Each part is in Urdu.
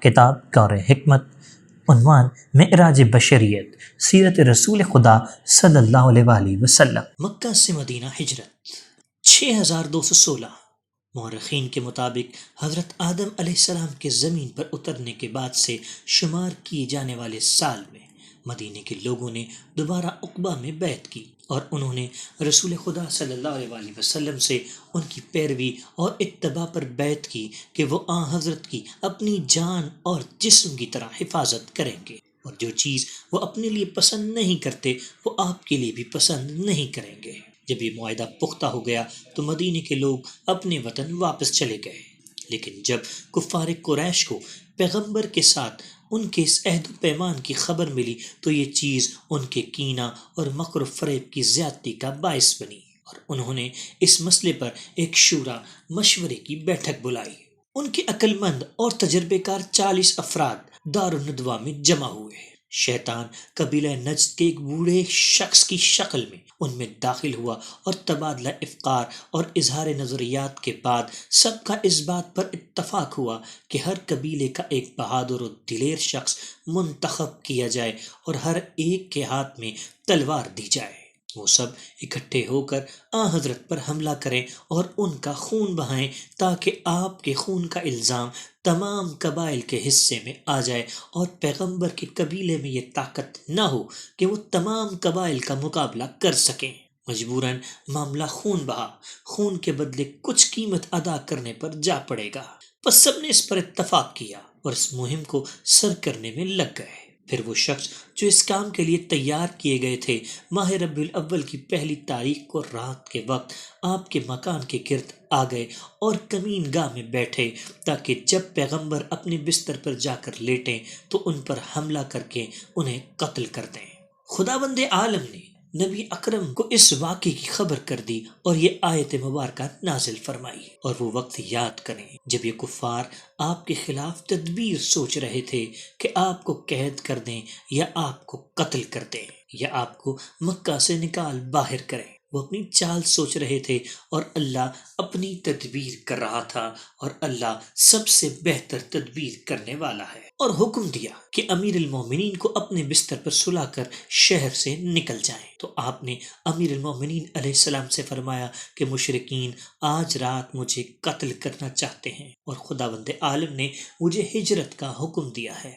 کتاب کار حکمت، عنوان معراج بشریت، سیرت رسول خدا صلی اللہ علیہ وآلہ وسلم۔ مکہ سے مدینہ ہجرت 6216۔ مورخین کے مطابق حضرت آدم علیہ السلام کے زمین پر اترنے کے بعد سے شمار کیے جانے والے سال میں مدینے کے لوگوں نے دوبارہ عقبہ میں بیعت کی اور انہوں نے رسول خدا صلی اللہ علیہ وآلہ وسلم سے ان کی پیروی اور اتباع پر بیعت کی کہ وہ حضرت کی اپنی جان اور جسم کی طرح حفاظت کریں گے، اور جو چیز وہ اپنے لیے پسند نہیں کرتے وہ آپ کے لیے بھی پسند نہیں کریں گے۔ جب یہ معاہدہ پختہ ہو گیا تو مدینے کے لوگ اپنے وطن واپس چلے گئے، لیکن جب کفار قریش کو پیغمبر کے ساتھ ان کے اس عہد و پیمان کی خبر ملی تو یہ چیز ان کے کینہ اور مکر و فریب کی زیادتی کا باعث بنی، اور انہوں نے اس مسئلے پر ایک شورا مشورے کی بیٹھک بلائی۔ ان کے عقل مند اور تجربے کار 40 افراد دارالندوہ میں جمع ہوئے۔ شیطان قبیلہ نجد کے ایک بوڑھے شخص کی شکل میں ان میں داخل ہوا اور تبادلہ افکار اور اظہار نظریات کے بعد سب کا اس بات پر اتفاق ہوا کہ ہر قبیلے کا ایک بہادر و دلیر شخص منتخب کیا جائے اور ہر ایک کے ہاتھ میں تلوار دی جائے۔ وہ سب اکٹھے ہو کر حضرت پر حملہ کریں اور ان کا خون بہائیں تاکہ آپ کے خون کا الزام تمام قبائل کے حصے میں آ جائے اور پیغمبر کے قبیلے میں یہ طاقت نہ ہو کہ وہ تمام قبائل کا مقابلہ کر سکیں۔ مجبوراً معاملہ خون کے بدلے کچھ قیمت ادا کرنے پر جا پڑے گا۔ بس سب نے اس پر اتفاق کیا اور اس مہم کو سر کرنے میں لگ گئے۔ پھر وہ شخص جو اس کام کے لیے تیار کیے گئے تھے ماہ ربیع الاول کی پہلی تاریخ کو رات کے وقت آپ کے مکان کے گرد آ گئے اور کمین گاہ میں بیٹھے تاکہ جب پیغمبر اپنے بستر پر جا کر لیٹیں تو ان پر حملہ کر کے انہیں قتل کر دیں۔ خداوند عالم نے نبی اکرم کو اس واقعے کی خبر کر دی اور یہ آیت مبارکہ نازل فرمائی، اور وہ وقت یاد کریں جب یہ کفار آپ کے خلاف تدبیر سوچ رہے تھے کہ آپ کو قید کر دیں یا آپ کو قتل کر دیں یا آپ کو مکہ سے نکال باہر کریں۔ وہ اپنی چال سوچ رہے تھے اور اللہ اپنی تدبیر کر رہا تھا، اور اللہ سب سے بہتر تدبیر کرنے والا ہے۔ اور حکم دیا کہ امیر المومنین کو اپنے بستر پر سلا کر شہر سے نکل جائیں، تو آپ نے امیر المومنین علیہ السلام سے فرمایا کہ مشرکین آج رات مجھے قتل کرنا چاہتے ہیں، اور خداوند عالم نے مجھے ہجرت کا حکم دیا ہے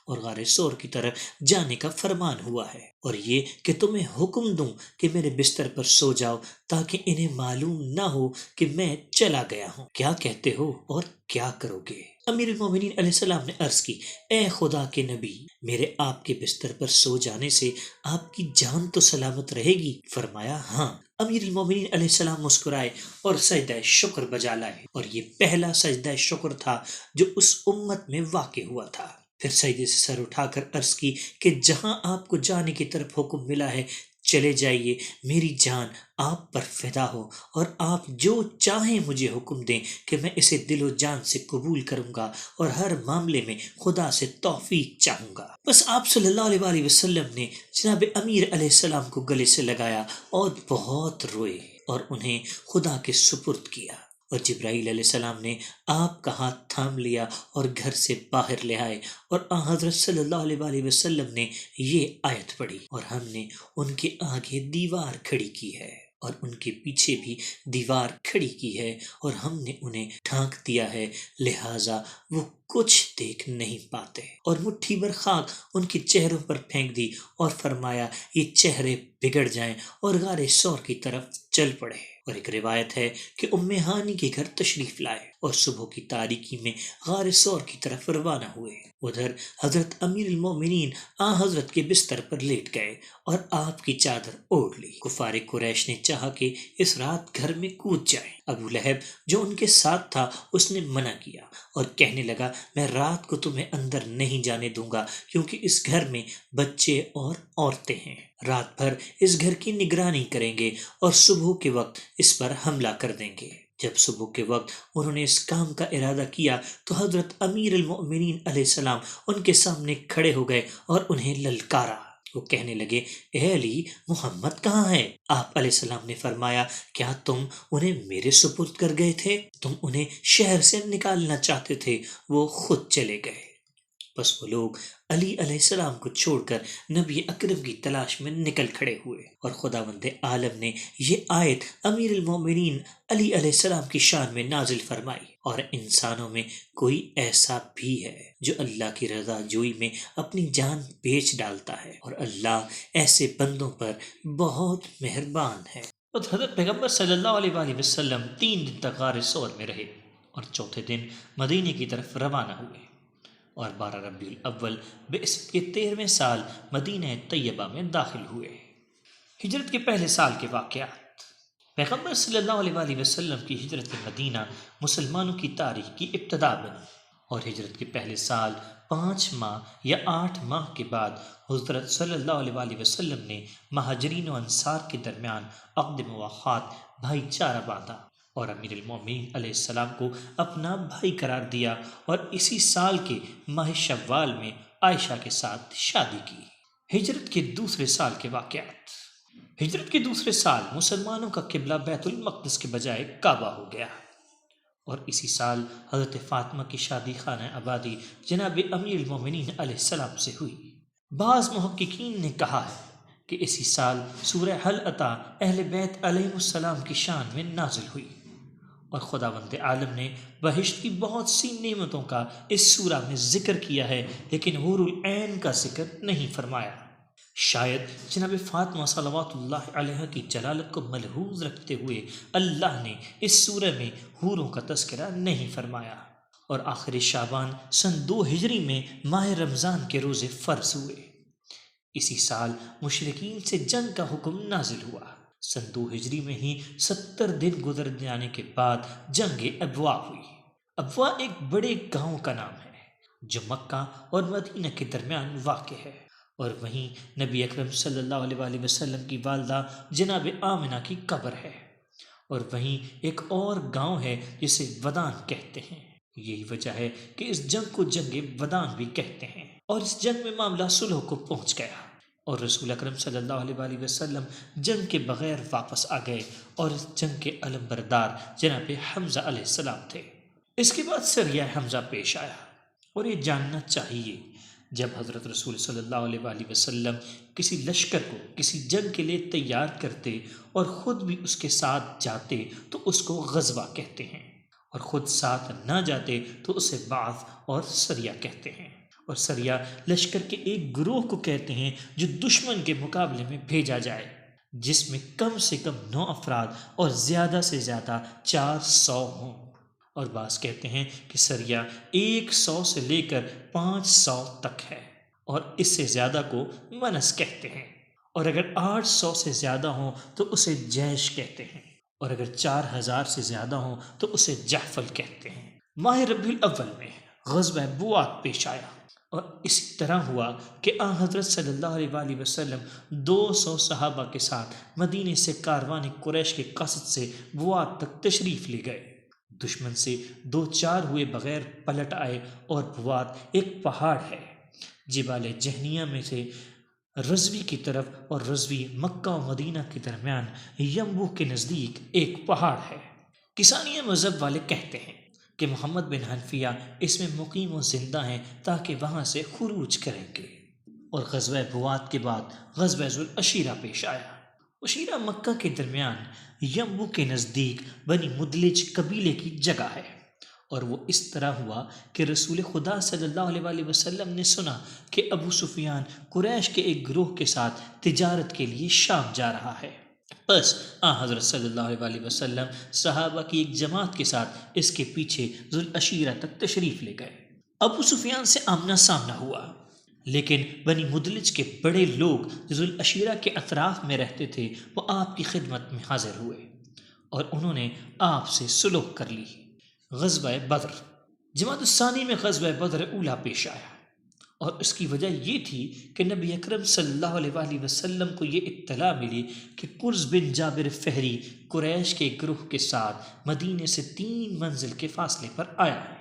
اور غار سور کی طرف جانے کا فرمان ہوا ہے، اور یہ کہ تمہیں حکم دوں کہ میرے بستر پر سو جاؤ تاکہ انہیں معلوم نہ ہو کہ میں چلا گیا ہوں۔ کیا کہتے ہو اور کیا کرو گے؟ امیر المومنین علیہ السلام نے عرض کی، اے خدا کے نبی، میرے آپ کے بستر پر سو جانے سے آپ کی جان تو سلامت رہے گی؟ فرمایا ہاں۔ امیر المومنین علیہ السلام مسکرائے اور سجدہ شکر بجا لائے، اور یہ پہلا سجدہ شکر تھا جو اس امت میں واقع ہوا تھا۔ پھر سجدے سے سر اٹھا کر عرض کی کہ جہاں آپ کو جانے کی طرف حکم ملا ہے چلے جائیے، میری جان آپ پر فدا ہو، اور آپ جو چاہیں مجھے حکم دیں کہ میں اسے دل و جان سے قبول کروں گا اور ہر معاملے میں خدا سے توفیق چاہوں گا۔ بس آپ صلی اللہ علیہ وآلہ وسلم نے جناب امیر علیہ السلام کو گلے سے لگایا اور بہت روئے اور انہیں خدا کے سپرد کیا، اور جبرائیل علیہ السلام نے آپ کا ہاتھ تھام لیا اور گھر سے باہر لے آئے، اور حضرت صلی اللہ علیہ وآلہ وسلم نے یہ آیت پڑھی، اور ہم نے ان کے آگے دیوار کھڑی کی ہے اور ان کے پیچھے بھی دیوار کھڑی کی ہے، اور ہم نے انہیں ڈھانک دیا ہے لہٰذا وہ کچھ دیکھ نہیں پاتے، اور مٹھی بھر خاک ان کے چہروں پر پھینک دی اور فرمایا یہ چہرے بگڑ جائیں اور غار سور کی طرف چل پڑے۔ اور ایک روایت ہے کہ ام ہانی کے گھر تشریف لائے اور صبح کی تاریکی میں غار سور کی طرف روانہ ہوئے۔ ادھر حضرت امیر المومنین حضرت کے بستر پر لیٹ گئے اور آپ کی چادر اوڑھ لی۔ کفار قریش نے چاہا کہ اس رات گھر میں کود جائیں۔ ابو لہب جو ان کے ساتھ تھا اس نے منع کیا اور کہنے لگا میں رات کو تمہیں اندر نہیں جانے دوں گا، کیونکہ اس گھر میں بچے اور عورتیں ہیں۔ رات بھر اس گھر کی نگرانی کریں گے اور صبح کے وقت اس پر حملہ کر دیں گے۔ جب صبح کے وقت انہوں نے اس کام کا ارادہ کیا تو حضرت امیر المؤمنین علیہ السلام ان کے سامنے کھڑے ہو گئے اور انہیں للکارا۔ وہ کہنے لگے اے علی، محمد کہاں ہے؟ آپ علیہ السلام نے فرمایا کیا تم انہیں میرے سپرد کر گئے تھے؟ تم انہیں شہر سے نکالنا چاہتے تھے، وہ خود چلے گئے۔ بس وہ لوگ علی علیہ السلام کو چھوڑ کر نبی اکرم کی تلاش میں نکل کھڑے ہوئے، اور خداوند عالم نے یہ آیت امیر المومنین علی علیہ السلام کی شان میں نازل فرمائی، اور انسانوں میں کوئی ایسا بھی ہے جو اللہ کی رضا جوئی میں اپنی جان بیچ ڈالتا ہے، اور اللہ ایسے بندوں پر بہت مہربان ہے۔ اور حضرت پیغمبر صلی اللہ علیہ وآلہ وسلم 3 دن تک غار ثور میں رہے، اور چوتھے دن مدینے کی طرف روانہ ہوئے، اور 12 ربیع الاول بعثت کے 13ویں سال مدینہ طیبہ میں داخل ہوئے۔ ہجرت کے پہلے سال کے واقعات۔ پیغمبر صلی اللہ علیہ وآلہ وسلم کی ہجرت مدینہ مسلمانوں کی تاریخ کی ابتدا بنی، اور ہجرت کے پہلے سال 5 ماہ یا 8 ماہ کے بعد حضرت صلی اللہ علیہ وآلہ وسلم نے مہاجرین و انصار کے درمیان عقد مواخات بھائی چارہ باندھا، اور امیر المومنین علیہ السلام کو اپنا بھائی قرار دیا، اور اسی سال کے ماہ شوال میں عائشہ کے ساتھ شادی کی۔ ہجرت کے دوسرے سال کے واقعات۔ ہجرت کے دوسرے سال مسلمانوں کا قبلہ بیت المقدس کے بجائے کعبہ ہو گیا، اور اسی سال حضرت فاطمہ کی شادی خانہ آبادی جناب امیر المومنین علیہ السلام سے ہوئی۔ بعض محققین نے کہا ہے کہ اسی سال سورہ حل عطا اہل بیت علیہ السلام کی شان میں نازل ہوئی، اور خداوند عالم نے بہشت کی بہت سی نعمتوں کا اس سورہ میں ذکر کیا ہے، لیکن حور العین کا ذکر نہیں فرمایا۔ شاید جناب فاطمہ صلوات اللہ علیہ کی جلالت کو ملحوظ رکھتے ہوئے اللہ نے اس سورہ میں حوروں کا تذکرہ نہیں فرمایا۔ اور آخر شعبان سن 2 ہجری میں ماہ رمضان کے روزے فرض ہوئے۔ اسی سال مشرکین سے جنگ کا حکم نازل ہوا۔ سن 2 ہجری میں ہی 70 دن گزر جانے کے بعد جنگ ابوا ہوئی۔ ابوا ایک بڑے گاؤں کا نام ہے جو مکہ اور مدینہ کے درمیان واقع ہے، اور وہیں نبی اکرم صلی اللہ علیہ وآلہ وسلم کی والدہ جناب آمنہ کی قبر ہے، اور وہیں ایک اور گاؤں ہے جسے ودان کہتے ہیں۔ یہی وجہ ہے کہ اس جنگ کو جنگ ودان بھی کہتے ہیں، اور اس جنگ میں معاملہ صلح کو پہنچ گیا، اور رسول اکرم صلی اللہ علیہ وآلہ وسلم جنگ کے بغیر واپس آ گئے، اور اس جنگ کے علم بردار جناب حمزہ علیہ السلام تھے۔ اس کے بعد سریہ حمزہ پیش آیا، اور یہ جاننا چاہیے جب حضرت رسول صلی اللہ علیہ وآلہ وسلم کسی لشکر کو کسی جنگ کے لیے تیار کرتے اور خود بھی اس کے ساتھ جاتے تو اس کو غزوہ کہتے ہیں، اور خود ساتھ نہ جاتے تو اسے بعث اور سریہ کہتے ہیں۔ اور سریہ لشکر کے ایک گروہ کو کہتے ہیں جو دشمن کے مقابلے میں بھیجا جائے، جس میں کم سے کم 9 افراد اور زیادہ سے زیادہ 400 ہوں، اور بعض کہتے ہیں کہ سریہ 100 سے لے کر 500 تک ہے، اور اس سے زیادہ کو منس کہتے ہیں، اور اگر 800 سے زیادہ ہوں تو اسے جیش کہتے ہیں، اور اگر 4000 سے زیادہ ہوں تو اسے جحفل کہتے ہیں۔ ماہ ربیع الاول میں غزوہ بوات پیش آیا، اور اسی طرح ہوا کہ آن حضرت صلی اللہ علیہ وآلہ وسلم 200 صحابہ کے ساتھ مدینے سے کاروان قریش کے قصد سے بوات تک تشریف لے گئے۔ دشمن سے 2-4 ہوئے بغیر پلٹ آئے، اور بوات ایک پہاڑ ہے جبال جہنیہ میں سے رضوی کی طرف، اور رضوی مکہ و مدینہ کے درمیان ینبو کے نزدیک ایک پہاڑ ہے۔ کسانیہ مذہب والے کہتے ہیں کہ محمد بن حنفیہ اس میں مقیم و زندہ ہیں تاکہ وہاں سے خروج کریں گے۔ اور غزوہ بوات کے بعد غزوہ ذوالعشیرہ پیش آیا۔ عشیرہ مکہ کے درمیان ینبو کے نزدیک بنی مدلج قبیلے کی جگہ ہے، اور وہ اس طرح ہوا کہ رسول خدا صلی اللہ علیہ وآلہ وسلم نے سنا کہ ابو سفیان قریش کے ایک گروہ کے ساتھ تجارت کے لیے شام جا رہا ہے۔ بس حضرت صلی اللہ علیہ وآلہ وسلم صحابہ کی ایک جماعت کے ساتھ اس کے پیچھے ذوالعشیرہ تک تشریف لے گئے۔ ابو سفیان سے آمنا سامنا ہوا، لیکن بنی مدلج کے بڑے لوگ جو ذوالعشیرہ کے اطراف میں رہتے تھے وہ آپ کی خدمت میں حاضر ہوئے، اور انہوں نے آپ سے صلح کر لی۔ غزوہ بدر۔ جمادی الثانی میں غزوہ بدر اولیٰ پیش آیا، اور اس کی وجہ یہ تھی کہ نبی اکرم صلی اللہ علیہ وآلہ وسلم کو یہ اطلاع ملی کہ قرظ بن جابر فہری قریش کے گروہ کے ساتھ مدینے سے 3 منزل کے فاصلے پر آیا ہے،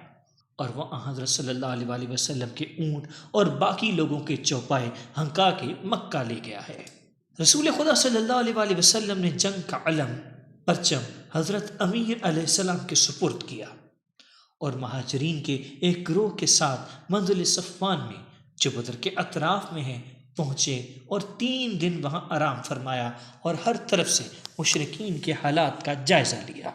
اور وہ حضرت صلی اللہ علیہ وآلہ وسلم کے اونٹ اور باقی لوگوں کے چوپائے ہنکا کے مکہ لے گیا ہے۔ رسول خدا صلی اللہ علیہ وآلہ وسلم نے جنگ کا علم پرچم حضرت امیر علیہ السلام کے سپرد کیا، اور مہاجرین کے ایک گروہ کے ساتھ منزل صفوان میں جو بدر کے اطراف میں ہے پہنچے اور 3 دن وہاں آرام فرمایا اور ہر طرف سے مشرکین کے حالات کا جائزہ لیا۔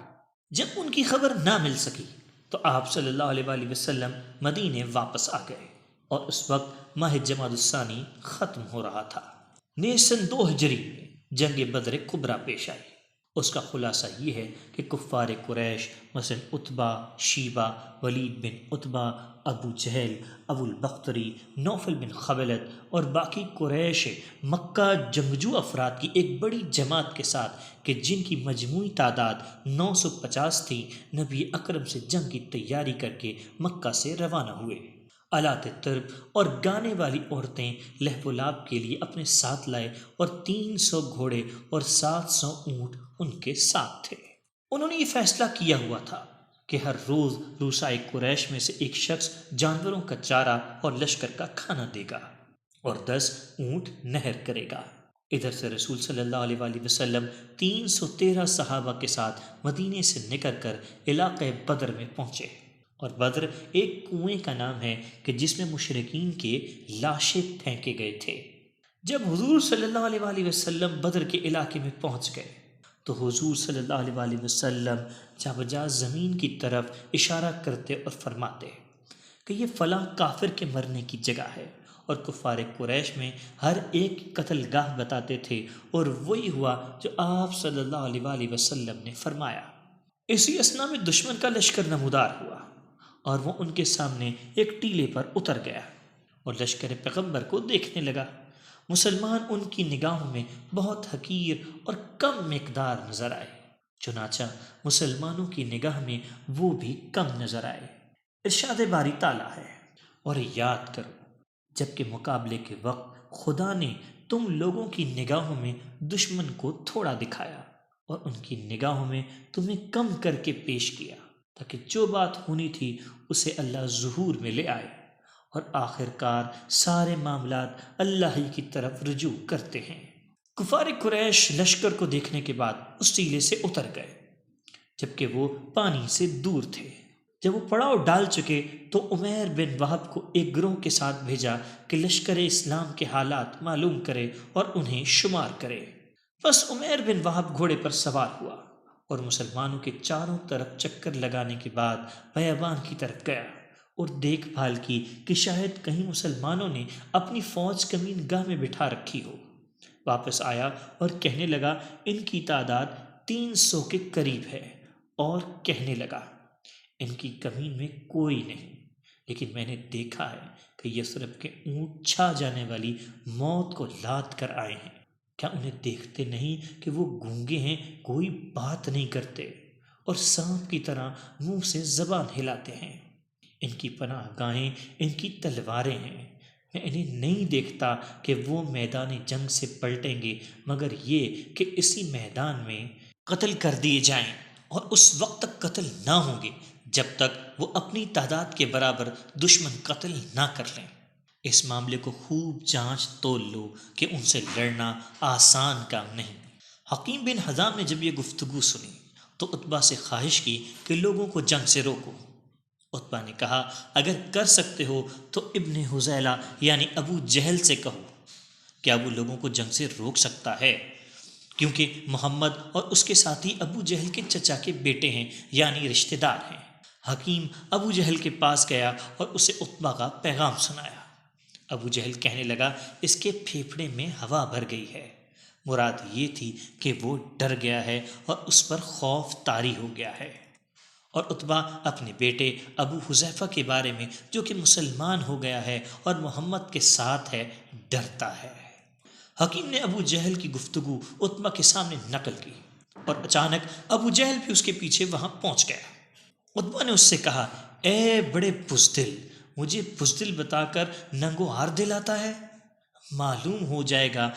جب ان کی خبر نہ مل سکی تو آپ صلی اللہ علیہ وآلہ وسلم مدینے واپس آ گئے، اور اس وقت ماہ جمادی الثانی ختم ہو رہا تھا۔ سن 2 ہجری میں جنگ بدر کبریٰ پیش آئی۔ اس کا خلاصہ یہ ہے کہ کفار قریش مثلا عتبہ، شیبہ، ولید بن عتبہ، ابو جہل، ابو البختری، نوفل بن خویلد اور باقی قریش مکہ جنگجو افراد کی ایک بڑی جماعت کے ساتھ کہ جن کی مجموعی تعداد 950 تھی، نبی اکرم سے جنگ کی تیاری کر کے مکہ سے روانہ ہوئے۔ آلات طرب اور گانے والی عورتیں لہو و لعب کے لیے اپنے ساتھ لائے، اور 300 گھوڑے اور 700 اونٹ ان کے ساتھ تھے۔ انہوں نے یہ فیصلہ کیا ہوا تھا کہ ہر روز روسائے قریش میں سے ایک شخص جانوروں کا چارہ اور لشکر کا کھانا دے گا اور 10 اونٹ نہر کرے گا۔ ادھر سے رسول صلی اللہ علیہ وآلہ وسلم 313 صحابہ کے ساتھ مدینے سے نکل کر علاقہ بدر میں پہنچے، اور بدر ایک کنویں کا نام ہے کہ جس میں مشرکین کے لاشیں پھینکے گئے تھے۔ جب حضور صلی اللہ علیہ وآلہ وسلم بدر کے علاقے میں پہنچ گئے تو حضور صلی اللہ علیہ وآلہ وسلم جا بجا زمین کی طرف اشارہ کرتے اور فرماتے کہ یہ فلاں کافر کے مرنے کی جگہ ہے، اور کفار قریش میں ہر ایک قتل گاہ بتاتے تھے، اور وہی ہوا جو آپ صلی اللہ علیہ وآلہ وسلم نے فرمایا۔ اسی اثنا میں دشمن کا لشکر نمودار ہوا، اور وہ ان کے سامنے ایک ٹیلے پر اتر گیا اور لشکر پیغمبر کو دیکھنے لگا۔ مسلمان ان کی نگاہوں میں بہت حقیر اور کم مقدار نظر آئے، چنانچہ مسلمانوں کی نگاہ میں وہ بھی کم نظر آئے۔ ارشاد باری تعالیٰ ہے، اور یاد کرو جب کہ مقابلے کے وقت خدا نے تم لوگوں کی نگاہوں میں دشمن کو تھوڑا دکھایا اور ان کی نگاہوں میں تمہیں کم کر کے پیش کیا، تاکہ جو بات ہونی تھی اسے اللہ ظہور میں لے آئے، اور آخر کار سارے معاملات اللہ ہی کی طرف رجوع کرتے ہیں۔ کفار قریش لشکر کو دیکھنے کے بعد اس ٹیلے سے اتر گئے جبکہ وہ پانی سے دور تھے۔ جب وہ پڑاؤ ڈال چکے تو عمیر بن وہب کو ایک گروہ کے ساتھ بھیجا کہ لشکر اسلام کے حالات معلوم کرے اور انہیں شمار کرے۔ بس عمیر بن وہب گھوڑے پر سوار ہوا اور مسلمانوں کے چاروں طرف چکر لگانے کے بعد بیابان کی طرف گیا اور دیکھ بھال کی کہ شاید کہیں مسلمانوں نے اپنی فوج کمین گاہ میں بٹھا رکھی ہو۔ واپس آیا اور کہنے لگا ان کی تعداد 300 کے قریب ہے، اور کہنے لگا ان کی کمین میں کوئی نہیں، لیکن میں نے دیکھا ہے کہ یثرب کے اونٹ چھا جانے والی موت کو لاد کر آئے ہیں۔ کیا انہیں دیکھتے نہیں کہ وہ گونگے ہیں، کوئی بات نہیں کرتے، اور سانپ کی طرح منہ سے زبان ہلاتے ہیں؟ ان کی پناہ گاہیں ان کی تلواریں ہیں۔ میں انہیں نہیں دیکھتا کہ وہ میدان جنگ سے پلٹیں گے مگر یہ کہ اسی میدان میں قتل کر دیے جائیں، اور اس وقت تک قتل نہ ہوں گے جب تک وہ اپنی تعداد کے برابر دشمن قتل نہ کر لیں۔ اس معاملے کو خوب جانچ تول لو کہ ان سے لڑنا آسان کام نہیں۔ حکیم بن حزام نے جب یہ گفتگو سنی تو عتبہ سے خواہش کی کہ لوگوں کو جنگ سے روکو۔ عتبہ نے کہا اگر کر سکتے ہو تو ابن حذیلہ یعنی ابو جہل سے کہو، کیا وہ لوگوں کو جنگ سے روک سکتا ہے؟ کیونکہ محمد اور اس کے ساتھی ابو جہل کے چچا کے بیٹے ہیں، یعنی رشتہ دار ہیں۔ حکیم ابو جہل کے پاس گیا اور اسے عتبہ کا پیغام سنایا۔ ابو جہل کہنے لگا اس کے پھیپھڑے میں ہوا بھر گئی ہے۔ مراد یہ تھی کہ وہ ڈر گیا ہے اور اس پر خوف طاری ہو گیا ہے، اور عتبہ اپنے بیٹے ابو حذیفہ کے بارے میں جو کہ مسلمان ہو گیا ہے اور محمد کے ساتھ ہے ڈرتا ہے۔ حکیم نے ابو جہل کی گفتگو عتبہ کے سامنے نقل کی، اور اچانک ابو جہل بھی اس کے پیچھے وہاں پہنچ گیا۔ عتبہ نے اس سے کہا اے بڑے بزدل، مجھے بزدل بتا کر ننگو ہار دلاتا ہے؟ معلوم ہو جائے گا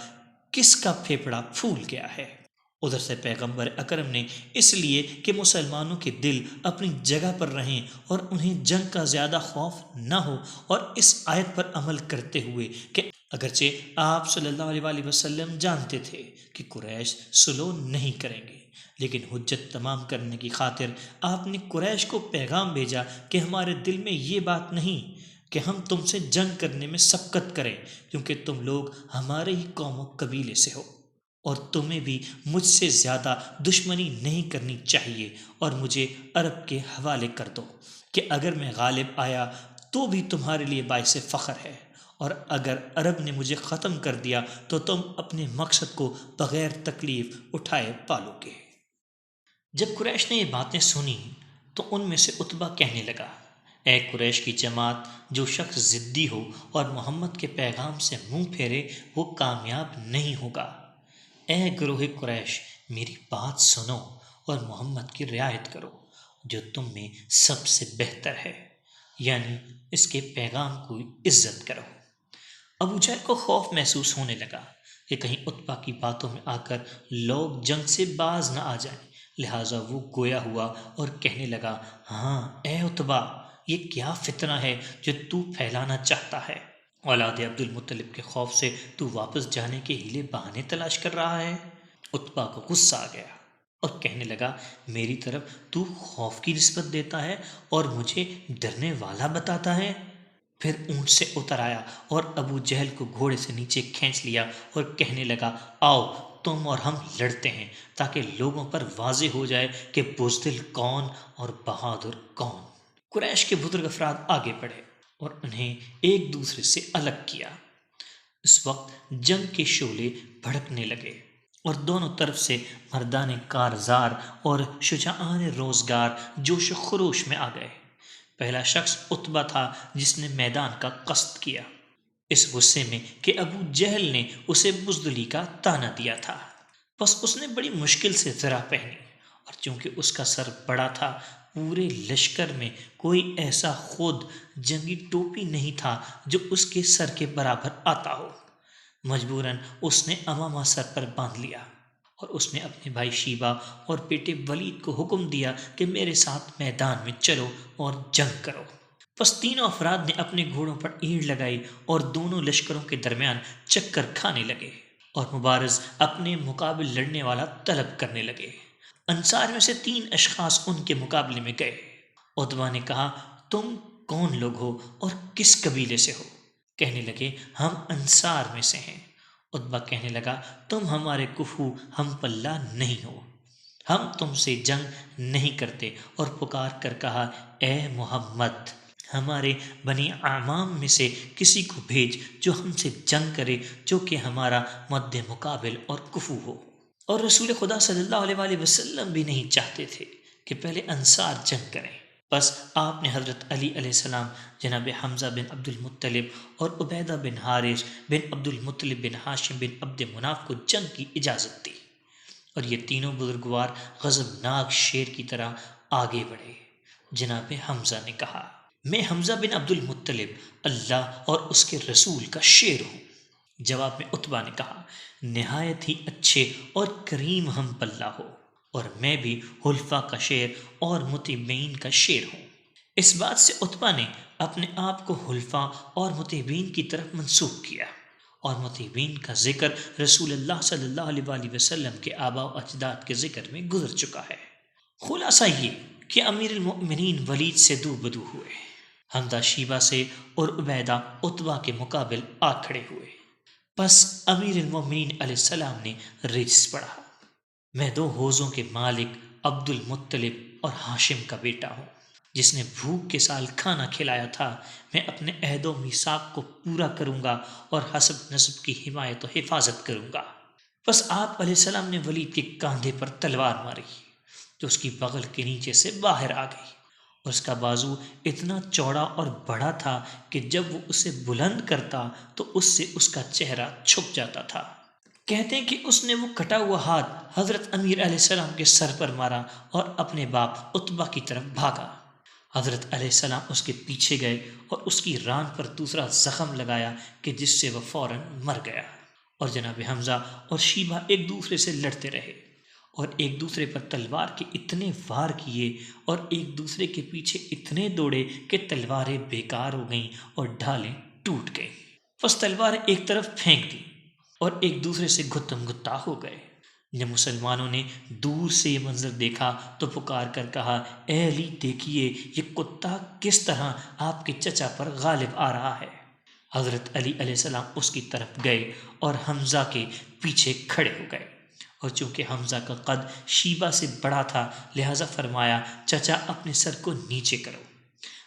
کس کا پھیپھڑا پھول گیا ہے۔ ادھر سے پیغمبر اکرم نے اس لیے کہ مسلمانوں کے دل اپنی جگہ پر رہیں اور انہیں جنگ کا زیادہ خوف نہ ہو، اور اس آیت پر عمل کرتے ہوئے کہ اگرچہ آپ صلی اللہ علیہ وآلہ وسلم جانتے تھے کہ قریش سلو نہیں کریں گے، لیکن حجت تمام کرنے کی خاطر آپ نے قریش کو پیغام بھیجا کہ ہمارے دل میں یہ بات نہیں کہ ہم تم سے جنگ کرنے میں سبقت کریں، کیونکہ تم لوگ ہمارے ہی قوم و قبیلے سے ہو، اور تمہیں بھی مجھ سے زیادہ دشمنی نہیں کرنی چاہیے، اور مجھے عرب کے حوالے کر دو کہ اگر میں غالب آیا تو بھی تمہارے لیے باعث فخر ہے، اور اگر عرب نے مجھے ختم کر دیا تو تم اپنے مقصد کو بغیر تکلیف اٹھائے پالو گے۔ جب قریش نے یہ باتیں سنی تو ان میں سے عتبہ کہنے لگا، اے قریش کی جماعت، جو شخص ضدی ہو اور محمد کے پیغام سے منہ پھیرے وہ کامیاب نہیں ہوگا۔ اے گروہ قریش، میری بات سنو اور محمد کی رعایت کرو جو تم میں سب سے بہتر ہے، یعنی اس کے پیغام کو عزت کرو۔ ابو جہل کو خوف محسوس ہونے لگا کہ کہیں عتبہ کی باتوں میں آ کر لوگ جنگ سے باز نہ آ جائیں، لہٰذا وہ گویا ہوا اور کہنے لگا، ہاں اے عتبہ، یہ کیا فتنہ ہے جو تو پھیلانا چاہتا ہے؟ اولاد عبد المطلب کے خوف سے تو واپس جانے کے ہیلے بہانے تلاش کر رہا ہے؟ عتبہ کو غصہ آ گیا اور کہنے لگا، میری طرف تو خوف کی نسبت دیتا ہے اور مجھے ڈرنے والا بتاتا ہے؟ پھر اونٹ سے اتر آیا اور ابو جہل کو گھوڑے سے نیچے کھینچ لیا اور کہنے لگا، آؤ تم اور ہم لڑتے ہیں تاکہ لوگوں پر واضح ہو جائے کہ بزدل کون اور بہادر کون۔ قریش کے بزرگ افراد آگے بڑھے اور انہیں ایک دوسرے سے الگ کیا۔ اس وقت جنگ کے شعلے بھڑکنے لگے اور دونوں طرف سے مردان کارزار اور شجاعان روزگار جوش و خروش میں آ گئے۔ پہلا شخص عتبہ تھا جس نے میدان کا قصد کیا، اس غصے میں کہ ابو جہل نے اسے بزدلی کا طعنہ دیا تھا۔ بس اس نے بڑی مشکل سے زرہ پہنی، اور چونکہ اس کا سر بڑا تھا، پورے لشکر میں کوئی ایسا خود جنگی ٹوپی نہیں تھا جو اس کے سر کے برابر آتا ہو۔ مجبوراً اس نے عمامہ سر پر باندھ لیا، اور اس نے اپنے بھائی شیبہ اور بیٹے ولید کو حکم دیا کہ میرے ساتھ میدان میں چلو اور جنگ کرو۔ بس تینوں افراد نے اپنے گھوڑوں پر اینٹ لگائی اور دونوں لشکروں کے درمیان چکر کھانے لگے اور مبارز اپنے مقابل لڑنے والا طلب کرنے لگے۔ انصار میں سے 3 اشخاص ان کے مقابلے میں گئے۔ عتبہ نے کہا، تم کون لوگ ہو اور کس قبیلے سے ہو؟ کہنے لگے، ہم انصار میں سے ہیں۔ عتبہ کہنے لگا، تم ہمارے کفو ہم پلہ نہیں ہو، ہم تم سے جنگ نہیں کرتے، اور پکار کر کہا، اے محمد، ہمارے بنی اعمام میں سے کسی کو بھیج جو ہم سے جنگ کرے، جو کہ ہمارا مد مقابل اور کفو ہو۔ اور رسول خدا صلی اللہ علیہ وآلہ وسلم بھی نہیں چاہتے تھے کہ پہلے انصار جنگ کریں۔ بس آپ نے حضرت علی علیہ السلام، جناب حمزہ بن عبد المطلب اور عبیدہ بن حارث بن عبد المطلب بن ہاشم بن عبد مناف کو جنگ کی اجازت دی، اور یہ تینوں بزرگوار غضبناک شیر کی طرح آگے بڑھے۔ جناب حمزہ نے کہا، میں حمزہ بن عبد المطلب اللہ اور اس کے رسول کا شیر ہوں۔ جواب میں عتبہ نے کہا، نہایت ہی اچھے اور کریم ہم پلہ ہو، اور میں بھی حلفا کا شیر اور متبعین کا شیر ہوں۔ اس بات سے عتبہ نے اپنے آپ کو حلفا اور متبعین کی طرف منسوب کیا، اور متبعین کا ذکر رسول اللہ صلی اللہ علیہ وآلہ وسلم کے آباء و اجداد کے ذکر میں گزر چکا ہے۔ خلاصہ یہ کہ امیر المؤمنین ولید سے دو بدو ہوئے، حمزہ شیبہ سے، اور عبیدہ عتبہ کے مقابل آ کھڑے ہوئے۔ پس امیر المؤمنین علیہ السلام نے رجس پڑھا، میں 2 حوضوں کے مالک عبد المطلب اور ہاشم کا بیٹا ہوں، جس نے بھوک کے سال کھانا کھلایا تھا۔ میں اپنے عہد و میثاق کو پورا کروں گا اور حسب نسب کی حمایت و حفاظت کروں گا۔ بس آپ علیہ السلام نے ولید کے کاندھے پر تلوار ماری، جو اس کی بغل کے نیچے سے باہر آ گئی، اور اس کا بازو اتنا چوڑا اور بڑا تھا کہ جب وہ اسے بلند کرتا تو اس سے اس کا چہرہ چھپ جاتا تھا۔ کہتے ہیں کہ اس نے وہ کٹا ہوا ہاتھ حضرت امیر علیہ السلام کے سر پر مارا اور اپنے باپ عتبہ کی طرف بھاگا۔ حضرت علیہ السلام اس کے پیچھے گئے اور اس کی ران پر دوسرا زخم لگایا کہ جس سے وہ فوراً مر گیا، اور جناب حمزہ اور شیبہ ایک دوسرے سے لڑتے رہے اور ایک دوسرے پر تلوار کے اتنے وار کیے اور ایک دوسرے کے پیچھے اتنے دوڑے کہ تلواریں بیکار ہو گئیں اور ڈھالیں ٹوٹ گئیں۔ بس تلوار ایک طرف پھینک دی اور ایک دوسرے سے گتم گتا ہو گئے۔ جب مسلمانوں نے دور سے یہ منظر دیکھا تو پکار کر کہا، اے علی دیکھیے یہ کتا کس طرح آپ کے چچا پر غالب آ رہا ہے۔ حضرت علی علیہ السلام اس کی طرف گئے اور حمزہ کے پیچھے کھڑے ہو گئے، اور چونکہ حمزہ کا قد شیبہ سے بڑا تھا لہٰذا فرمایا، چچا اپنے سر کو نیچے کرو۔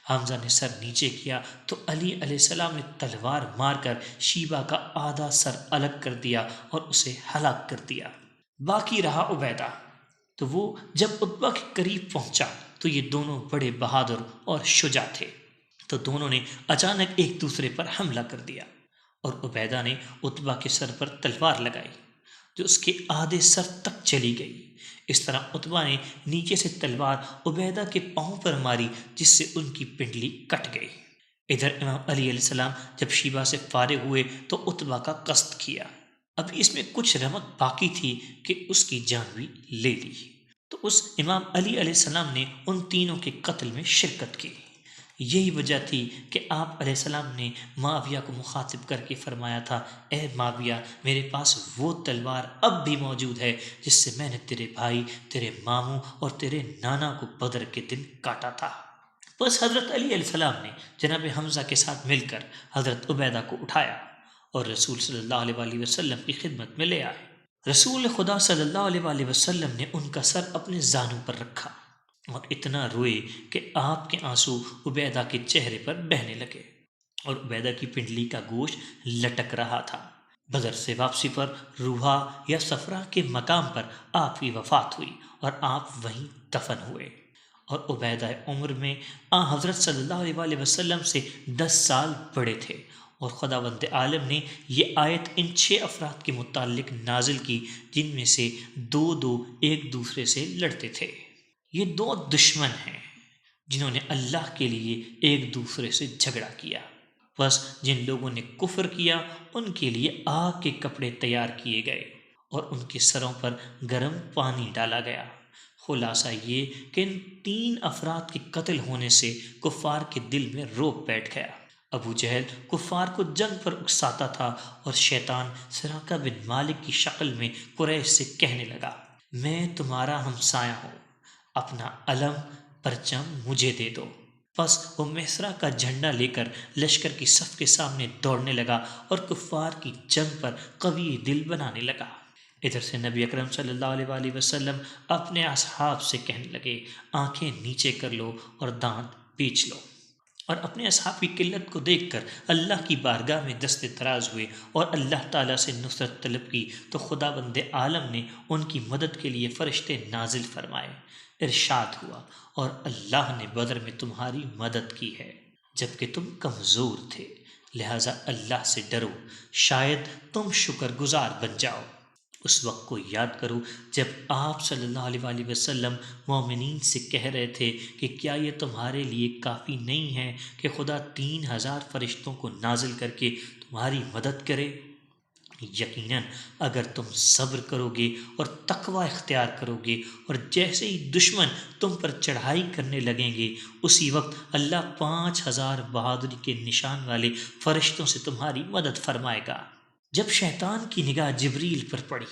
حمزہ نے سر نیچے کیا تو علی علیہ السلام نے تلوار مار کر شیبہ کا آدھا سر الگ کر دیا اور اسے ہلاک کر دیا۔ باقی رہا عبیدہ، تو وہ جب عتبہ کے قریب پہنچا تو یہ دونوں بڑے بہادر اور شجاع تھے، تو دونوں نے اچانک ایک دوسرے پر حملہ کر دیا، اور عبیدہ نے عتبہ کے سر پر تلوار لگائی جو اس کے آدھے سر تک چلی گئی۔ اس طرح عتبہ نے نیچے سے تلوار عبیدہ کے پاؤں پر ماری جس سے ان کی پنڈلی کٹ گئی۔ ادھر امام علی علیہ السلام جب شیبہ سے فارغ ہوئے تو عتبہ کا قصد کیا۔ اب اس میں کچھ رمق باقی تھی کہ اس کی جان بھی لے لی، تو اس امام علی علیہ السلام نے ان تینوں کے قتل میں شرکت کی۔ یہی وجہ تھی کہ آپ علیہ السلام نے معاویہ کو مخاطب کر کے فرمایا تھا، اے معاویہ میرے پاس وہ تلوار اب بھی موجود ہے جس سے میں نے تیرے بھائی، تیرے ماموں اور تیرے نانا کو بدر کے دن کاٹا تھا۔ بس حضرت علی علیہ السلام نے جناب حمزہ کے ساتھ مل کر حضرت عبیدہ کو اٹھایا اور رسول صلی اللہ علیہ وآلہ وسلم کی خدمت میں لے آئے۔ رسول خدا صلی اللہ علیہ وآلہ وسلم نے ان کا سر اپنے زانوں پر رکھا اور اتنا روئے کہ آپ کے آنسو عبیدہ کے چہرے پر بہنے لگے، اور عبیدہ کی پنڈلی کا گوشت لٹک رہا تھا۔ بدر سے واپسی پر روحا یا صفرا کے مقام پر آپ کی وفات ہوئی اور آپ وہیں دفن ہوئے، اور عبیدہ عمر میں حضرت صلی اللہ علیہ وآلہ وسلم سے 10 سال بڑے تھے، اور خداوند عالم نے یہ آیت ان 6 افراد کے متعلق نازل کی جن میں سے دو ایک دوسرے سے لڑتے تھے۔ یہ 2 دشمن ہیں جنہوں نے اللہ کے لیے ایک دوسرے سے جھگڑا کیا، بس جن لوگوں نے کفر کیا ان کے لیے آگ کے کپڑے تیار کیے گئے اور ان کے سروں پر گرم پانی ڈالا گیا۔ خلاصہ یہ کہ ان 3 افراد کے قتل ہونے سے کفار کے دل میں رعب بیٹھ گیا۔ ابو جہل کفار کو جنگ پر اکساتا تھا، اور شیطان سراقہ بن مالک کی شکل میں قریش سے کہنے لگا، میں تمہارا ہمسایہ ہوں، اپنا علم پرچم مجھے دے دو۔ پس وہ مصرع کا جھنڈا لے کر لشکر کی صف کے سامنے دوڑنے لگا اور کفار کی جنگ پر قوی دل بنانے لگا۔ ادھر سے نبی اکرم صلی اللہ علیہ وآلہ وسلم اپنے اصحاب سے کہنے لگے، آنکھیں نیچے کر لو اور دانت پیچ لو، اور اپنے اصحاب کی قلت کو دیکھ کر اللہ کی بارگاہ میں دست دراز ہوئے اور اللہ تعالیٰ سے نصرت طلب کی، تو خداوند عالم نے ان کی مدد کے لیے فرشتے نازل فرمائے۔ ارشاد ہوا، اور اللہ نے بدر میں تمہاری مدد کی ہے جبکہ تم کمزور تھے، لہٰذا اللہ سے ڈرو، شاید تم شکر گزار بن جاؤ۔ اس وقت کو یاد کرو جب آپ صلی اللہ علیہ وآلہ وسلم مومنین سے کہہ رہے تھے کہ کیا یہ تمہارے لیے کافی نہیں ہے کہ خدا 3000 فرشتوں کو نازل کر کے تمہاری مدد کرے؟ یقیناً اگر تم صبر کرو گے اور تقوی اختیار کرو گے، اور جیسے ہی دشمن تم پر چڑھائی کرنے لگیں گے اسی وقت اللہ 5000 بہادری کے نشان والے فرشتوں سے تمہاری مدد فرمائے گا۔ جب شیطان کی نگاہ جبریل پر پڑی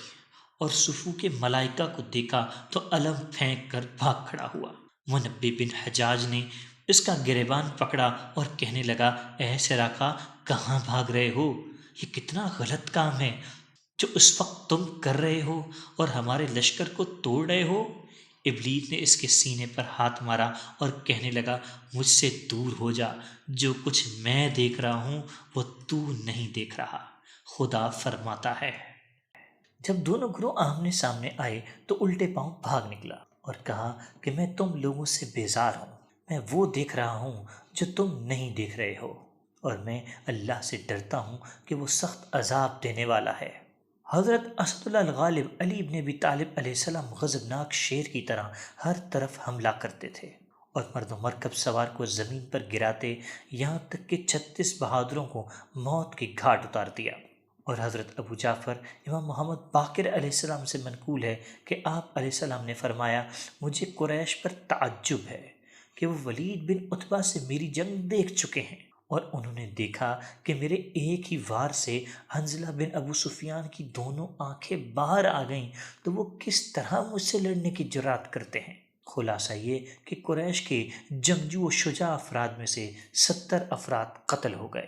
اور صفوف کے ملائکہ کو دیکھا تو علم پھینک کر بھاگ کھڑا ہوا۔ منبع بن حجاج نے اس کا گریبان پکڑا اور کہنے لگا، اے سراقہ کہاں بھاگ رہے ہو؟ یہ کتنا غلط کام ہے جو اس وقت تم کر رہے ہو اور ہمارے لشکر کو توڑ رہے ہو۔ ابلیس نے اس کے سینے پر ہاتھ مارا اور کہنے لگا، مجھ سے دور ہو جا، جو کچھ میں دیکھ رہا ہوں وہ تو نہیں دیکھ رہا۔ خدا فرماتا ہے، جب دونوں گروہ آمنے سامنے آئے تو الٹے پاؤں بھاگ نکلا اور کہا کہ میں تم لوگوں سے بیزار ہوں، میں وہ دیکھ رہا ہوں جو تم نہیں دیکھ رہے ہو، اور میں اللہ سے ڈرتا ہوں کہ وہ سخت عذاب دینے والا ہے۔ حضرت اسد اللہ الغالب علی بن ابی طالب علیہ السلام غضبناک شیر کی طرح ہر طرف حملہ کرتے تھے اور مرد و مرکب سوار کو زمین پر گراتے، یہاں تک کہ 36 بہادروں کو موت کے گھاٹ اتار دیا۔ اور حضرت ابو جعفر امام محمد باقر علیہ السلام سے منقول ہے کہ آپ علیہ السلام نے فرمایا، مجھے قریش پر تعجب ہے کہ وہ ولید بن عتبہ سے میری جنگ دیکھ چکے ہیں اور انہوں نے دیکھا کہ میرے ایک ہی وار سے حنظلہ بن ابو سفیان کی دونوں آنکھیں باہر آ گئیں تو وہ کس طرح مجھ سے لڑنے کی جرات کرتے ہیں۔ خلاصہ یہ کہ قریش کے جنگجو و شجاع افراد میں سے 70 افراد قتل ہو گئے،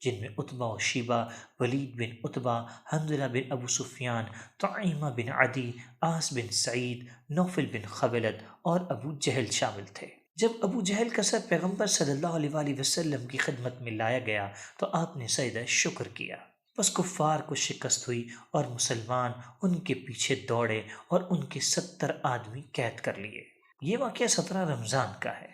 جن میں عتبہ و شیبہ، ولید بن عتبہ، حنظلہ بن ابو سفیان، طعیمہ بن عدی، عاص بن سعید، نوفل بن خولد اور ابو جہل شامل تھے۔ جب ابو جہل کا سر پیغمبر صلی اللہ علیہ وآلہ وسلم کی خدمت میں لایا گیا تو آپ نے سجدہ شکر کیا۔ بس کفار کو شکست ہوئی اور مسلمان ان کے پیچھے دوڑے اور ان کے 70 آدمی قید کر لیے۔ یہ واقعہ 17 رمضان کا ہے،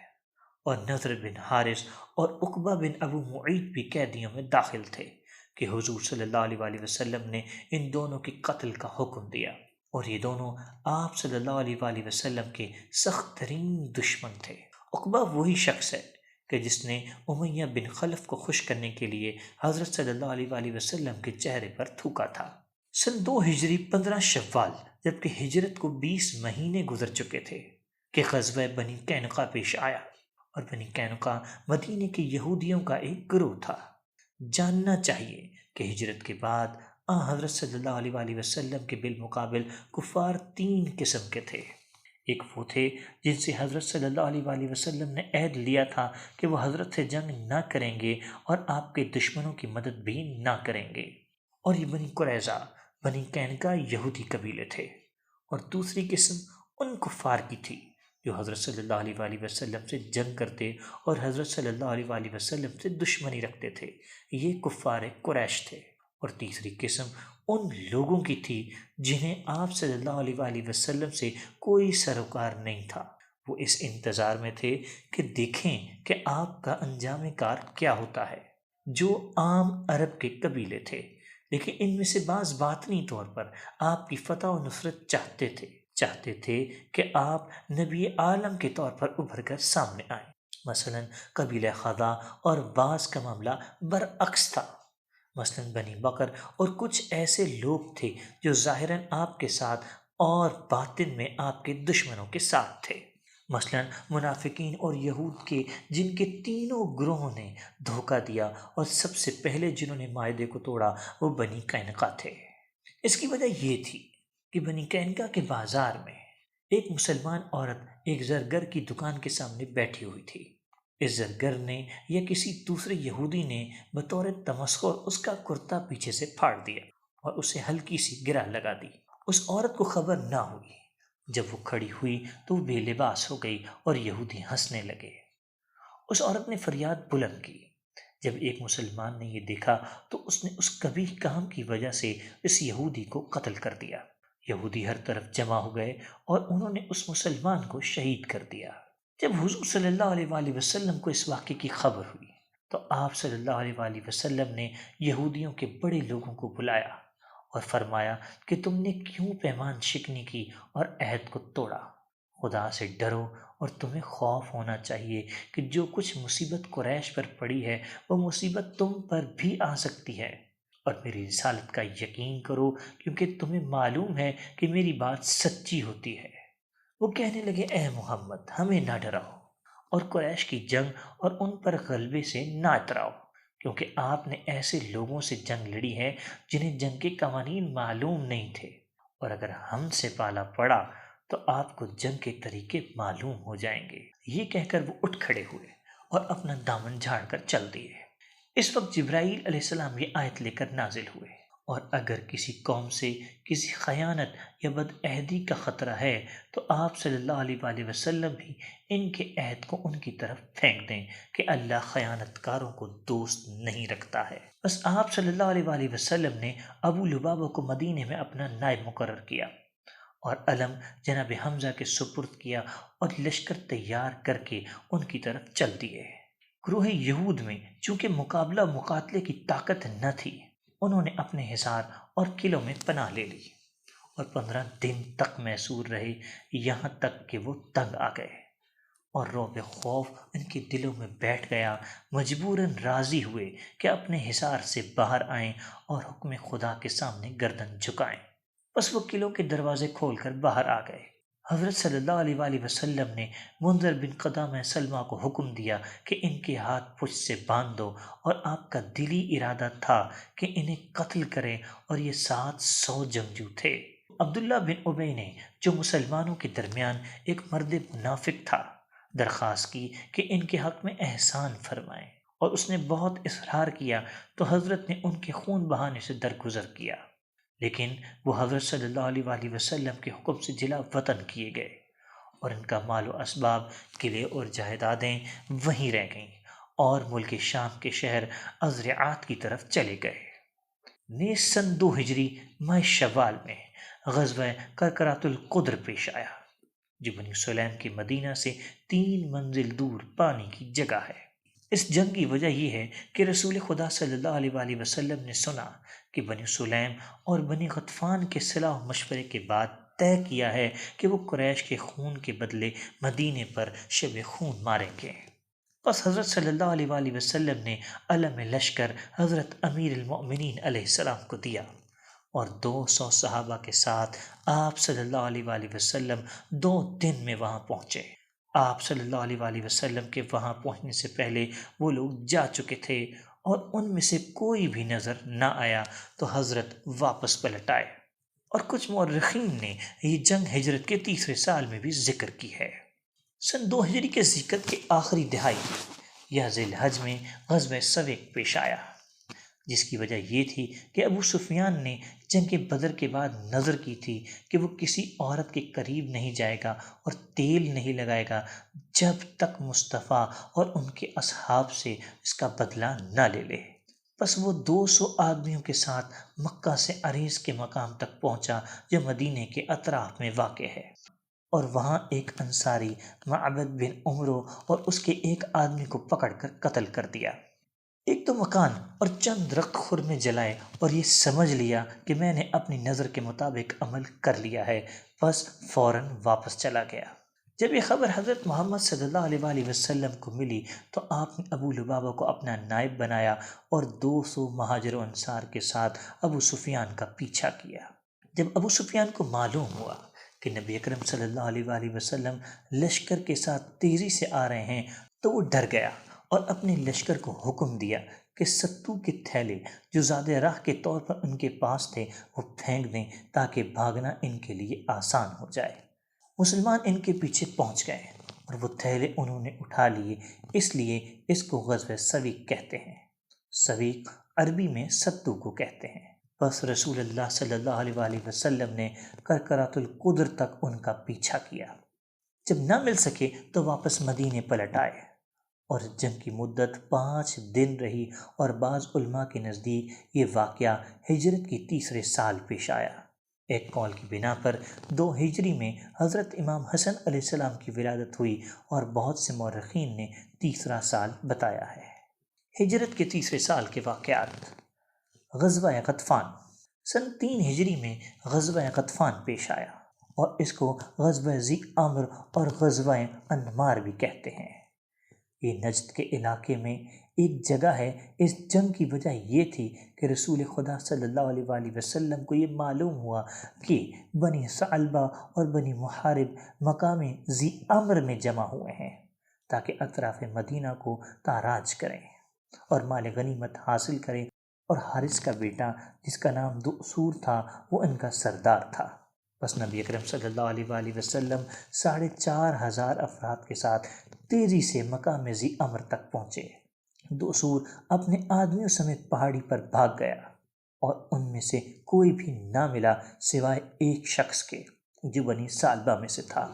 اور نضر بن حارث اور عقبہ بن ابو معیط بھی قیدیوں میں داخل تھے کہ حضور صلی اللہ علیہ وآلہ وسلم نے ان دونوں کے قتل کا حکم دیا، اور یہ دونوں آپ صلی اللہ علیہ وآلہ وسلم کے سخت ترین دشمن تھے۔ عقبہ وہی شخص ہے کہ جس نے امیہ بن خلف کو خوش کرنے کے لیے حضرت صلی اللہ علیہ وآلہ وسلم کے چہرے پر تھوکا تھا۔ سن 2 ہجری 15 شوال، جبکہ ہجرت کو 20 مہینے گزر چکے تھے کہ غزوہ بنی قینقاع پیش آیا، اور بنی قینقاع مدینے کے یہودیوں کا ایک گروہ تھا۔ جاننا چاہیے کہ ہجرت کے بعد حضرت صلی اللہ علیہ وآلہ وسلم کے بالمقابل کفار 3 قسم کے تھے۔ ایک وہ تھے جن سے حضرت صلی اللہ علیہ وآلہ وسلم نے عہد لیا تھا کہ وہ حضرت سے جنگ نہ کریں گے اور آپ کے دشمنوں کی مدد بھی نہ کریں گے، اور یہ بنی قریظہ، بنی قینقاع یہودی قبیلے تھے۔ اور دوسری قسم ان کفار کی تھی جو حضرت صلی اللہ علیہ وآلہ وسلم سے جنگ کرتے اور حضرت صلی اللہ علیہ وآلہ وسلم سے دشمنی رکھتے تھے، یہ کفار قریش تھے۔ اور تیسری قسم ان لوگوں کی تھی جنہیں آپ صلی اللہ علیہ وآلہ وسلم سے کوئی سروکار نہیں تھا، وہ اس انتظار میں تھے کہ دیکھیں کہ آپ کا انجام کار کیا ہوتا ہے، جو عام عرب کے قبیلے تھے، لیکن ان میں سے بعض باطنی طور پر آپ کی فتح و نصرت چاہتے تھے کہ آپ نبی عالم کے طور پر ابھر کر سامنے آئیں۔ مثلا قبیلہ خزا اور بعض کا معاملہ برعکس تھا، مثلا بنی بکر اور کچھ ایسے لوگ تھے جو ظاہراً آپ کے ساتھ اور باطن میں آپ کے دشمنوں کے ساتھ تھے، مثلا منافقین اور یہود کے، جن کے تینوں گروہوں نے دھوکہ دیا، اور سب سے پہلے جنہوں نے معاہدے کو توڑا وہ بنی قینقاع تھے۔ اس کی وجہ یہ تھی کہ بنی قینقاع کے بازار میں ایک مسلمان عورت ایک زرگر کی دکان کے سامنے بیٹھی ہوئی تھی۔ اس زرگر نے یا کسی دوسرے یہودی نے بطور تمسخر اس کا کرتا پیچھے سے پھاڑ دیا اور اسے ہلکی سی گرہ لگا دی۔ اس عورت کو خبر نہ ہوئی۔ جب وہ کھڑی ہوئی تو وہ بے لباس ہو گئی اور یہودی ہنسنے لگے۔ اس عورت نے فریاد بلند کی۔ جب ایک مسلمان نے یہ دیکھا تو اس نے اس قبیح کام کی وجہ سے اس یہودی کو قتل کر دیا۔ یہودی ہر طرف جمع ہو گئے اور انہوں نے اس مسلمان کو شہید کر دیا۔ جب حضور صلی اللہ علیہ وآلہ وسلم کو اس واقعے کی خبر ہوئی تو آپ صلی اللہ علیہ وآلہ وسلم نے یہودیوں کے بڑے لوگوں کو بلایا اور فرمایا کہ تم نے کیوں پیمان شکنی کی اور عہد کو توڑا؟ خدا سے ڈرو، اور تمہیں خوف ہونا چاہیے کہ جو کچھ مصیبت قریش پر پڑی ہے وہ مصیبت تم پر بھی آ سکتی ہے، اور میری رسالت کا یقین کرو کیونکہ تمہیں معلوم ہے کہ میری بات سچی ہوتی ہے۔ وہ کہنے لگے اے محمد ہمیں نہ ڈراؤ اور قریش کی جنگ اور ان پر غلبے سے نہ اتراؤ، کیونکہ آپ نے ایسے لوگوں سے جنگ لڑی ہے جنہیں جنگ کے قوانین معلوم نہیں تھے، اور اگر ہم سے پالا پڑا تو آپ کو جنگ کے طریقے معلوم ہو جائیں گے۔ یہ کہہ کر وہ اٹھ کھڑے ہوئے اور اپنا دامن جھاڑ کر چل دیے۔ اس وقت جبرائیل علیہ السلام یہ آیت لے کر نازل ہوئے، اور اگر کسی قوم سے کسی خیانت یا بد عہدی کا خطرہ ہے تو آپ صلی اللہ علیہ وآلہ وسلم بھی ان کے عہد کو ان کی طرف پھینک دیں کہ اللہ خیانت کاروں کو دوست نہیں رکھتا ہے۔ بس آپ صلی اللہ علیہ وآلہ وسلم نے ابو لبابہ کو مدینے میں اپنا نائب مقرر کیا اور علم جناب حمزہ کے سپرد کیا اور لشکر تیار کر کے ان کی طرف چل دیے۔ گروہ یہود میں چونکہ مقابلہ مقاتلے کی طاقت نہ تھی، انہوں نے اپنے حصار اور قلعوں میں پناہ لے لی اور 15 دن تک محصور رہے، یہاں تک کہ وہ تنگ آ گئے اور رعب خوف ان کے دلوں میں بیٹھ گیا۔ مجبوراً راضی ہوئے کہ اپنے حصار سے باہر آئیں اور حکم خدا کے سامنے گردن جھکائیں۔ بس وہ قلعوں کے دروازے کھول کر باہر آ گئے۔ حضرت صلی اللہ علیہ وآلہ وسلم نے منذر بن قدامہ سلمہ کو حکم دیا کہ ان کے ہاتھ پشت سے باندھ دو، اور آپ کا دلی ارادہ تھا کہ انہیں قتل کریں، اور یہ 700 جنگجو تھے۔ عبداللہ بن ابی نے، جو مسلمانوں کے درمیان ایک مرد منافق تھا، درخواست کی کہ ان کے حق میں احسان فرمائیں، اور اس نے بہت اصرار کیا تو حضرت نے ان کے خون بہانے سے درگزر کیا، لیکن وہ حضرت صلی اللہ علیہ وآلہ وسلم کے حکم سے جلا وطن کیے گئے، اور ان کا مال و اسباب، قلعے اور جائیدادیں وہیں رہ گئیں، اور ملک شام کے شہر ازرعات کی طرف چلے گئے۔ نیز سن 2 ہجری ماہ شوال میں غزوہ کرکرات القدر پیش آیا، جو بنی سلیم کے مدینہ سے 3 منزل دور پانی کی جگہ ہے۔ اس جنگ کی وجہ یہ ہے کہ رسول خدا صلی اللہ علیہ وآلہ وسلم نے سنا کہ بنی سلیم اور بنی غطفان کے صلاح و مشورے کے بعد طے کیا ہے کہ وہ قریش کے خون کے بدلے مدینے پر شب خون ماریں گے۔ بس حضرت صلی اللہ علیہ وآلہ وسلم نے علم لشکر حضرت امیر المؤمنین علیہ السلام کو دیا، اور 200 صحابہ کے ساتھ آپ صلی اللہ علیہ وآلہ وسلم 2 دن میں وہاں پہنچے۔ آپ صلی اللہ علیہ وآلہ وسلم کے وہاں پہنچنے سے پہلے وہ لوگ جا چکے تھے، اور ان میں سے کوئی بھی نظر نہ آیا تو حضرت واپس پلٹ آئے۔ اور کچھ مورخین نے یہ جنگ ہجرت کے 3 سال میں بھی ذکر کی ہے۔ سن 2 ہجری کے ذکر کے آخری دہائی یا ذی الحج میں غزوہ سویق پیش آیا، جس کی وجہ یہ تھی کہ ابو سفیان نے جنگ بدر کے بعد نظر کی تھی کہ وہ کسی عورت کے قریب نہیں جائے گا اور تیل نہیں لگائے گا جب تک مصطفیٰ اور ان کے اصحاب سے اس کا بدلہ نہ لے لے۔ بس وہ 200 آدمیوں کے ساتھ مکہ سے عریض کے مقام تک پہنچا، جو مدینے کے اطراف میں واقع ہے، اور وہاں ایک انصاری معبد بن عمرو اور اس کے ایک آدمی کو پکڑ کر قتل کر دیا۔ ایک تو مکان اور چند درخت خور میں جلائے، اور یہ سمجھ لیا کہ میں نے اپنی نظر کے مطابق عمل کر لیا ہے، بس فوراً واپس چلا گیا۔ جب یہ خبر حضرت محمد صلی اللہ علیہ وآلہ وسلم کو ملی تو آپ نے ابو لبابہ کو اپنا نائب بنایا، اور 200 مہاجر و انصار کے ساتھ ابو سفیان کا پیچھا کیا۔ جب ابو سفیان کو معلوم ہوا کہ نبی اکرم صلی اللہ علیہ وآلہ وسلم لشکر کے ساتھ تیزی سے آ رہے ہیں تو وہ ڈر گیا، اور اپنے لشکر کو حکم دیا کہ ستو کے تھیلے جو زیادہ راہ کے طور پر ان کے پاس تھے وہ پھینک دیں، تاکہ بھاگنا ان کے لیے آسان ہو جائے۔ مسلمان ان کے پیچھے پہنچ گئے، اور وہ تھیلے انہوں نے اٹھا لیے، اس لیے اس کو غزوہ سویق کہتے ہیں۔ سویق عربی میں ستو کو کہتے ہیں۔ بس رسول اللہ صلی اللہ علیہ وآلہ وسلم نے کرکرات القدر تک ان کا پیچھا کیا۔ جب نہ مل سکے تو واپس مدینے پلٹ آئے، اور جنگ کی مدت 5 دن رہی، اور بعض علماء کے نزدیک یہ واقعہ ہجرت کی 3 سال پیش آیا۔ ایک قول کی بنا پر 2 ہجری میں حضرت امام حسن علیہ السلام کی ولادت ہوئی، اور بہت سے مورخین نے 3 سال بتایا ہے۔ ہجرت کے 3 سال کے واقعات۔ غزوہ غطفان۔ سن 3 ہجری میں غزوہ غطفان پیش آیا، اور اس کو غزوہ ذی امر اور غزوہ انمار بھی کہتے ہیں۔ یہ نجد کے علاقے میں ایک جگہ ہے۔ اس جنگ کی وجہ یہ تھی کہ رسول خدا صلی اللہ علیہ وآلہ وسلم کو یہ معلوم ہوا کہ بنی ثعلبہ اور بنی محارب مقام ذی امر میں جمع ہوئے ہیں، تاکہ اطراف مدینہ کو تاراج کریں اور مال غنیمت حاصل کریں، اور حارث کا بیٹا جس کا نام دؤسور تھا وہ ان کا سردار تھا۔ بس نبی اکرم صلی اللہ علیہ وآلہ وسلم 4,500 افراد کے ساتھ تیزی سے مقام ذی امر تک پہنچے۔ دؤسور اپنے آدمیوں سمیت پہاڑی پر بھاگ گیا، اور ان میں سے کوئی بھی نہ ملا سوائے ایک شخص کے جو بنی ثعلبہ میں سے تھا۔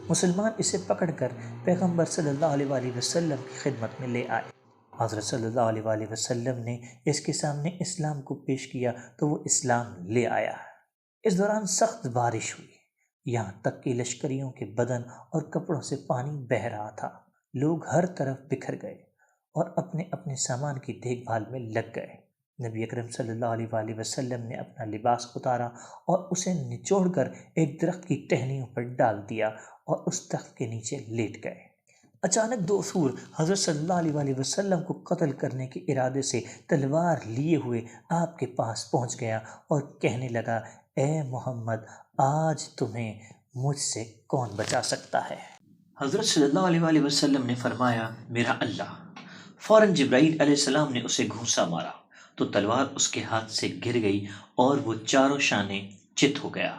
مسلمان اسے پکڑ کر پیغمبر صلی اللہ علیہ وآلہ وسلم کی خدمت میں لے آئے۔ حضرت صلی اللہ علیہ وآلہ وسلم نے اس کے سامنے اسلام کو پیش کیا تو وہ اسلام لے آیا۔ اس دوران سخت بارش ہوئی، یہاں تک کہ لشکریوں کے بدن اور کپڑوں سے پانی بہہ رہا تھا۔ لوگ ہر طرف بکھر گئے اور اپنے اپنے سامان کی دیکھ بھال میں لگ گئے۔ نبی اکرم صلی اللہ علیہ وآلہ وسلم نے اپنا لباس اتارا اور اسے نچوڑ کر ایک درخت کی ٹہنیوں پر ڈال دیا، اور اس درخت کے نیچے لیٹ گئے۔ اچانک دؤسور حضرت صلی اللہ علیہ وآلہ وسلم کو قتل کرنے کے ارادے سے تلوار لیے ہوئے آپ کے پاس پہنچ گیا، اور کہنے لگا، اے محمد، آج تمہیں مجھ سے کون بچا سکتا ہے؟ حضرت صلی اللہ علیہ وآلہ وسلم نے فرمایا میرا اللہ۔ فوراً جبرائیل علیہ السلام نے اسے گھونسا مارا تو تلوار اس کے ہاتھ سے گر گئی اور وہ چاروں شانے چت ہو گیا۔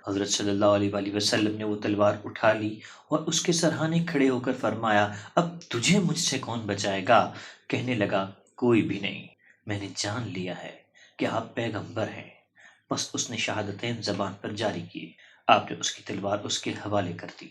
حضرت صلی اللہ علیہ وآلہ وسلم نے وہ تلوار اٹھا لی اور اس کے سرہانے کھڑے ہو کر فرمایا اب تجھے مجھ سے کون بچائے گا؟ کہنے لگا کوئی بھی نہیں، میں نے جان لیا ہے کہ آپ پیغمبر ہیں۔ بس اس نے شہادتین زبان پر جاری کیے، آپ نے اس کی تلوار اس کے حوالے کر دی۔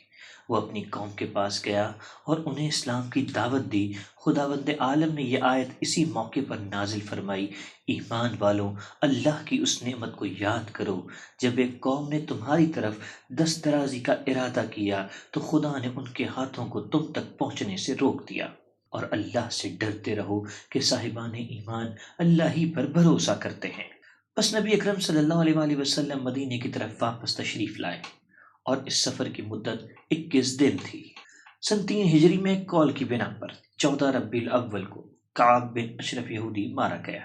وہ اپنی قوم کے پاس گیا اور انہیں اسلام کی دعوت دی۔ خداوند عالم نے یہ آیت اسی موقع پر نازل فرمائی، ایمان والوں اللہ کی اس نعمت کو یاد کرو جب ایک قوم نے تمہاری طرف دست درازی کا ارادہ کیا تو خدا نے ان کے ہاتھوں کو تم تک پہنچنے سے روک دیا، اور اللہ سے ڈرتے رہو کہ صاحبان ایمان اللہ ہی پر بھروسہ کرتے ہیں۔ بس نبی اکرم صلی اللہ علیہ وآلہ وسلم مدینے کی طرف واپس تشریف لائے اور اس سفر کی مدت 21 دن تھی۔ سن 3 ہجری میں کال کی بنا پر 14 ربیع الاول کو کعب بن اشرف یہودی مارا گیا۔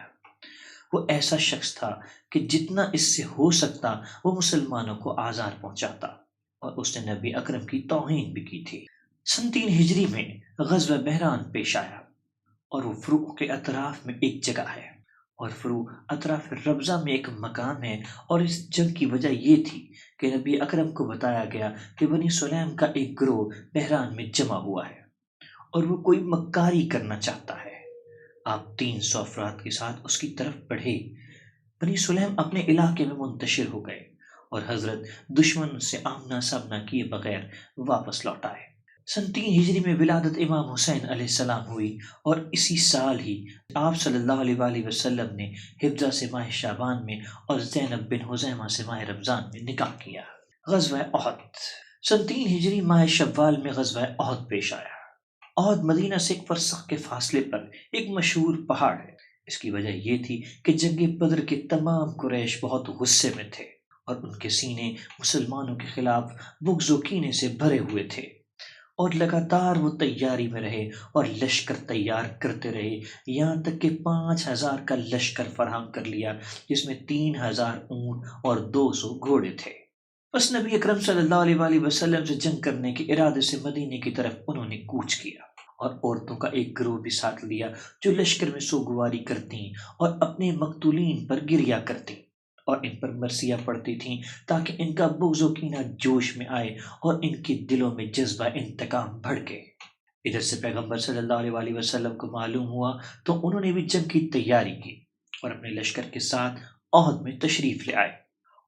وہ ایسا شخص تھا کہ جتنا اس سے ہو سکتا وہ مسلمانوں کو آزار پہنچاتا، اور اس نے نبی اکرم کی توہین بھی کی تھی۔ سن 3 ہجری میں غزوہ بحران پیش آیا، اور وہ فروع کے اطراف میں ایک جگہ ہے، اور فروع اطراف ربضہ میں ایک مقام ہے، اور اس جنگ کی وجہ یہ تھی کہ نبی اکرم کو بتایا گیا کہ بنی سلیم کا ایک گروہ بحران میں جمع ہوا ہے اور وہ کوئی مکاری کرنا چاہتا ہے۔ آپ 300 افراد کے ساتھ اس کی طرف بڑھے۔ بنی سلیم اپنے علاقے میں منتشر ہو گئے اور حضرت دشمن سے آمنا سامنا کیے بغیر واپس لوٹ آئے۔ سن 3 ہجری میں ولادت امام حسین علیہ السلام ہوئی، اور اسی سال ہی آپ صلی اللہ علیہ وآلہ وسلم نے حفظہ سے ماہ شعبان میں اور زینب بن حزیمہ سے ماہ رمضان میں نکاح کیا۔ غزوہ احد سن 3 ہجری ماہ شوال میں غزوہ احد پیش آیا۔ احد مدینہ سے 1 فرسخ کے فاصلے پر ایک مشہور پہاڑ ہے۔ اس کی وجہ یہ تھی کہ جنگ بدر کے تمام قریش بہت غصے میں تھے اور ان کے سینے مسلمانوں کے خلاف بغض و کینے سے بھرے ہوئے تھے، اور لگاتار وہ تیاری میں رہے اور لشکر تیار کرتے رہے، یہاں تک کہ 5000 کا لشکر فراہم کر لیا، جس میں 3000 اونٹ اور 200 گھوڑے تھے۔ بس نبی اکرم صلی اللہ علیہ وآلہ وسلم سے جنگ کرنے کے ارادے سے مدینے کی طرف انہوں نے کوچ کیا، اور عورتوں کا ایک گروہ بھی ساتھ لیا جو لشکر میں سوگواری کرتیں اور اپنے مقتولین پر گریا کرتیں اور ان پر مرثیہ پڑھتی تھیں تاکہ ان کا بغض و کینہ جوش میں آئے اور ان کے دلوں میں جذبہ انتقام بھڑکے۔ ادھر سے پیغمبر صلی اللہ علیہ وآلہ وسلم کو معلوم ہوا تو انہوں نے بھی جنگ کی تیاری کی اور اپنے لشکر کے ساتھ احد میں تشریف لے آئے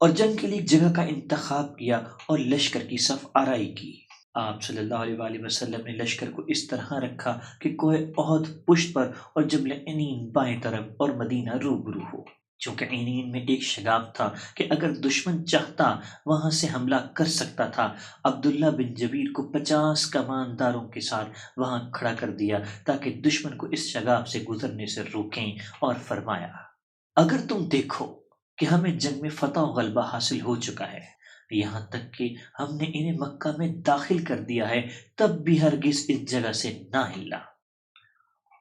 اور جنگ کے لیے ایک جگہ کا انتخاب کیا اور لشکر کی صف آرائی کی۔ آپ صلی اللہ علیہ وآلہ وسلم نے لشکر کو اس طرح رکھا کہ کوہ احد پشت پر اور جبل عنین بائیں طرف اور مدینہ روبرو ہو۔ چونکہ عنین میں ایک شگاف تھا کہ اگر دشمن چاہتا وہاں سے حملہ کر سکتا تھا، عبداللہ بن جبیر کو 50 کمانداروں کے ساتھ وہاں کھڑا کر دیا تاکہ دشمن کو اس شگاف سے گزرنے سے روکیں، اور فرمایا اگر تم دیکھو کہ ہمیں جنگ میں فتح و غلبہ حاصل ہو چکا ہے، یہاں تک کہ ہم نے انہیں مکہ میں داخل کر دیا ہے، تب بھی ہرگز اس جگہ سے نہ ہلنا،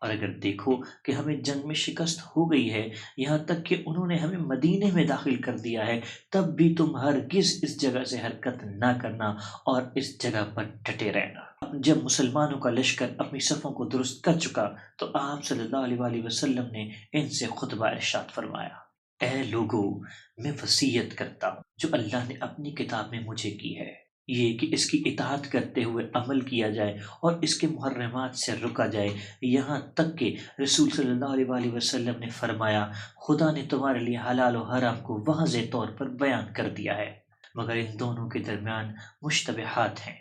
اور اگر دیکھو کہ ہمیں جنگ میں شکست ہو گئی ہے، یہاں تک کہ انہوں نے ہمیں مدینے میں داخل کر دیا ہے، تب بھی تم ہرگز اس جگہ سے حرکت نہ کرنا اور اس جگہ پر ڈٹے رہنا۔ جب مسلمانوں کا لشکر اپنی صفوں کو درست کر چکا تو آپ صلی اللہ علیہ وآلہ وسلم نے ان سے خطبہ ارشاد فرمایا، اے لوگو، میں وصیت کرتا ہوں جو اللہ نے اپنی کتاب میں مجھے کی ہے، یہ کہ اس کی اطاعت کرتے ہوئے عمل کیا جائے اور اس کے محرمات سے رکا جائے، یہاں تک کہ رسول صلی اللہ علیہ وآلہ وسلم نے فرمایا خدا نے تمہارے لیے حلال و حرام کو واضح طور پر بیان کر دیا ہے، مگر ان دونوں کے درمیان مشتبہات ہیں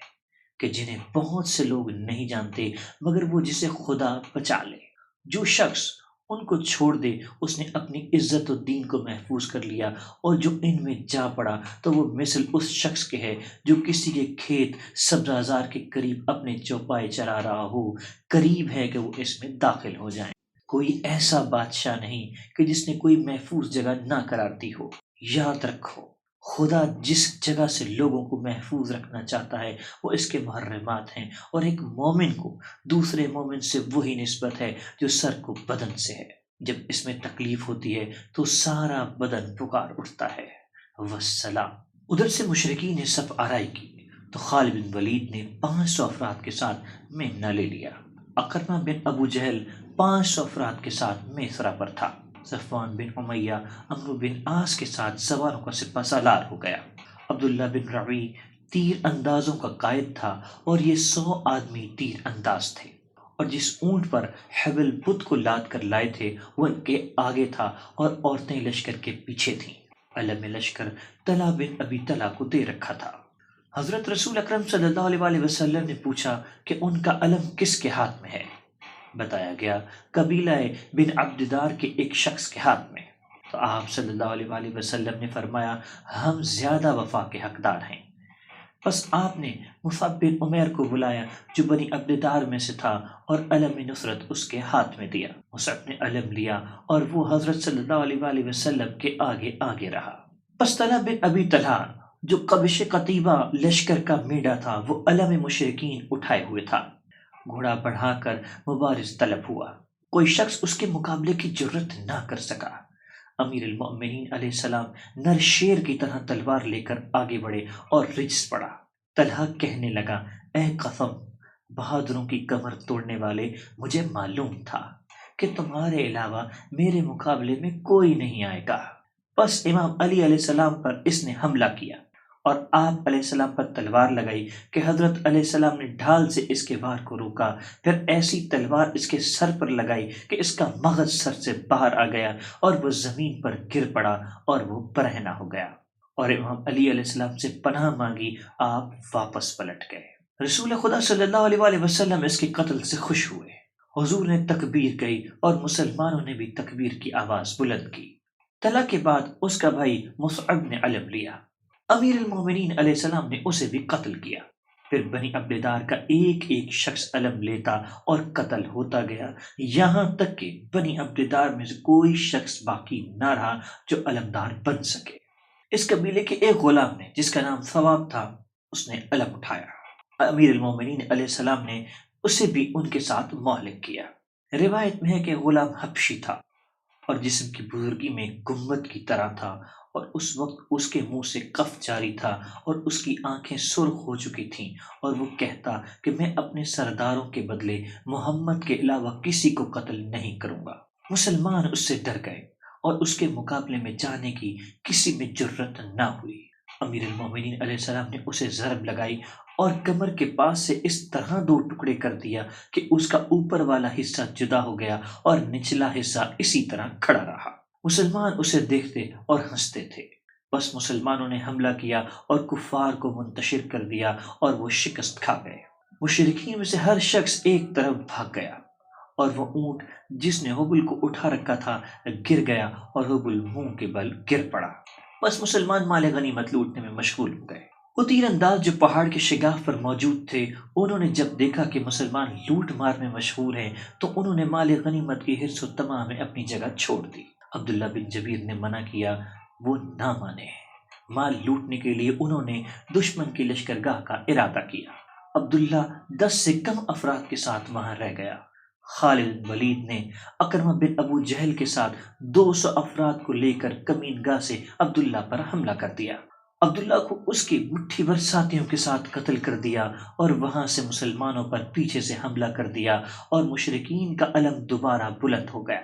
کہ جنہیں بہت سے لوگ نہیں جانتے مگر وہ جسے خدا بچا لے۔ جو شخص ان کو چھوڑ دے اس نے اپنی عزت و دین کو محفوظ کر لیا، اور جو ان میں جا پڑا تو وہ مثل اس شخص کے ہے جو کسی کے کھیت سبزہ کے قریب اپنے چوپائے چرا رہا ہو، قریب ہے کہ وہ اس میں داخل ہو جائیں۔ کوئی ایسا بادشاہ نہیں کہ جس نے کوئی محفوظ جگہ نہ قرار دی ہو۔ یاد رکھو، خدا جس جگہ سے لوگوں کو محفوظ رکھنا چاہتا ہے وہ اس کے محرمات ہیں، اور ایک مومن کو دوسرے مومن سے وہی نسبت ہے جو سر کو بدن سے ہے۔ جب اس میں تکلیف ہوتی ہے تو سارا بدن پکار اٹھتا ہے۔ والسلام۔ ادھر سے مشرکین نے صف آرائی کی تو خالد بن ولید نے 500 افراد کے ساتھ میمنہ لے لیا۔ اکرمہ بن ابو جہل 500 افراد کے ساتھ میسرہ پر تھا۔ صفوان بن امیہ عمرو بن عاص کے ساتھ سواروں کا سپہ سالار ہو گیا۔ عبداللہ بن ربیع تیر اندازوں کا قائد تھا اور یہ 100 آدمی تیر انداز تھے، اور جس اونٹ پر حبل بت کو لاد کر لائے تھے وہ ان کے آگے تھا اور عورتیں لشکر کے پیچھے تھیں۔ علم لشکر طلحہ بن ابی طلحہ کو دے رکھا تھا۔ حضرت رسول اکرم صلی اللہ علیہ وسلم نے پوچھا کہ ان کا علم کس کے ہاتھ میں ہے؟ بتایا گیا قبیلہ بن عبددار کے ایک شخص کے ہاتھ میں۔ تو آپ صلی اللہ علیہ وسلم نے فرمایا ہم زیادہ وفا کے حقدار ہیں۔ بس آپ نے مصعب بن عمیر کو بلایا جو بنی عبددار میں سے تھا اور علم نصرت اس کے ہاتھ میں دیا۔ مصعب نے علم لیا اور وہ حضرت صلی اللہ علیہ وسلم کے آگے آگے رہا۔ پس طلحہ بن ابی طلحہ جو قبش قتیبہ لشکر کا میڈا تھا وہ علم مشرکین اٹھائے ہوئے تھا، گھوڑا بڑھا کر مبارز طلب ہوا، کوئی شخص اس کے مقابلے کی جرت نہ کر سکا۔ امیر المؤمنین علیہ السلام نر شیر کی طرح تلوار لے کر آگے بڑھے اور رجس پڑا۔ طلحہ کہنے لگا اے قسم بہادروں کی کمر توڑنے والے، مجھے معلوم تھا کہ تمہارے علاوہ میرے مقابلے میں کوئی نہیں آئے گا۔ بس امام علی علیہ السلام پر اس نے حملہ کیا اور آپ علیہ السلام پر تلوار لگائی کہ حضرت علیہ السلام نے ڈھال سے اس کے وار کو روکا، پھر ایسی تلوار اس کے سر پر لگائی کہ اس کا مغز سر سے باہر آ گیا اور وہ زمین پر گر پڑا اور وہ برہنہ ہو گیا، اور امام علی علیہ السلام سے پناہ مانگی، آپ واپس پلٹ گئے۔ رسول خدا صلی اللہ علیہ وسلم اس کے قتل سے خوش ہوئے۔ حضور نے تکبیر کہی اور مسلمانوں نے بھی تکبیر کی آواز بلند کی۔ طلحہ کے بعد اس کا بھائی مصعب نے علم لیا۔ امیر المومنین علیہ السلام نے اسے بھی قتل کیا۔ پھر بنی عبددار کا ایک ایک شخص علم لیتا اور قتل ہوتا گیا، یہاں تک کہ بنی عبددار میں سے کوئی شخص باقی نہ رہا جو علمدار بن سکے۔ اس قبیلے کے ایک غلام نے جس کا نام ثواب تھا اس نے علم اٹھایا۔ امیر المومنین علیہ السلام نے اسے بھی ان کے ساتھ مہلک کیا۔ روایت میں ہے کہ غلام حبشی تھا اور جسم کی بزرگی میں گنبد کی طرح تھا، اور اس وقت اس کے منہ سے قف جاری تھا اور اس کی آنکھیں سرخ ہو چکی تھیں، اور وہ کہتا کہ میں اپنے سرداروں کے بدلے محمد کے علاوہ کسی کو قتل نہیں کروں گا۔ مسلمان اس سے ڈر گئے اور اس کے مقابلے میں جانے کی کسی میں جرت نہ ہوئی۔ امیر المومنین علیہ السلام نے اسے ضرب لگائی اور کمر کے پاس سے اس طرح دو ٹکڑے کر دیا کہ اس کا اوپر والا حصہ جدا ہو گیا اور نچلا حصہ اسی طرح کھڑا رہا۔ مسلمان اسے دیکھتے اور ہنستے تھے۔ بس مسلمانوں نے حملہ کیا اور کفار کو منتشر کر دیا اور وہ شکست کھا گئے۔ مشرکین میں سے ہر شخص ایک طرف بھاگ گیا، اور وہ اونٹ جس نے حبل کو اٹھا رکھا تھا گر گیا اور حبل منہ کے بل گر پڑا۔ بس مسلمان مال غنیمت لوٹنے میں مشغول ہو گئے۔ وہ تیر انداز جو پہاڑ کے شگاف پر موجود تھے، انہوں نے جب دیکھا کہ مسلمان لوٹ مار میں مشغول ہیں تو انہوں نے مال غنیمت کی حرص و تمام میں اپنی جگہ چھوڑ دی۔ عبداللہ بن جبیر نے منع کیا، وہ نہ مانے۔ مال لوٹنے کے لیے انہوں نے دشمن کی لشکرگاہ کا ارادہ کیا۔ عبداللہ 10 سے کم افراد کے ساتھ وہاں رہ گیا۔ خالد بن ولید نے اکرمہ بن ابو جہل کے ساتھ 200 افراد کو لے کر کمین گاہ سے عبداللہ پر حملہ کر دیا۔ عبداللہ کو اس کی مٹھی بھر ساتھیوں کے ساتھ قتل کر دیا اور وہاں سے مسلمانوں پر پیچھے سے حملہ کر دیا، اور مشرکین کا علم دوبارہ بلند ہو گیا،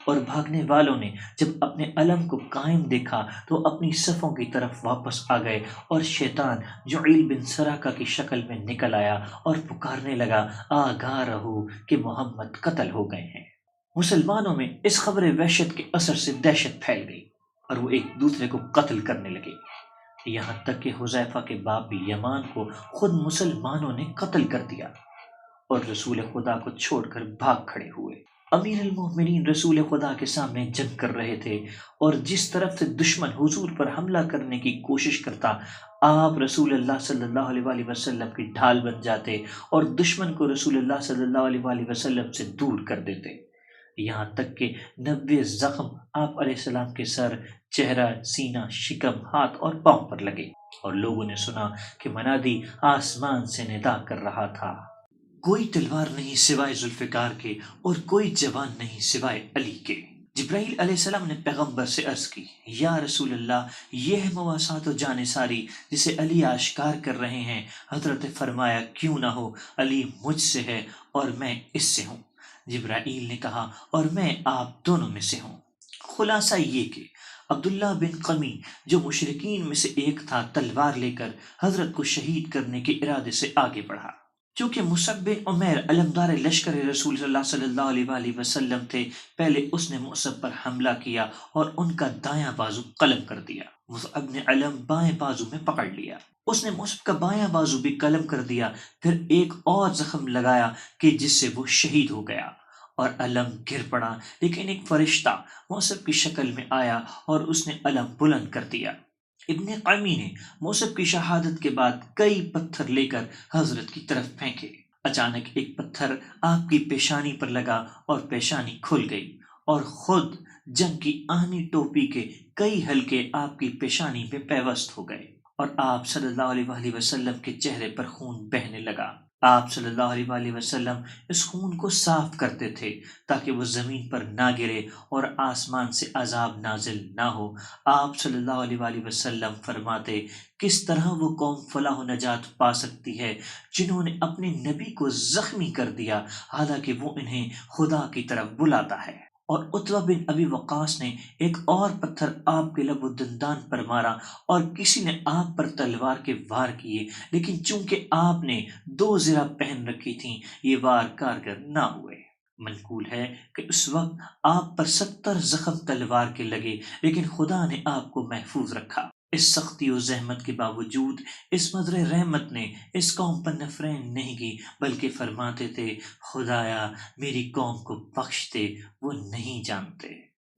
اور بھاگنے والوں نے جب اپنے علم کو قائم دیکھا تو اپنی صفوں کی طرف واپس آ گئے، اور شیطان جعیل بن سراقہ کی شکل میں نکل آیا اور پکارنے لگا، آگاہ رہو کہ محمد قتل ہو گئے ہیں۔ مسلمانوں میں اس خبر وحشت کے اثر سے دہشت پھیل گئی اور وہ ایک دوسرے کو قتل کرنے لگے، یہاں تک کہ حذیفہ کے باپ یمان کو خود مسلمانوں نے قتل کر دیا اور رسول خدا کو چھوڑ کر بھاگ کھڑے ہوئے۔ امیر المومنین رسول خدا کے سامنے جنگ کر رہے تھے، اور جس طرف سے دشمن حضور پر حملہ کرنے کی کوشش کرتا، آپ رسول اللہ صلی اللہ علیہ وسلم کی ڈھال بن جاتے اور دشمن کو رسول اللہ صلی اللہ علیہ وسلم سے دور کر دیتے، یہاں تک کہ 90 زخم آپ علیہ السلام کے سر، چہرہ، سینہ، شکم، ہاتھ اور پاؤں پر لگے، اور لوگوں نے سنا کہ منادی آسمان سے ندا کر رہا تھا، کوئی تلوار نہیں سوائے ذوالفقار کے اور کوئی جوان نہیں سوائے علی کے، جبرائیل علیہ السلام نے پیغمبر سے عرض کی، یا رسول اللہ، یہ ہے مواسات و جانثاری جسے علی آشکار کر رہے ہیں۔ حضرت فرمایا، کیوں نہ ہو، علی مجھ سے ہے اور میں اس سے ہوں۔ جبرائیل نے کہا، اور میں آپ دونوں میں سے ہوں۔ خلاصہ یہ کہ عبداللہ بن قمی جو مشرکین میں سے ایک تھا، تلوار لے کر حضرت کو شہید کرنے کے ارادے سے آگے بڑھا۔ چونکہ مصعب بن عمیر علمدار لشکر رسول صلی اللہ علیہ وآلہ وسلم تھے، پہلے اس نے مصعب پر حملہ کیا اور ان کا دایاں بازو قلم کر دیا۔ مصعب نے علم بائیں بازو میں پکڑ لیا، اس نے مصعب کا بایاں بازو بھی قلم کر دیا، پھر ایک اور زخم لگایا کہ جس سے وہ شہید ہو گیا اور علم گر پڑا، لیکن ایک فرشتہ مصعب کی شکل میں آیا اور اس نے علم بلند کر دیا۔ ابن قمی نے مصعب کی شہادت کے بعد کئی پتھر لے کر حضرت کی طرف پھینکے۔ اچانک ایک پتھر آپ کی پیشانی پر لگا اور پیشانی کھل گئی، اور خود جنگ کی آہنی ٹوپی کے کئی حلقے آپ کی پیشانی پہ پیوست ہو گئے، اور آپ صلی اللہ علیہ وآلہ وسلم کے چہرے پر خون بہنے لگا۔ آپ صلی اللہ علیہ وآلہ وسلم اس خون کو صاف کرتے تھے تاکہ وہ زمین پر نہ گرے اور آسمان سے عذاب نازل نہ ہو۔ آپ صلی اللہ علیہ وآلہ وسلم فرماتے، کس طرح وہ قوم فلاح و نجات پا سکتی ہے جنہوں نے اپنے نبی کو زخمی کر دیا حالانکہ وہ انہیں خدا کی طرف بلاتا ہے۔ اور عتبہ بن ابی وقاص نے ایک اور پتھر آپ کے لب و دندان پر مارا، اور کسی نے آپ پر تلوار کے وار کیے، لیکن چونکہ آپ نے 2 زرہ پہن رکھی تھیں، یہ وار کارگر نہ ہوئے۔ منقول ہے کہ اس وقت آپ پر 70 زخم تلوار کے لگے، لیکن خدا نے آپ کو محفوظ رکھا۔ اس سختی و زحمت کے باوجود اس مظہر رحمت نے اس قوم پر نفرین نہیں کی، بلکہ فرماتے تھے، خدایا میری قوم کو بخش دے، وہ نہیں جانتے۔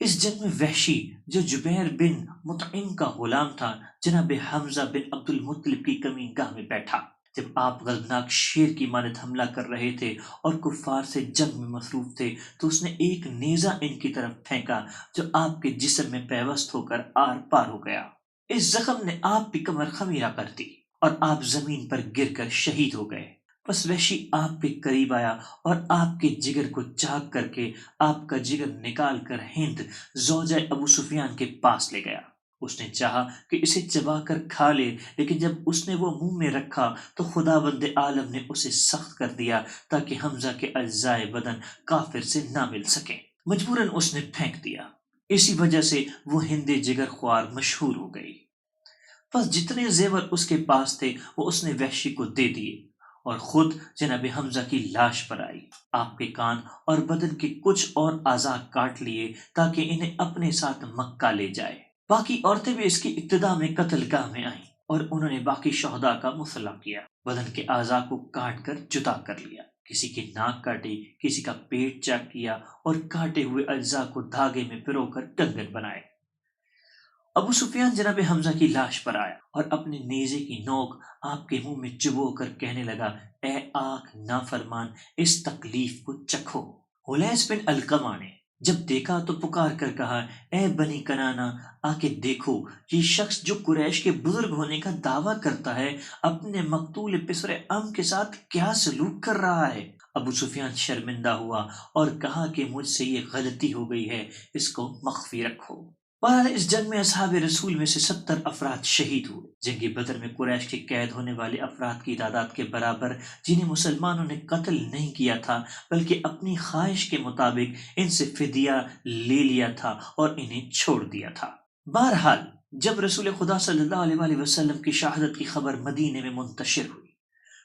اس جنگ میں وحشی جو جبیر بن مطعم کا غلام تھا، جناب حمزہ بن عبد المطلب کی کمین گاہ میں بیٹھا۔ جب آپ غضبناک شیر کی مانند حملہ کر رہے تھے اور کفار سے جنگ میں مصروف تھے، تو اس نے ایک نیزہ ان کی طرف پھینکا جو آپ کے جسم میں پیوست ہو کر آر پار ہو گیا۔ اس زخم نے آپ کی کمر خمیرہ کر دی اور آپ زمین پر گر کر شہید ہو گئے۔ بس وحشی آپ کے قریب آیا اور آپ کے جگر کو چاک کر کے آپ کا جگر نکال کر ہند زوجہ ابو سفیان کے پاس لے گیا۔ اس نے چاہا کہ اسے چبا کر کھا لے، لیکن جب اس نے وہ منہ میں رکھا تو خداوند عالم نے اسے سخت کر دیا تاکہ حمزہ کے اجزائے بدن کافر سے نہ مل سکیں۔ مجبوراً اس نے پھینک دیا۔ اسی وجہ سے وہ ہند جگر خوار مشہور ہو گئی۔ بس جتنے زیور اس کے پاس تھے وہ اس نے وحشی کو دے دیے اور خود جناب حمزہ کی لاش پر آئی۔ آپ کے کان اور بدن کے کچھ اور اعضاء کاٹ لیے تاکہ انہیں اپنے ساتھ مکہ لے جائے۔ باقی عورتیں بھی اس کی ابتدا میں قتل گاہ میں آئیں اور انہوں نے باقی شہداء کا مصلح کیا، بدن کے اعضاء کو کاٹ کر جدا کر لیا، کسی کی ناک کاٹی، کسی کا پیٹ چاک کیا اور کاٹے ہوئے اجزاء کو دھاگے میں پرو کر کنگن بنائے۔ ابو سفیان جناب حمزہ کی لاش پر آیا اور اپنے نیزے کی نوک آپ کے منہ میں چبو کر کہنے لگا، اے آنکھ نافرمان، اس تکلیف کو چکھو۔ حلیس بن علقمہ نے جب دیکھا تو پکار کر کہا، اے بنی کنانہ، آ کے دیکھو، یہ شخص جو قریش کے بزرگ ہونے کا دعویٰ کرتا ہے اپنے مقتول پسر ام کے ساتھ کیا سلوک کر رہا ہے۔ ابو سفیان شرمندہ ہوا اور کہا کہ مجھ سے یہ غلطی ہو گئی ہے، اس کو مخفی رکھو۔ بہرحال اس جنگ میں اصحاب رسول میں سے 70 افراد شہید ہوئے۔ جنگ بدر میں قریش کے قید ہونے والے افراد کی تعداد کے برابر، جنہیں مسلمانوں نے قتل نہیں کیا تھا بلکہ اپنی خواہش کے مطابق ان سے فدیہ لے لیا تھا اور انہیں چھوڑ دیا تھا۔ بہرحال جب رسول خدا صلی اللہ علیہ وآلہ وسلم کی شہادت کی خبر مدینے میں منتشر ہوئی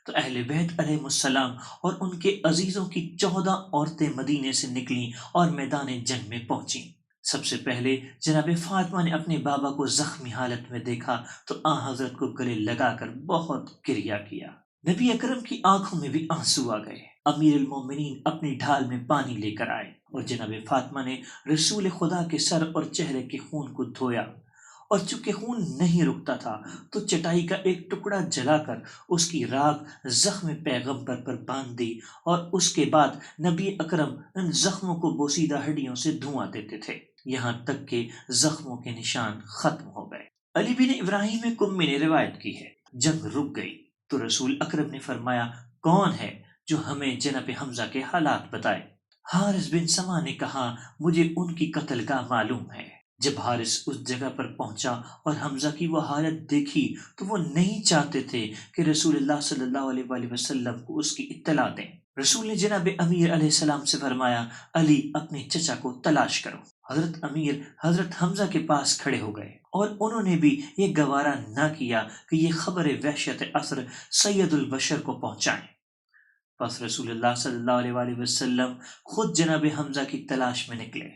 تو اہل بیت علیہ السلام اور ان کے عزیزوں کی 14 عورتیں مدینے سے نکلیں اور میدان جنگ میں پہنچیں۔ سب سے پہلے جناب فاطمہ نے اپنے بابا کو زخمی حالت میں دیکھا تو حضرت کو گلے لگا کر بہت گریہ کیا۔ نبی اکرم کی آنکھوں میں بھی آنسو آ گئے۔ امیر المومنین اپنی ڈھال میں پانی لے کر آئے اور جناب فاطمہ نے رسول خدا کے سر اور چہرے کے خون کو دھویا، اور چونکہ خون نہیں رکتا تھا تو چٹائی کا ایک ٹکڑا جلا کر اس کی راکھ زخم پیغمبر پر باندھ دی، اور اس کے بعد نبی اکرم ان زخموں کو بوسیدہ ہڈیوں سے دھواں دیتے تھے یہاں تک کہ زخموں کے نشان ختم ہو گئے۔ علی بن ابراہیم کمی نے روایت کی ہے، جنگ رک گئی تو رسول اکرم نے فرمایا، کون ہے جو ہمیں جناب حمزہ کے حالات بتائے؟ حارث بن سما نے کہا مجھے ان کی قتل گاہ معلوم ہے۔ جب حارث اس جگہ پر پہنچا اور حمزہ کی وہ حالت دیکھی تو وہ نہیں چاہتے تھے کہ رسول اللہ صلی اللہ علیہ وآلہ وسلم کو اس کی اطلاع دیں۔ رسول نے جناب امیر علیہ السلام سے فرمایا علی اپنے چچا کو تلاش کرو۔ حضرت امیر حضرت حمزہ کے پاس کھڑے ہو گئے اور انہوں نے بھی یہ گوارا نہ کیا کہ یہ خبر وحشت عصر سید البشر کو پہنچائیں۔ پس رسول اللہ صلی اللہ علیہ وآلہ وسلم خود جناب حمزہ کی تلاش میں نکلے۔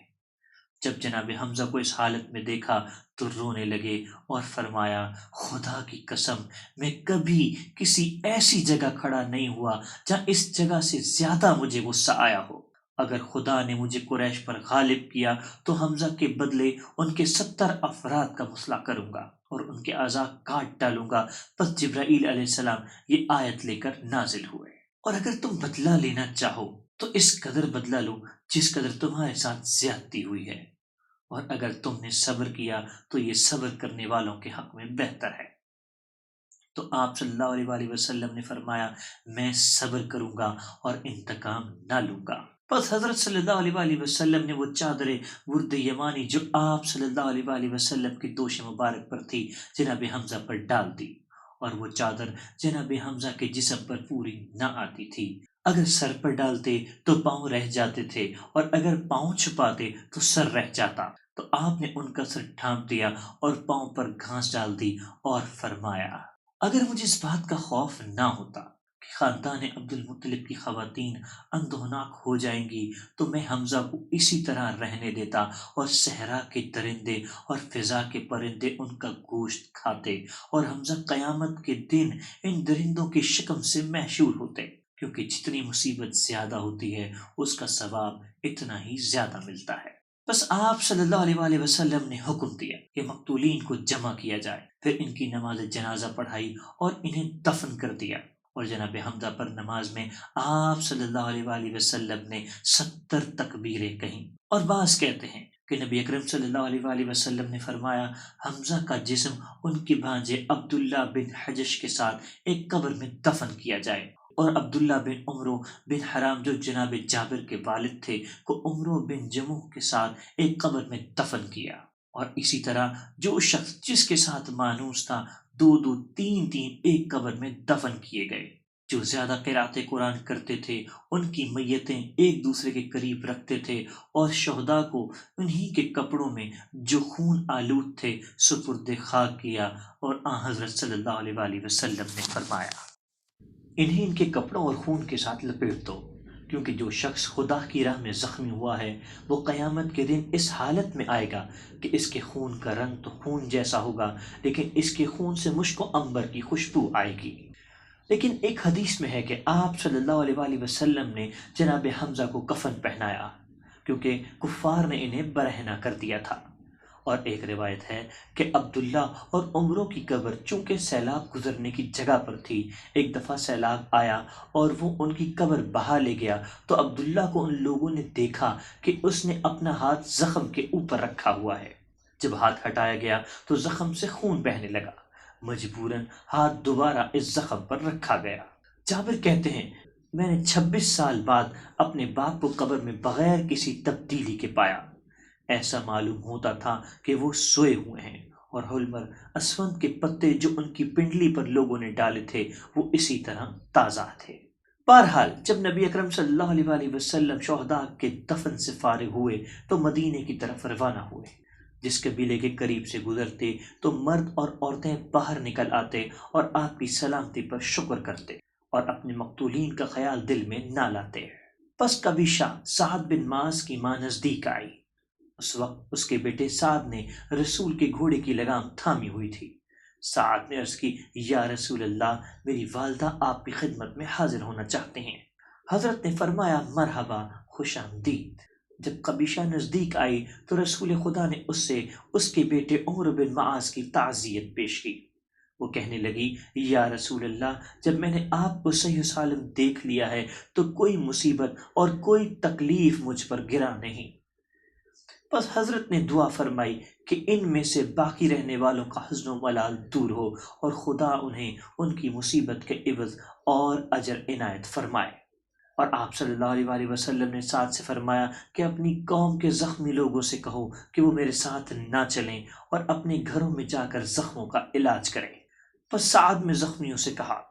جب جناب حمزہ کو اس حالت میں دیکھا تو رونے لگے اور فرمایا خدا کی قسم میں کبھی کسی ایسی جگہ کھڑا نہیں ہوا جہاں اس جگہ سے زیادہ مجھے غصہ آیا ہو۔ اگر خدا نے مجھے قریش پر غالب کیا تو حمزہ کے بدلے ان کے 70 افراد کا مسئلہ کروں گا اور ان کے اعضاء کاٹ ڈالوں گا۔ پس جبرائیل علیہ السلام یہ آیت لے کر نازل ہوئے، اور اگر تم بدلہ لینا چاہو تو اس قدر بدلہ لو جس قدر تمہارے ساتھ زیادتی ہوئی ہے، اور اگر تم نے صبر کیا تو یہ صبر کرنے والوں کے حق میں بہتر ہے۔ تو آپ صلی اللہ علیہ وآلہ وسلم نے فرمایا میں صبر کروں گا اور انتقام نہ لوں گا۔ پس حضرت صلی اللہ علیہ وآلہ وسلم نے وہ چادر ورد یمانی جو آپ صلی اللہ علیہ وآلہ وسلم کی دوش مبارک پر تھی جناب حمزہ پر ڈال دی، اور وہ چادر جناب حمزہ کے جسم پر پوری نہ آتی تھی۔ اگر سر پر ڈالتے تو پاؤں رہ جاتے تھے، اور اگر پاؤں چھپاتے تو سر رہ جاتا۔ تو آپ نے ان کا سر ڈھانپ دیا اور پاؤں پر گھاس ڈال دی اور فرمایا اگر مجھے اس بات کا خوف نہ ہوتا کہ خاندان عبد المطلب کی خواتین اندوہناک ہو جائیں گی تو میں حمزہ کو اسی طرح رہنے دیتا، اور صحرا کے درندے اور فضا کے پرندے ان کا گوشت کھاتے، اور حمزہ قیامت کے دن ان درندوں کی شکم سے محشور ہوتے، کیونکہ جتنی مصیبت زیادہ ہوتی ہے اس کا ثواب اتنا ہی زیادہ ملتا ہے۔ بس آپ صلی اللہ علیہ وآلہ وسلم نے حکم دیا کہ مقتولین کو جمع کیا جائے، پھر ان کی نماز جنازہ پڑھائی اور انہیں دفن کر دیا، اور جناب حمزہ پر نماز میں آپ صلی اللہ علیہ وآلہ وسلم نے 70 تکبیریں کہیں۔ اور بعض کہتے ہیں کہ نبی اکرم صلی اللہ علیہ وآلہ وسلم نے فرمایا حمزہ کا جسم ان کے بھانجے عبداللہ بن حجش کے ساتھ ایک قبر میں دفن کیا جائے، اور عبداللہ بن عمرو بن حرام جو جناب جابر کے والد تھے کو عمرو بن جموح کے ساتھ ایک قبر میں دفن کیا، اور اسی طرح جو شخص جس کے ساتھ مانوس تھا 2 3 ایک قبر میں دفن کیے گئے۔ جو زیادہ قرأت قرآن کرتے تھے ان کی میتیں ایک دوسرے کے قریب رکھتے تھے، اور شہداء کو انہی کے کپڑوں میں جو خون آلود تھے سپرد خاک کیا، اور آن حضرت صلی اللہ علیہ وآلہ وسلم نے فرمایا انہیں ان کے کپڑوں اور خون کے ساتھ لپیٹ دو، کیونکہ جو شخص خدا کی راہ میں زخمی ہوا ہے وہ قیامت کے دن اس حالت میں آئے گا کہ اس کے خون کا رنگ تو خون جیسا ہوگا، لیکن اس کے خون سے مشک و عنبر کی خوشبو آئے گی۔ لیکن ایک حدیث میں ہے کہ آپ صلی اللہ علیہ وآلہ وسلم نے جناب حمزہ کو کفن پہنایا، کیونکہ کفار نے انہیں برہنہ کر دیا تھا۔ اور ایک روایت ہے کہ عبداللہ اور عمرو کی قبر چونکہ سیلاب گزرنے کی جگہ پر تھی، ایک دفعہ سیلاب آیا اور وہ ان کی قبر بہا لے گیا، تو عبداللہ کو ان لوگوں نے دیکھا کہ اس نے اپنا ہاتھ زخم کے اوپر رکھا ہوا ہے۔ جب ہاتھ ہٹایا گیا تو زخم سے خون بہنے لگا، مجبوراً ہاتھ دوبارہ اس زخم پر رکھا گیا۔ جابر کہتے ہیں میں نے 26 سال بعد اپنے باپ کو قبر میں بغیر کسی تبدیلی کے پایا، ایسا معلوم ہوتا تھا کہ وہ سوئے ہوئے ہیں، اور حلمر اسفند کے پتے جو ان کی پنڈلی پر لوگوں نے ڈالے تھے وہ اسی طرح تازہ تھے۔ بہرحال جب نبی اکرم صلی اللہ علیہ وآلہ وسلم شہداء کے دفن سے فارغ ہوئے تو مدینے کی طرف روانہ ہوئے۔ جس قبیلے کے قریب سے گزرتے تو مرد اور عورتیں باہر نکل آتے اور آپ کی سلامتی پر شکر کرتے، اور اپنے مقتولین کا خیال دل میں نہ لاتے۔ پس قبیشہ سعد بن معاذ کی ماں نزدیک آئی۔ اس وقت اس کے بیٹے سعد نے رسول کے گھوڑے کی لگام تھامی ہوئی تھی۔ سعد نے عرض کی یا رسول اللہ، میری والدہ آپ کی خدمت میں حاضر ہونا چاہتے ہیں۔ حضرت نے فرمایا مرحبا، خوش آمدید۔ جب قبیشہ نزدیک آئی تو رسول خدا نے اس سے اس کے بیٹے عمرو بن معاذ کی تعزیت پیش کی۔ وہ کہنے لگی یا رسول اللہ، جب میں نے آپ کو صحیح سالم دیکھ لیا ہے تو کوئی مصیبت اور کوئی تکلیف مجھ پر گرا نہیں۔ بس حضرت نے دعا فرمائی کہ ان میں سے باقی رہنے والوں کا حزن و ملال دور ہو، اور خدا انہیں ان کی مصیبت کے عوض اور اجر عنایت فرمائے۔ اور آپ صلی اللہ علیہ وآلہ وسلم نے سعد سے فرمایا کہ اپنی قوم کے زخمی لوگوں سے کہو کہ وہ میرے ساتھ نہ چلیں اور اپنے گھروں میں جا کر زخموں کا علاج کریں۔ پس سعد نے زخمیوں سے کہا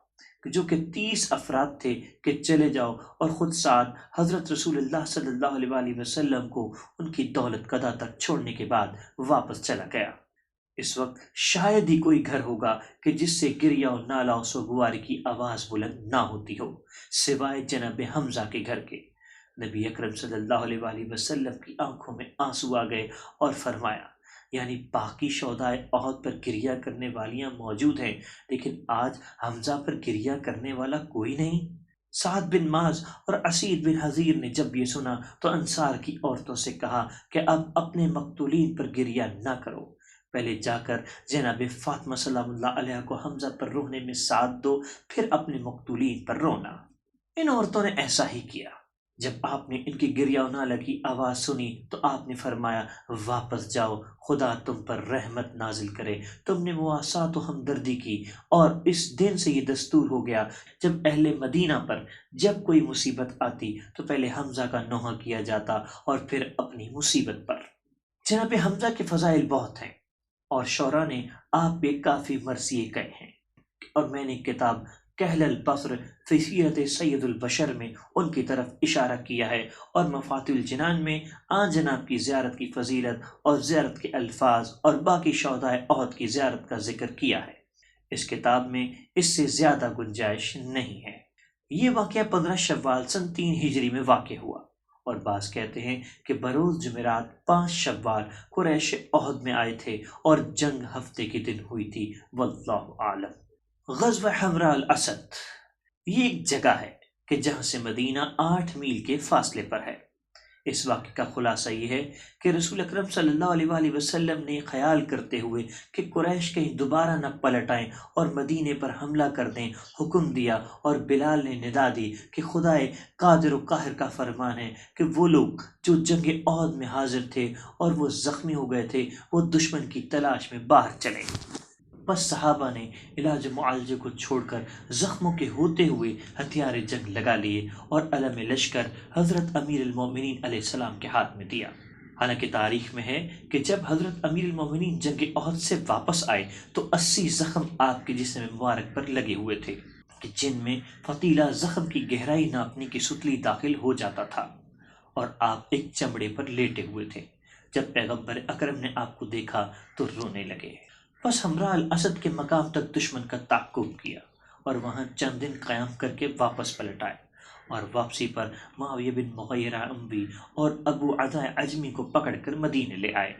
کہ جو کہ 30 افراد تھے کہ چلے جاؤ، اور خود سعد حضرت رسول اللہ صلی اللہ علیہ وآلہ وسلم کو ان کی دولت قدا تک چھوڑنے کے بعد واپس چلا گیا۔ اس وقت شاید ہی کوئی گھر ہوگا کہ جس سے گریہ و نالہ و سوگواری کی آواز بلند نہ ہوتی ہو، سوائے جناب حمزہ کے گھر کے۔ نبی اکرم صلی اللہ علیہ وآلہ وسلم کی آنکھوں میں آنسو آ گئے اور فرمایا، یعنی باقی شہدائے احد پر گریہ کرنے والیاں موجود ہیں، لیکن آج حمزہ پر گریہ کرنے والا کوئی نہیں۔ سعد بن معاذ اور اسید بن حضیر نے جب یہ سنا تو انصار کی عورتوں سے کہا کہ اب اپنے مقتولین پر گریہ نہ کرو، پہلے جا کر جناب فاطمہ سلام اللہ علیہ کو حمزہ پر رونے میں ساتھ دو، پھر اپنے مقتولین پر رونا۔ ان عورتوں نے ایسا ہی کیا۔ جب آپ نے ان کی گریہ و نالہ کی آواز سنی تو آپ نے فرمایا، واپس جاؤ، خدا تم پر رحمت نازل کرے۔ تم نے مواسات و ہمدردی کی، اور اس دن سے یہ دستور ہو گیا جب اہل مدینہ پر جب کوئی مصیبت آتی تو پہلے حمزہ کا نوحہ کیا جاتا اور پھر اپنی مصیبت پر۔ جناب حمزہ کے فضائل بہت ہیں، اور شعراء نے آپ پہ کافی مرثیے کہے ہیں، اور میں نے کتاب کہل البصر فی سیرت سید البشر میں ان کی طرف اشارہ کیا ہے، اور مفاتیح الجنان میں آن جناب کی زیارت کی فضیلت اور زیارت کے الفاظ اور باقی شہدائے احد کی زیارت کا ذکر کیا ہے۔ اس کتاب میں اس سے زیادہ گنجائش نہیں ہے۔ یہ واقعہ 15 شوال سن 3 ہجری میں واقع ہوا، اور بعض کہتے ہیں کہ بروز جمعرات 5 شوال قریش احد میں آئے تھے اور جنگ ہفتے کے دن ہوئی تھی، واللہ عالم۔ غزوہ حمراء الاسد، یہ ایک جگہ ہے کہ جہاں سے مدینہ 8 میل کے فاصلے پر ہے۔ اس واقعے کا خلاصہ یہ ہے کہ رسول اکرم صلی اللہ علیہ وآلہ وسلم نے خیال کرتے ہوئے کہ قریش کہیں دوبارہ نہ پلٹ آئیں اور مدینے پر حملہ کر دیں، حکم دیا، اور بلال نے ندا دی کہ خدائے قادر و قاہر کا فرمان ہے کہ وہ لوگ جو جنگ احد میں حاضر تھے اور وہ زخمی ہو گئے تھے وہ دشمن کی تلاش میں باہر چلیں۔ بس صحابہ نے علاج معالجے کو چھوڑ کر زخموں کے ہوتے ہوئے ہتھیار جنگ لگا لیے اور علم لشکر حضرت امیر المومنین علیہ السلام کے ہاتھ میں دیا۔ حالانکہ تاریخ میں ہے کہ جب حضرت امیر المومنین جنگ احد سے واپس آئے تو 80 زخم آپ کے جسم مبارک پر لگے ہوئے تھے، کہ جن میں فتیلہ زخم کی گہرائی ناپنے کی ستلی داخل ہو جاتا تھا، اور آپ ایک چمڑے پر لیٹے ہوئے تھے۔ جب پیغمبر اکرم نے آپ کو دیکھا تو رونے لگے۔ بس حمراء الاسد کے مقام تک دشمن کا تعقب کیا، اور وہاں چند دن قیام کر کے واپس پلٹ آئے، اور واپسی پر معاویہ بن مغیرہ اموی اور ابو عدا عجمی کو پکڑ کر مدینے لے آئے۔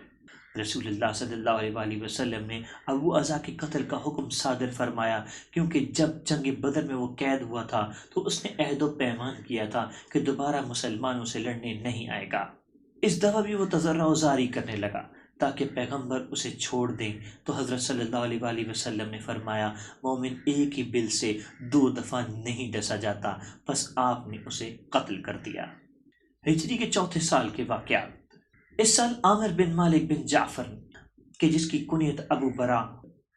رسول اللہ صلی اللہ علیہ وآلہ وسلم نے ابو عزا کے قتل کا حکم صادر فرمایا، کیونکہ جب جنگ بدر میں وہ قید ہوا تھا تو اس نے عہد و پیمان کیا تھا کہ دوبارہ مسلمانوں سے لڑنے نہیں آئے گا۔ اس دفعہ بھی وہ تضرع و زاری کرنے لگا تاکہ پیغمبر اسے چھوڑ دیں، تو حضرت صلی اللہ علیہ وآلہ وسلم نے فرمایا، مومن ایک ہی بل سے 2 دفعہ نہیں ڈسا جاتا، بس آپ نے اسے قتل کر دیا۔ ہجری کے 4تھے سال کے واقعات۔ اس سال عامر بن مالک بن جعفر کہ جس کی کنیت ابو برا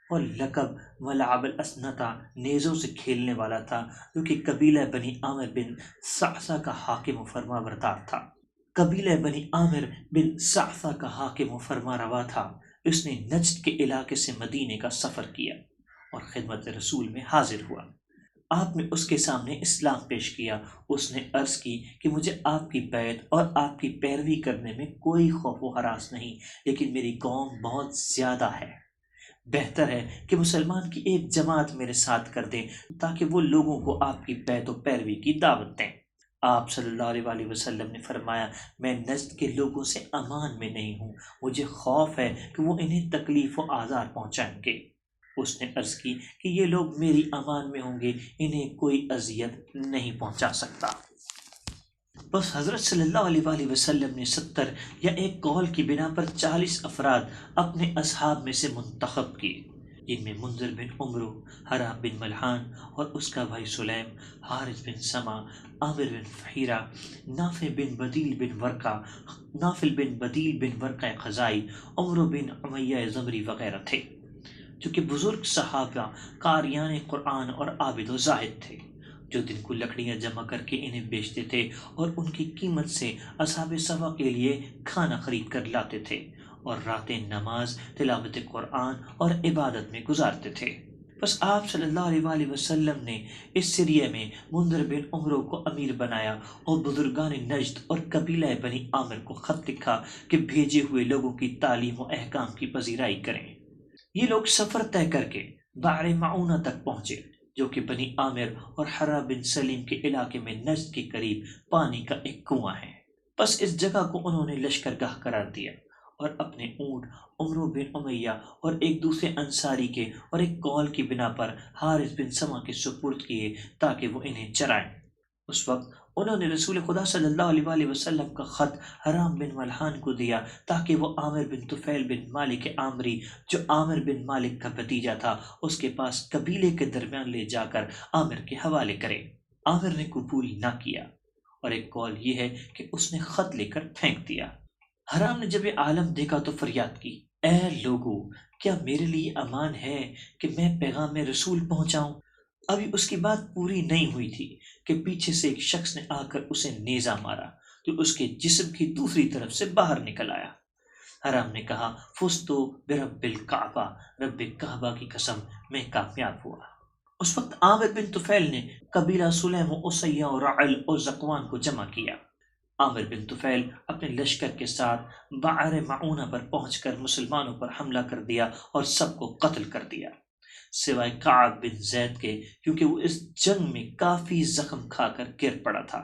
اور لقب ملعب الاسنتا نیزوں سے کھیلنے والا تھا، جو کہ قبیلہ بنی عامر بن صعصع کا حاکم و فرما بردار تھا، قبیلہ بنی عامر بن صعصع کا حاکم و فرما روا تھا، اس نے نجد کے علاقے سے مدینے کا سفر کیا اور خدمت رسول میں حاضر ہوا۔ آپ نے اس کے سامنے اسلام پیش کیا۔ اس نے عرض کی کہ مجھے آپ کی بیعت اور آپ کی پیروی کرنے میں کوئی خوف و ہراس نہیں، لیکن میری قوم بہت زیادہ ہے، بہتر ہے کہ مسلمان کی ایک جماعت میرے ساتھ کر دیں تاکہ وہ لوگوں کو آپ کی بیعت و پیروی کی دعوت دیں۔ آپ صلی اللہ علیہ وآلہ وسلم نے فرمایا، میں نجد کے لوگوں سے امان میں نہیں ہوں، مجھے خوف ہے کہ وہ انہیں تکلیف و آزار پہنچائیں گے۔ اس نے عرض کی کہ یہ لوگ میری امان میں ہوں گے، انہیں کوئی اذیت نہیں پہنچا سکتا۔ بس حضرت صلی اللہ علیہ وآلہ وسلم نے 70 یا ایک قول کی بنا پر 40 افراد اپنے اصحاب میں سے منتخب کیے، جن میں منذر بن عمرو، حرام بن ملحان اور اس کا بھائی سلیم، حارث بن سما، عامر بن فہیرہ، نافع بن بدیل بن ورقہ خزائی، عمرو بن امیہ زمری وغیرہ تھے، جو کہ بزرگ صحابہ قاریان قرآن اور عابد و زاہد تھے، جو دن کو لکڑیاں جمع کر کے انہیں بیچتے تھے اور ان کی قیمت سے اصحاب صفا کے لیے کھانا خرید کر لاتے تھے اور راتیں نماز، تلاوت قرآن اور عبادت میں گزارتے تھے۔ بس آپ صلی اللہ علیہ وآلہ وسلم نے اس سریے میں منذر بن عمرو کو امیر بنایا اور بزرگان نجد اور قبیلہ بنی عامر کو خط لکھا کہ بھیجے ہوئے لوگوں کی تعلیم و احکام کی پذیرائی کریں۔ یہ لوگ سفر طے کر کے بحر معونہ تک پہنچے، جو کہ بنی عامر اور حرا بن سلیم کے علاقے میں نجد کے قریب پانی کا ایک کنواں ہے۔ بس اس جگہ کو انہوں نے لشکرگاہ قرار دیا اور اپنے اونٹ عمرو بن امیہ اور ایک دوسرے انصاری کے اور ایک قول کی بنا پر حارث بن سما کے سپرد کیے تاکہ وہ انہیں چرائیں۔ اس وقت انہوں نے رسول خدا صلی اللہ علیہ وآلہ وسلم کا خط حرام بن ملحان کو دیا تاکہ وہ عامر بن طفیل بن مالک عامری، جو عامر بن مالک کا بھتیجا تھا، اس کے پاس قبیلے کے درمیان لے جا کر عامر کے حوالے کرے۔ عامر نے قبول نہ کیا، اور ایک قول یہ ہے کہ اس نے خط لے کر پھینک دیا۔ حرام نے جب یہ عالم دیکھا تو فریاد کی، اے لوگو، کیا میرے لیے امان ہے کہ میں پیغام رسول پہنچاؤں؟ ابھی اس کی بات پوری نہیں ہوئی تھی کہ پیچھے سے ایک شخص نے آ کر اسے نیزہ مارا جو اس کے جسم کی دوسری طرف سے باہر نکل آیا۔ حرام نے کہا، فزتو برب الکعبہ، رب کعبہ کی قسم میں کامیاب ہوا۔ اس وقت عامر بن طفیل نے قبیلہ سلیم و اسیہ و رعل اور زقوان کو جمع کیا۔ عامر بن طفیل اپنے لشکر کے ساتھ بحر معونہ پر پہنچ کر مسلمانوں پر حملہ کر دیا اور سب کو قتل کر دیا، سوائے کعب بن زید کے، کیونکہ وہ اس جنگ میں کافی زخم کھا کر گر پڑا تھا۔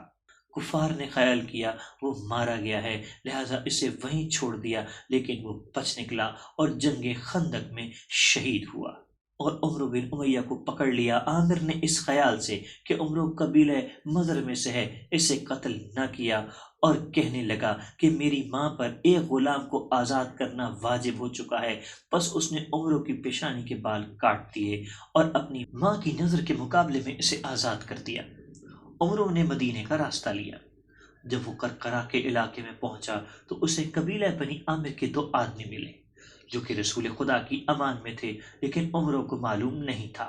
کفار نے خیال کیا وہ مارا گیا ہے، لہذا اسے وہیں چھوڑ دیا، لیکن وہ بچ نکلا اور جنگ خندق میں شہید ہوا اور عمرو بن امیہ کو پکڑ لیا۔ عامر نے اس خیال سے کہ عمرو قبیلہ مضر میں سے ہے اسے قتل نہ کیا اور کہنے لگا کہ میری ماں پر ایک غلام کو آزاد کرنا واجب ہو چکا ہے، بس اس نے عمرو کی پیشانی کے بال کاٹ دیے اور اپنی ماں کی نظر کے مقابلے میں اسے آزاد کر دیا۔ عمرو نے مدینے کا راستہ لیا۔ جب وہ کرکرا کے علاقے میں پہنچا تو اسے قبیلہ بنی عامر کے 2 آدمی ملے جو کہ رسول خدا کی امان میں تھے، لیکن عمرو کو معلوم نہیں تھا۔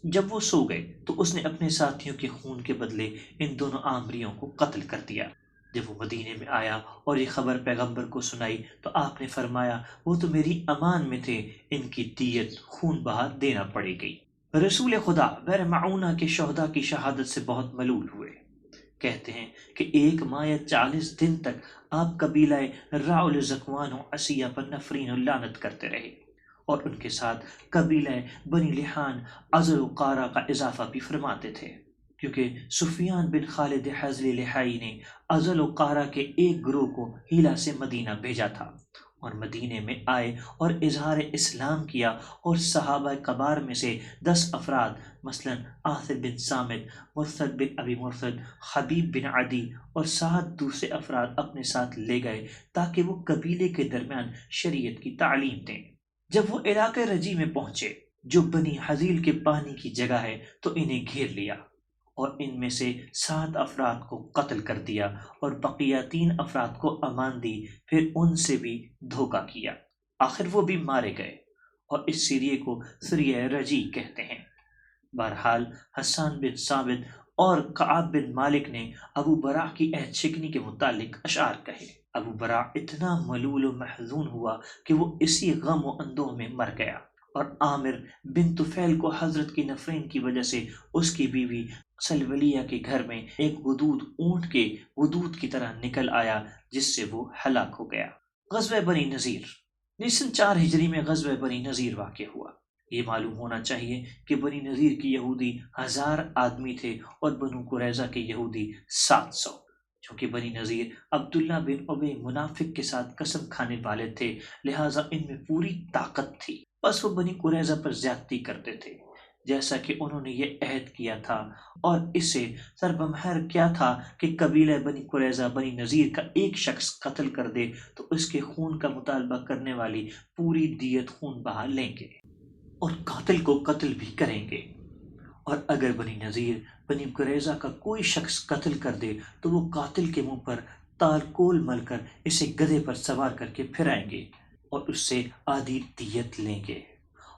جب وہ سو گئے تو اس نے اپنے ساتھیوں کے خون کے بدلے ان دونوں عامریوں کو قتل کر دیا۔ جب وہ مدینے میں آیا اور یہ خبر پیغمبر کو سنائی تو آپ نے فرمایا، وہ تو میری امان میں تھے، ان کی دیت خون بہا دینا پڑے گی۔ رسول خدا بحر معونہ کے شہداء کی شہادت سے بہت ملول ہوئے۔ کہتے ہیں کہ 1 ماہ یا 40 دن تک آپ قبیلہ رعل، زکوان و عصیہ پر نفرین و لعنت کرتے رہے، اور ان کے ساتھ قبیلہ بنی لحان، عزل و قارہ کا اضافہ بھی فرماتے تھے، کیونکہ سفیان بن خالد حزل لحائی نے عزل و قارہ کے ایک گروہ کو ہیلا سے مدینہ بھیجا تھا اور مدینے میں آئے اور اظہار اسلام کیا، اور صحابہ کبار میں سے 10 افراد مثلا عاصم بن سامت، مرثد بن ابی مرثد، حبیب بن عدی اور 7 دوسرے افراد اپنے ساتھ لے گئے تاکہ وہ قبیلے کے درمیان شریعت کی تعلیم دیں۔ جب وہ علاقے رجی میں پہنچے جو بنی حزیل کے پانی کی جگہ ہے تو انہیں گھیر لیا اور ان میں سے 7 افراد کو قتل کر دیا اور بقیہ 3 افراد کو امان دی، پھر ان سے بھی دھوکہ کیا، آخر وہ بھی مارے گئے، اور اس سریے کو سریہ رجی کہتے ہیں۔ بہرحال حسان بن ثابت اور کعب بن مالک نے ابو براء کی عہد شکنی کے متعلق اشعار کہے۔ ابو براء اتنا ملول و محزون ہوا کہ وہ اسی غم و اندوہ میں مر گیا، اور عامر بن طفیل کو حضرت کی نفرین کی وجہ سے اس کی بیوی سلولیہ کے گھر میں ایک ودود اونٹ کے ودود کی طرح نکل آیا جس سے وہ ہلاک ہو گیا۔ غزوہ بنی نذیر۔ نیسن 4 ہجری میں غزوہ بنی نذیر واقع ہوا۔ یہ معلوم ہونا چاہیے کہ بنی نذیر کے یہودی 1000 آدمی تھے اور بنو قریظہ کے یہودی 700۔ چونکہ بنی نذیر عبداللہ بن ابی منافق کے ساتھ قسم کھانے والے تھے، لہٰذا ان میں پوری طاقت تھی، بس وہ بنی قریظہ پر زیادتی کرتے تھے، جیسا کہ انہوں نے یہ عہد کیا تھا، اور اسے سربمہر کیا تھا کہ قبیلہ بنی قریظہ بنی نذیر کا ایک شخص قتل کر دے تو اس کے خون کا مطالبہ کرنے والی پوری دیت خون بہا لیں گے اور قاتل کو قتل بھی کریں گے، اور اگر بنی نذیر بنی قریظہ کا کوئی شخص قتل کر دے تو وہ قاتل کے منہ پر تالکول مل کر اسے گدھے پر سوار کر کے پھرائیں گے اور اس سے آدھی دیت لیں گے،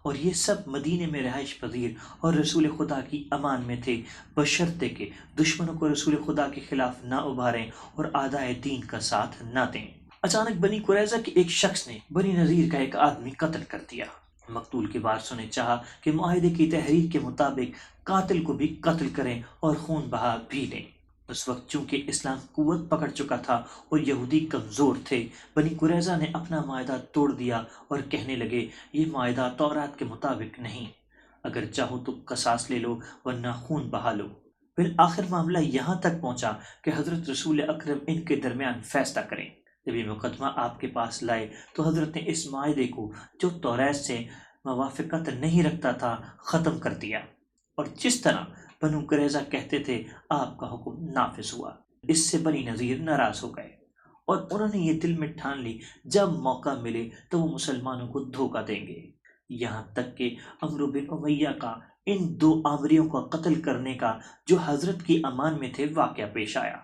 اور یہ سب مدینے میں رہائش پذیر اور رسول خدا کی امان میں تھے، بشرطے کہ دشمنوں کو رسول خدا کے خلاف نہ ابھاریں اور اعدائے دین کا ساتھ نہ دیں۔ اچانک بنی قریظہ کے ایک شخص نے بنی نذیر کا ایک آدمی قتل کر دیا۔ مقتول کے وارثوں نے چاہا کہ معاہدے کی تحریر کے مطابق قاتل کو بھی قتل کریں اور خون بہا بھی لیں۔ اس وقت چونکہ اسلام قوت پکڑ چکا تھا اور یہودی کمزور تھے، بنی قریظہ نے اپنا معاہدہ توڑ دیا اور کہنے لگے، یہ معاہدہ تورات کے مطابق نہیں، اگر چاہو تو قصاص لے لو ورنہ خون بہا لو۔ بالآخر معاملہ یہاں تک پہنچا کہ حضرت رسول اکرم ان کے درمیان فیصلہ کریں۔ جب یہ مقدمہ آپ کے پاس لائے تو حضرت نے اس معاہدے کو جو توریت سے موافقت نہیں رکھتا تھا ختم کر دیا، اور جس طرح بنو قریظہ کہتے تھے آپ کا حکم نافذ ہوا۔ اس سے بنی نذیر ناراض ہو گئے اور انہوں نے یہ دل میں ٹھان لی جب موقع ملے تو وہ مسلمانوں کو دھوکہ دیں گے، یہاں تک کہ عمرو بن امیہ کا ان دو آمریوں کو قتل کرنے کا جو حضرت کی امان میں تھے واقعہ پیش آیا۔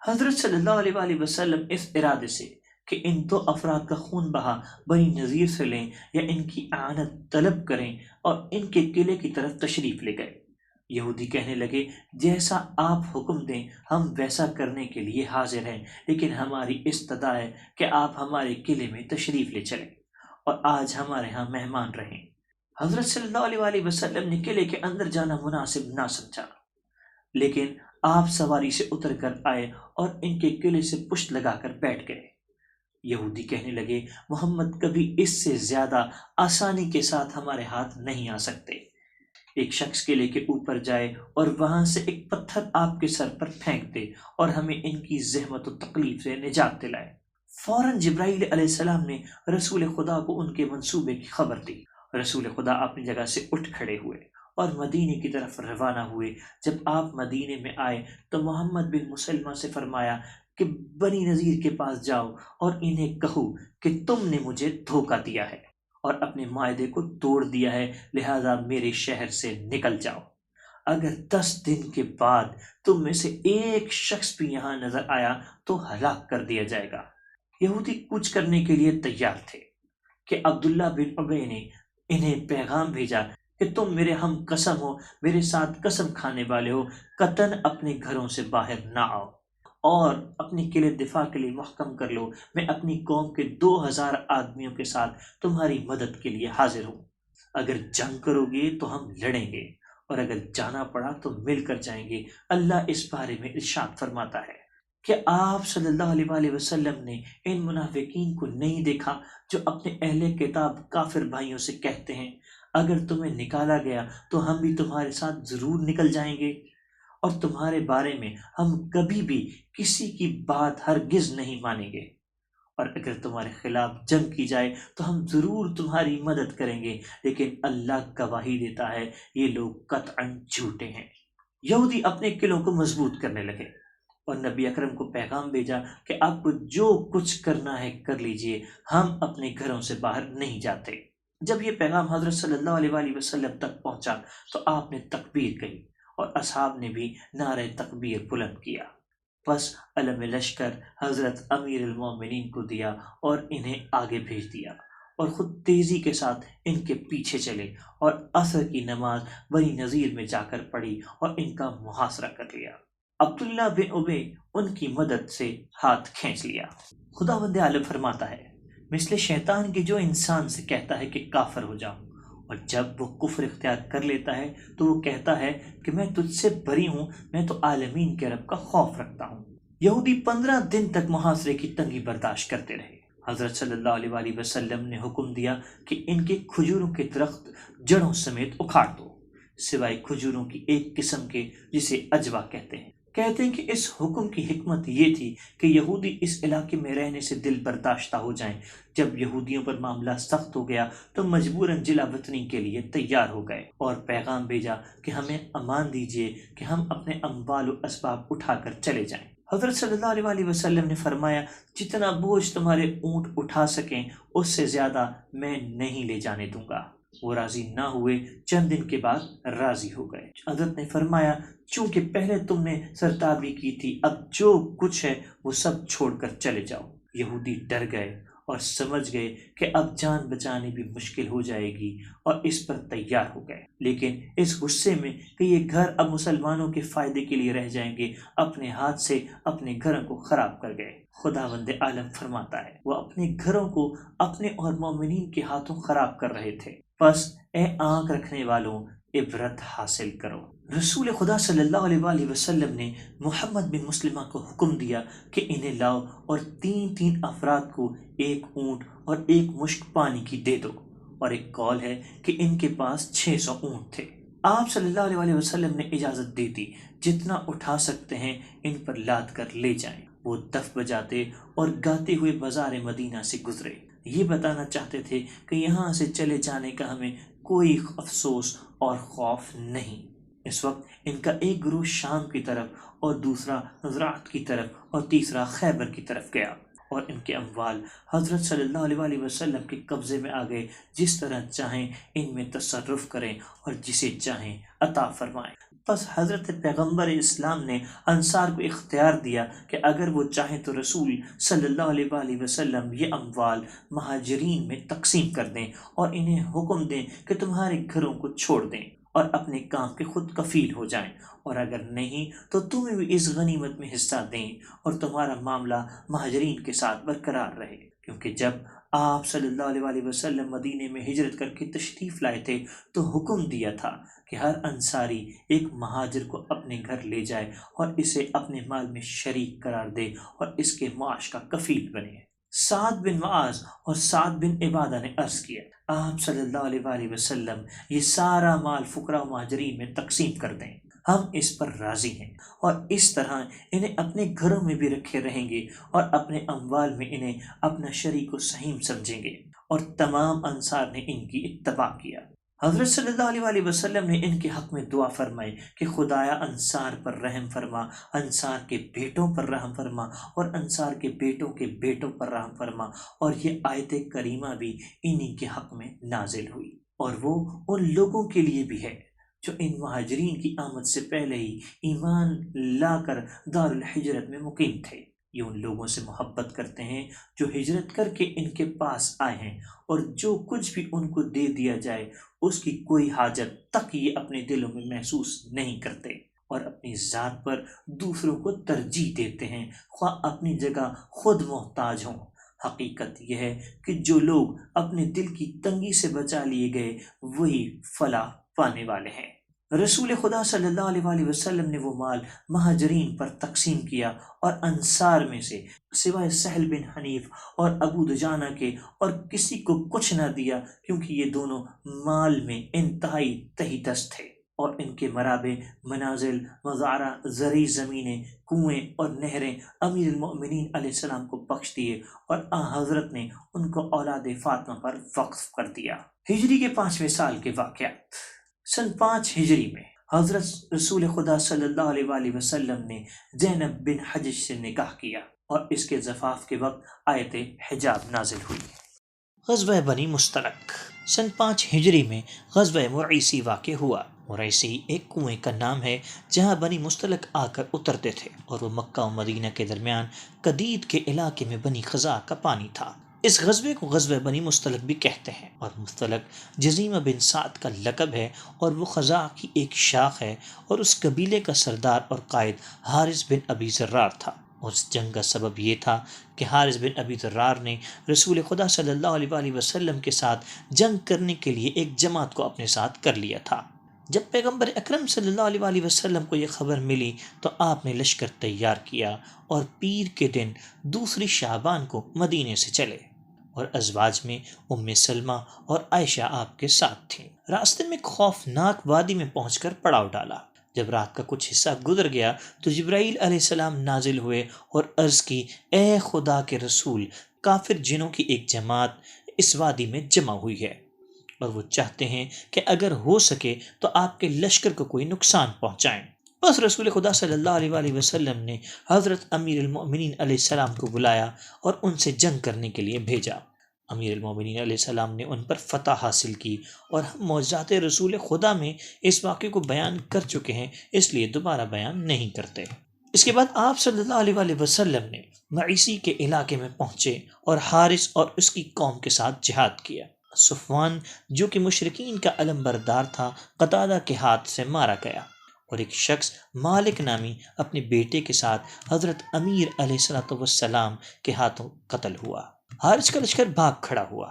حضرت صلی اللہ علیہ وآلہ وسلم اس ارادے سے کہ ان دو افراد کا خون بہا بنی نذیر سے لیں یا ان کی اعانت طلب کریں اور ان کے قلعے کی طرف تشریف لے گئے۔ یہودی کہنے لگے، جیسا آپ حکم دیں ہم ویسا کرنے کے لیے حاضر ہیں، لیکن ہماری استدعا ہے کہ آپ ہمارے قلعے میں تشریف لے چلیں اور آج ہمارے ہاں مہمان رہیں۔ حضرت صلی اللہ علیہ وآلہ وسلم نے قلعے کے اندر جانا مناسب نہ سمجھا، لیکن آپ سواری سے اتر کر آئے اور ان کے قلعے سے پشت لگا کر بیٹھ گئے۔ یہودی کہنے لگے، محمد کبھی اس سے زیادہ آسانی کے ساتھ ہمارے ہاتھ نہیں آ سکتے۔ ایک شخص قلعے کے اوپر جائے اور وہاں سے ایک پتھر آپ کے سر پر پھینک دے اور ہمیں ان کی زحمت و تکلیف سے نجات دلائے۔ فوراً جبرائیل علیہ السلام نے رسول خدا کو ان کے منصوبے کی خبر دی۔ رسول خدا اپنی جگہ سے اٹھ کھڑے ہوئے اور مدینے کی طرف روانہ ہوئے۔ جب آپ مدینے میں آئے تو محمد بن مسلمہ سے فرمایا کہ بنی نذیر کے پاس جاؤ اور انہیں کہو کہ تم نے مجھے دھوکہ دیا ہے اور اپنے معاہدے کو توڑ دیا ہے، لہذا میرے شہر سے نکل جاؤ۔ اگر 10 دن کے بعد تم میں سے ایک شخص بھی یہاں نظر آیا تو ہلاک کر دیا جائے گا۔ یہودی کوچ کرنے کے لیے تیار تھے کہ عبداللہ بن ابی نے انہیں پیغام بھیجا کہ تم میرے ہم قسم ہو، میرے ساتھ قسم کھانے والے ہو، قطعاً اپنے گھروں سے باہر نہ آؤ اور اپنی قلعے دفاع کے لیے محکم کر لو۔ میں اپنی قوم کے 2000 آدمیوں کے ساتھ تمہاری مدد کے لیے حاضر ہوں۔ اگر جنگ کرو گے تو ہم لڑیں گے اور اگر جانا پڑا تو مل کر جائیں گے۔ اللہ اس بارے میں ارشاد فرماتا ہے کہ آپ صلی اللہ علیہ وآلہ وسلم نے ان منافقین کو نہیں دیکھا جو اپنے اہل کتاب کافر بھائیوں سے کہتے ہیں، اگر تمہیں نکالا گیا تو ہم بھی تمہارے ساتھ ضرور نکل جائیں گے اور تمہارے بارے میں ہم کبھی بھی کسی کی بات ہرگز نہیں مانیں گے، اور اگر تمہارے خلاف جنگ کی جائے تو ہم ضرور تمہاری مدد کریں گے، لیکن اللہ گواہی دیتا ہے یہ لوگ قطعاً جھوٹے ہیں۔ یہودی اپنے قلعوں کو مضبوط کرنے لگے اور نبی اکرم کو پیغام بھیجا کہ آپ کو جو کچھ کرنا ہے کر لیجئے، ہم اپنے گھروں سے باہر نہیں جاتے۔ جب یہ پیغام حضرت صلی اللہ علیہ وآلہ وسلم تک پہنچا تو آپ نے تکبیر کہی اور اصحاب نے بھی نعرہ تکبیر بلند کیا۔ پس علم لشکر حضرت امیر المومنین کو دیا اور انہیں آگے بھیج دیا اور خود تیزی کے ساتھ ان کے پیچھے چلے اور عصر کی نماز بنی نذیر میں جا کر پڑھی اور ان کا محاصرہ کر لیا۔ عبداللہ بن ابی ان کی مدد سے ہاتھ کھینچ لیا۔ خداوند عالم فرماتا ہے، مثل شیطان کے جو انسان سے کہتا ہے کہ کافر ہو جاؤ، اور جب وہ کفر اختیار کر لیتا ہے تو وہ کہتا ہے کہ میں تجھ سے بری ہوں، میں تو عالمین کے رب کا خوف رکھتا ہوں۔ یہودی 15 دن تک محاصرے کی تنگی برداشت کرتے رہے۔ حضرت صلی اللہ علیہ وآلہ وسلم نے حکم دیا کہ ان کے کھجوروں کے درخت جڑوں سمیت اکھاڑ دو، سوائے کھجوروں کی ایک قسم کے جسے عجوا کہتے ہیں۔ کہ اس حکم کی حکمت یہ تھی کہ یہودی اس علاقے میں رہنے سے دل برداشتہ ہو جائیں۔ جب یہودیوں پر معاملہ سخت ہو گیا تو مجبوراً جلا وطنی کے لیے تیار ہو گئے اور پیغام بھیجا کہ ہمیں امان دیجیے کہ ہم اپنے اموال و اسباب اٹھا کر چلے جائیں۔ حضرت صلی اللہ علیہ وآلہ وسلم نے فرمایا، جتنا بوجھ تمہارے اونٹ اٹھا سکیں اس سے زیادہ میں نہیں لے جانے دوں گا۔ وہ راضی نہ ہوئے، چند دن کے بعد راضی ہو گئے۔ حضرت نے فرمایا، چونکہ پہلے تم نے سرتابی کی تھی، اب جو کچھ ہے وہ سب چھوڑ کر چلے جاؤ۔ یہودی ڈر گئے اور سمجھ گئے کہ اب جان بچانی بھی مشکل ہو جائے گی اور اس پر تیار ہو گئے، لیکن اس غصے میں کہ یہ گھر اب مسلمانوں کے فائدے کے لیے رہ جائیں گے، اپنے ہاتھ سے اپنے گھروں کو خراب کر گئے۔ خداوند عالم فرماتا ہے وہ اپنے گھروں کو اپنے اور مومنین کے ہاتھوں خراب کر رہے تھے۔ پس اے آنکھ رکھنے والوں، عبرت حاصل کرو۔ رسول خدا صلی اللہ علیہ وآلہ وسلم نے محمد بن مسلمہ کو حکم دیا کہ انہیں لاؤ اور تین تین افراد کو ایک اونٹ اور ایک مشک پانی کی دے دو، اور ایک قول ہے کہ ان کے پاس 600 اونٹ تھے۔ آپ صلی اللہ علیہ وآلہ وسلم نے اجازت دی دی، جتنا اٹھا سکتے ہیں ان پر لاد کر لے جائیں۔ وہ دف بجاتے اور گاتے ہوئے بازار مدینہ سے گزرے، یہ بتانا چاہتے تھے کہ یہاں سے چلے جانے کا ہمیں کوئی افسوس اور خوف نہیں۔ اس وقت ان کا ایک گروہ شام کی طرف اور دوسرا زراعت کی طرف اور تیسرا خیبر کی طرف گیا، اور ان کے اموال حضرت صلی اللہ علیہ وآلہ وسلم کے قبضے میں آ گئے، جس طرح چاہیں ان میں تصرف کریں اور جسے چاہیں عطا فرمائیں۔ بس حضرت پیغمبر اسلام نے انصار کو اختیار دیا کہ اگر وہ چاہیں تو رسول صلی اللہ علیہ وآلہ وسلم یہ اموال مہاجرین میں تقسیم کر دیں اور انہیں حکم دیں کہ تمہارے گھروں کو چھوڑ دیں اور اپنے کام کے خود کفیل ہو جائیں، اور اگر نہیں تو تمہیں بھی اس غنیمت میں حصہ دیں اور تمہارا معاملہ مہاجرین کے ساتھ برقرار رہے۔ کیونکہ جب آپ صلی اللہ علیہ وآلہ وسلم مدینے میں ہجرت کر کے تشریف لائے تھے تو حکم دیا تھا کہ ہر انصاری ایک مہاجر کو اپنے گھر لے جائے اور اسے اپنے مال میں شریک قرار دے اور اس کے معاش کا کفیل بنے۔ سعد بن معاذ اور سعد بن عبادہ نے عرض کیا، آپ صلی اللہ علیہ وآلہ وسلم یہ سارا مال فقراء و مہاجرین میں تقسیم کر دیں، ہم اس پر راضی ہیں، اور اس طرح انہیں اپنے گھروں میں بھی رکھے رہیں گے اور اپنے اموال میں انہیں اپنا شریک و سہیم سمجھیں گے۔ اور تمام انصار نے ان کی اتباع کیا۔ حضرت صلی اللہ علیہ وآلہ وسلم نے ان کے حق میں دعا فرمائی کہ خدایا انصار پر رحم فرما، انصار کے بیٹوں پر رحم فرما اور انصار کے بیٹوں کے بیٹوں پر رحم فرما، اور یہ آیت کریمہ بھی انہی کے حق میں نازل ہوئی، اور وہ ان لوگوں کے لیے بھی ہے جو ان مہاجرین کی آمد سے پہلے ہی ایمان لا کر دار الحجرت میں مقیم تھے۔ یہ ان لوگوں سے محبت کرتے ہیں جو ہجرت کر کے ان کے پاس آئے ہیں، اور جو کچھ بھی ان کو دے دیا جائے اس کی کوئی حاجت تک یہ اپنے دلوں میں محسوس نہیں کرتے، اور اپنی ذات پر دوسروں کو ترجیح دیتے ہیں، خواہ اپنی جگہ خود محتاج ہوں۔ حقیقت یہ ہے کہ جو لوگ اپنے دل کی تنگی سے بچا لیے گئے وہی فلاح پانے والے ہیں۔ رسول خدا صلی اللہ علیہ وآلہ وسلم نے وہ مال مہاجرین پر تقسیم کیا، اور انصار میں سے سوائے سہل بن حنیف اور ابو دجانہ کے اور کسی کو کچھ نہ دیا، کیونکہ یہ دونوں مال میں انتہائی تہی دست تھے، اور ان کے مرابع، منازل، مزارع، زرعی زمینیں، کنویں اور نہریں امیر المؤمنین علیہ السلام کو بخش دیے، اور حضرت نے ان کو اولاد فاطمہ پر وقف کر دیا۔ ہجری کے 5ویں سال کے واقعات۔ سن 5 ہجری میں حضرت رسول خدا صلی اللہ علیہ وآلہ وسلم نے زینب بن حجج سے نکاح کیا، اور اس کے زفاف کے وقت آیت حجاب نازل ہوئی۔ غزوہ بنی مستلق۔ سن 5 ہجری میں غزوہ مریسی واقع ہوا۔ مریسی ایک کنویں کا نام ہے جہاں بنی مستلق آ کر اترتے تھے، اور وہ مکہ و مدینہ کے درمیان قدید کے علاقے میں بنی خزاع کا پانی تھا۔ اس غزوے کو غزوہ بنی مستلق بھی کہتے ہیں، اور مستلق جزیمہ بن سعد کا لقب ہے، اور وہ خزاع کی ایک شاخ ہے، اور اس قبیلے کا سردار اور قائد حارث بن ابی ذرار تھا۔ اور اس جنگ کا سبب یہ تھا کہ حارث بن ابی ذرار نے رسول خدا صلی اللہ علیہ وآلہ وسلم کے ساتھ جنگ کرنے کے لیے ایک جماعت کو اپنے ساتھ کر لیا تھا۔ جب پیغمبر اکرم صلی اللہ علیہ وآلہ وسلم کو یہ خبر ملی تو آپ نے لشکر تیار کیا، اور پیر کے دن 2 شعبان کو مدینے سے چلے، اور ازواج میں ام سلمہ اور عائشہ آپ کے ساتھ تھیں۔ راستے میں ایک خوفناک وادی میں پہنچ کر پڑاؤ ڈالا۔ جب رات کا کچھ حصہ گزر گیا تو جبرائیل علیہ السلام نازل ہوئے اور عرض کی، اے خدا کے رسول، کافر جنوں کی ایک جماعت اس وادی میں جمع ہوئی ہے، اور وہ چاہتے ہیں کہ اگر ہو سکے تو آپ کے لشکر کو کوئی نقصان پہنچائیں۔ بس رسول خدا صلی اللہ علیہ وآلہ وسلم نے حضرت امیر المؤمنین علیہ السلام کو بلایا اور ان سے جنگ کرنے کے لیے بھیجا۔ امیر المؤمنین علیہ السلام نے ان پر فتح حاصل کی، اور ہم معجزات رسول خدا میں اس واقعے کو بیان کر چکے ہیں، اس لیے دوبارہ بیان نہیں کرتے۔ اس کے بعد آپ صلی اللہ علیہ وآلہ وسلم نے معیسی کے علاقے میں پہنچے اور حارث اور اس کی قوم کے ساتھ جہاد کیا۔ صفوان جو کہ مشرکین کا علم بردار تھا قتادہ کے ہاتھ سے مارا گیا، اور ایک شخص مالک نامی اپنے بیٹے کے ساتھ حضرت امیر علیہ السلام کے ہاتھوں قتل ہوا۔ حارث کا لشکر بھاگ کھڑا ہوا،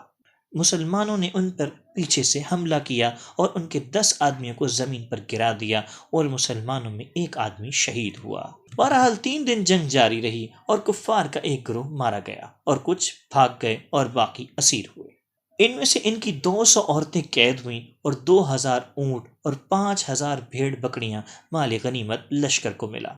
مسلمانوں نے ان پر پیچھے سے حملہ کیا اور ان کے 10 آدمیوں کو زمین پر گرا دیا، اور مسلمانوں میں ایک آدمی شہید ہوا۔ بہرحال 3 دن جنگ جاری رہی اور کفار کا ایک گروہ مارا گیا اور کچھ بھاگ گئے اور باقی اسیر ہوئے۔ ان میں سے ان کی 200 عورتیں قید ہوئیں اور 2000 اونٹ اور 5000 بھیڑ بکریاں مال غنیمت لشکر کو ملا۔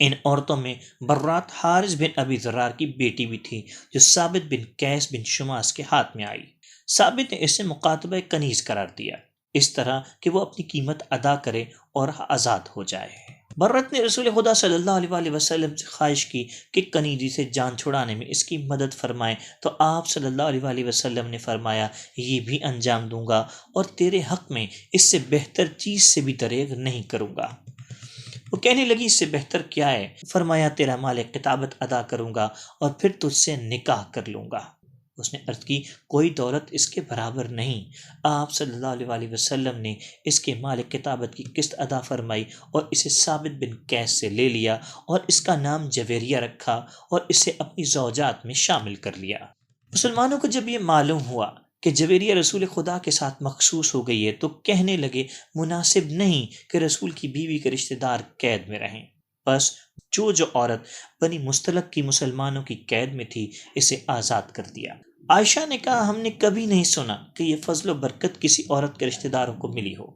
ان عورتوں میں برات حارث بن ابی ذرار کی بیٹی بھی تھی جو ثابت بن قیس بن شماس کے ہاتھ میں آئی۔ ثابت نے اسے مکاتبہ کنیز قرار دیا، اس طرح کہ وہ اپنی قیمت ادا کرے اور آزاد ہو جائے۔ برت نے رسول خدا صلی اللہ علیہ وآلہ وسلم سے خواہش کی کہ کنیزی سے جان چھڑانے میں اس کی مدد فرمائے، تو آپ صلی اللہ علیہ وآلہ وسلم نے فرمایا یہ بھی انجام دوں گا اور تیرے حق میں اس سے بہتر چیز سے بھی دریغ نہیں کروں گا۔ وہ کہنے لگی اس سے بہتر کیا ہے؟ فرمایا تیرا مال کتابت ادا کروں گا اور پھر تجھ سے نکاح کر لوں گا۔ اس نے عرض کی کوئی دولت اس کے برابر نہیں۔ آپ صلی اللہ علیہ وآلہ وسلم نے اس کے مال کتابت کی قسط ادا فرمائی اور اسے ثابت بن قیس سے لے لیا اور اس کا نام جویریہ رکھا اور اسے اپنی زوجات میں شامل کر لیا۔ مسلمانوں کو جب یہ معلوم ہوا کہ جویریہ رسول خدا کے ساتھ مخصوص ہو گئی ہے تو کہنے لگے مناسب نہیں کہ رسول کی بیوی کے رشتہ دار قید میں رہیں، بس جو عورت بنی مستلق کی مسلمانوں کی قید میں تھی اسے آزاد کر دیا۔ عائشہ نے کہا ہم نے کبھی نہیں سنا کہ یہ فضل و برکت کسی عورت کے رشتہ داروں کو ملی ہو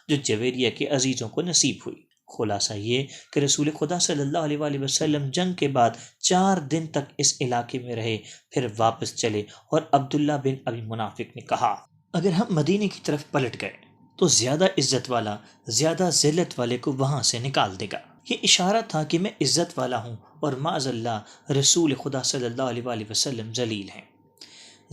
جو جویریہ کے عزیزوں کو نصیب ہوئی۔ خلاصہ یہ کہ رسول خدا صلی اللہ علیہ وآلہ وسلم جنگ کے بعد 4 دن تک اس علاقے میں رہے، پھر واپس چلے، اور عبداللہ بن ابی منافق نے کہا اگر ہم مدینے کی طرف پلٹ گئے تو زیادہ عزت والا زیادہ ذلت والے کو وہاں سے نکال دے گا۔ یہ اشارہ تھا کہ میں عزت والا ہوں اور معاذ اللہ رسول خدا صلی اللہ علیہ وآلہ وسلم ذلیل ہیں۔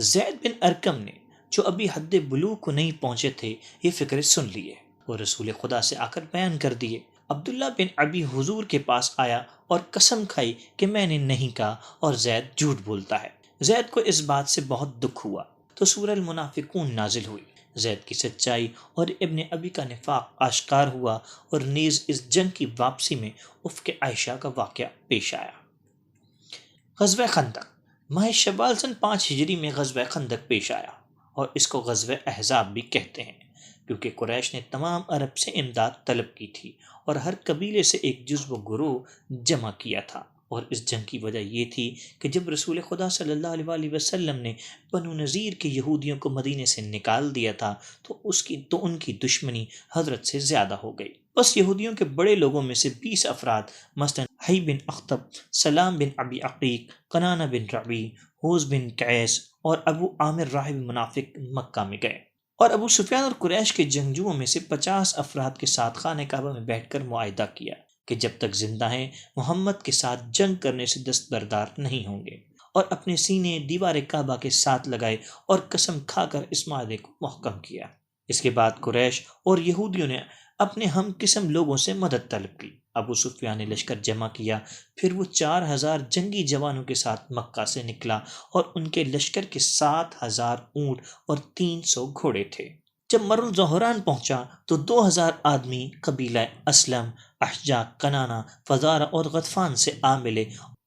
زید بن ارکم نے جو ابھی حد بلوغ کو نہیں پہنچے تھے یہ فکرے سن لیے اور رسول خدا سے آ کر بیان کر دیے۔ عبداللہ بن ابی حضور کے پاس آیا اور قسم کھائی کہ میں نے نہیں کہا اور زید جھوٹ بولتا ہے۔ زید کو اس بات سے بہت دکھ ہوا تو سورہ المنافقون نازل ہوئی۔ زید کی سچائی اور ابن ابی کا نفاق آشکار ہوا، اور نیز اس جنگ کی واپسی میں افق عائشہ کا واقعہ پیش آیا۔ غزوہ خندق ماہ شوال سن 5 ہجری میں غزوہ خندق پیش آیا، اور اس کو غزوہ احزاب بھی کہتے ہیں، کیونکہ قریش نے تمام عرب سے امداد طلب کی تھی اور ہر قبیلے سے ایک جزو گروہ جمع کیا تھا۔ اور اس جنگ کی وجہ یہ تھی کہ جب رسول خدا صلی اللہ علیہ وآلہ وسلم نے بنو نذیر کے یہودیوں کو مدینے سے نکال دیا تھا تو ان کی دشمنی حضرت سے زیادہ ہو گئی۔ بس یہودیوں کے بڑے لوگوں میں سے 20 افراد مثلا حی بن اخطب، سلام بن ابی عقیق، کنانہ بن ربیع، حوز بن قیس اور ابو عامر راہب منافق مکہ میں گئے، اور ابو سفیان اور قریش کے جنگجوؤں میں سے 50 افراد کے ساتھ خانہ کعبہ میں بیٹھ کر معاہدہ کیا کہ جب تک زندہ ہیں محمد کے ساتھ جنگ کرنے سے دستبردار نہیں ہوں گے، اور اپنے سینے دیوار کعبہ کے ساتھ لگائے اور قسم کھا کر اس معاہدے کو محکم کیا۔ اس کے بعد قریش اور یہودیوں نے اپنے ہم قسم لوگوں سے مدد طلب کی۔ ابو سفیان نے لشکر جمع کیا، پھر وہ 4000 جنگی جوانوں کے ساتھ مکہ سے نکلا، اور ان کے لشکر کے 7000 اونٹ اور 300 گھوڑے تھے۔ جب مر الظہران پہنچا تو 2000 آدمی قبیلہ اسلم، احجا، کنانہ، فزارہ اور غطفان سے آ ملے،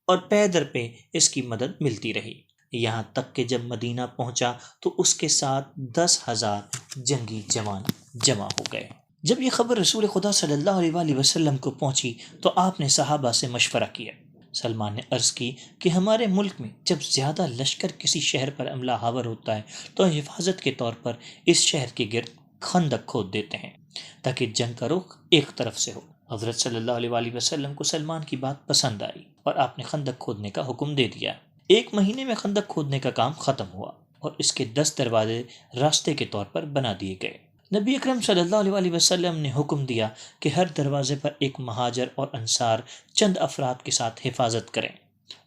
اور پے در پہ اس کی مدد ملتی رہی، یہاں تک کہ جب مدینہ پہنچا تو اس کے ساتھ 10,000 جنگی جوان جمع ہو گئے۔ جب یہ خبر رسول خدا صلی اللہ علیہ وآلہ وسلم کو پہنچی تو آپ نے صحابہ سے مشورہ کیا۔ سلمان نے عرض کی کہ ہمارے ملک میں جب زیادہ لشکر کسی شہر پر حملہ آور ہوتا ہے تو حفاظت کے طور پر اس شہر کے گرد خندق کھود دیتے ہیں تاکہ جنگ کا رخ ایک طرف سے ہو۔ حضرت صلی اللہ علیہ وآلہ وسلم کو سلمان کی بات پسند آئی اور آپ نے خندق کھودنے کا حکم دے دیا۔ 1 مہینے میں خندق کھودنے کا کام ختم ہوا اور اس کے 10 دروازے راستے کے طور پر بنا دیے گئے۔ نبی اکرم صلی اللہ علیہ وآلہ وسلم نے حکم دیا کہ ہر دروازے پر ایک مہاجر اور انصار چند افراد کے ساتھ حفاظت کریں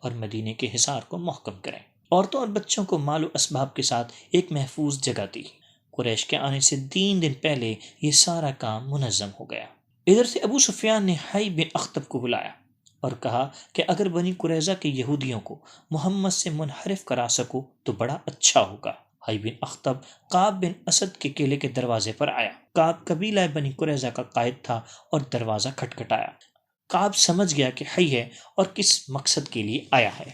اور مدینے کے حصار کو محکم کریں۔ عورتوں اور بچوں کو مال و اسباب کے ساتھ ایک محفوظ جگہ دی۔ قریش کے آنے سے 3 دن پہلے یہ سارا کام منظم ہو گیا۔ ادھر سے ابو سفیان نے حی بن اخطب کو بلایا اور کہا کہ اگر بنی قریظہ کے یہودیوں کو محمد سے منحرف کرا سکو تو بڑا اچھا ہوگا۔ حی بن اخطب کعب بن اسد کے قلعے کے دروازے پر آیا۔ کعب قبیلہ بنی قریظہ کا قائد تھا اور دروازہ کھٹکھٹایا۔ کعب سمجھ گیا کہ حی ہے اور کس مقصد کے لیے آیا ہے۔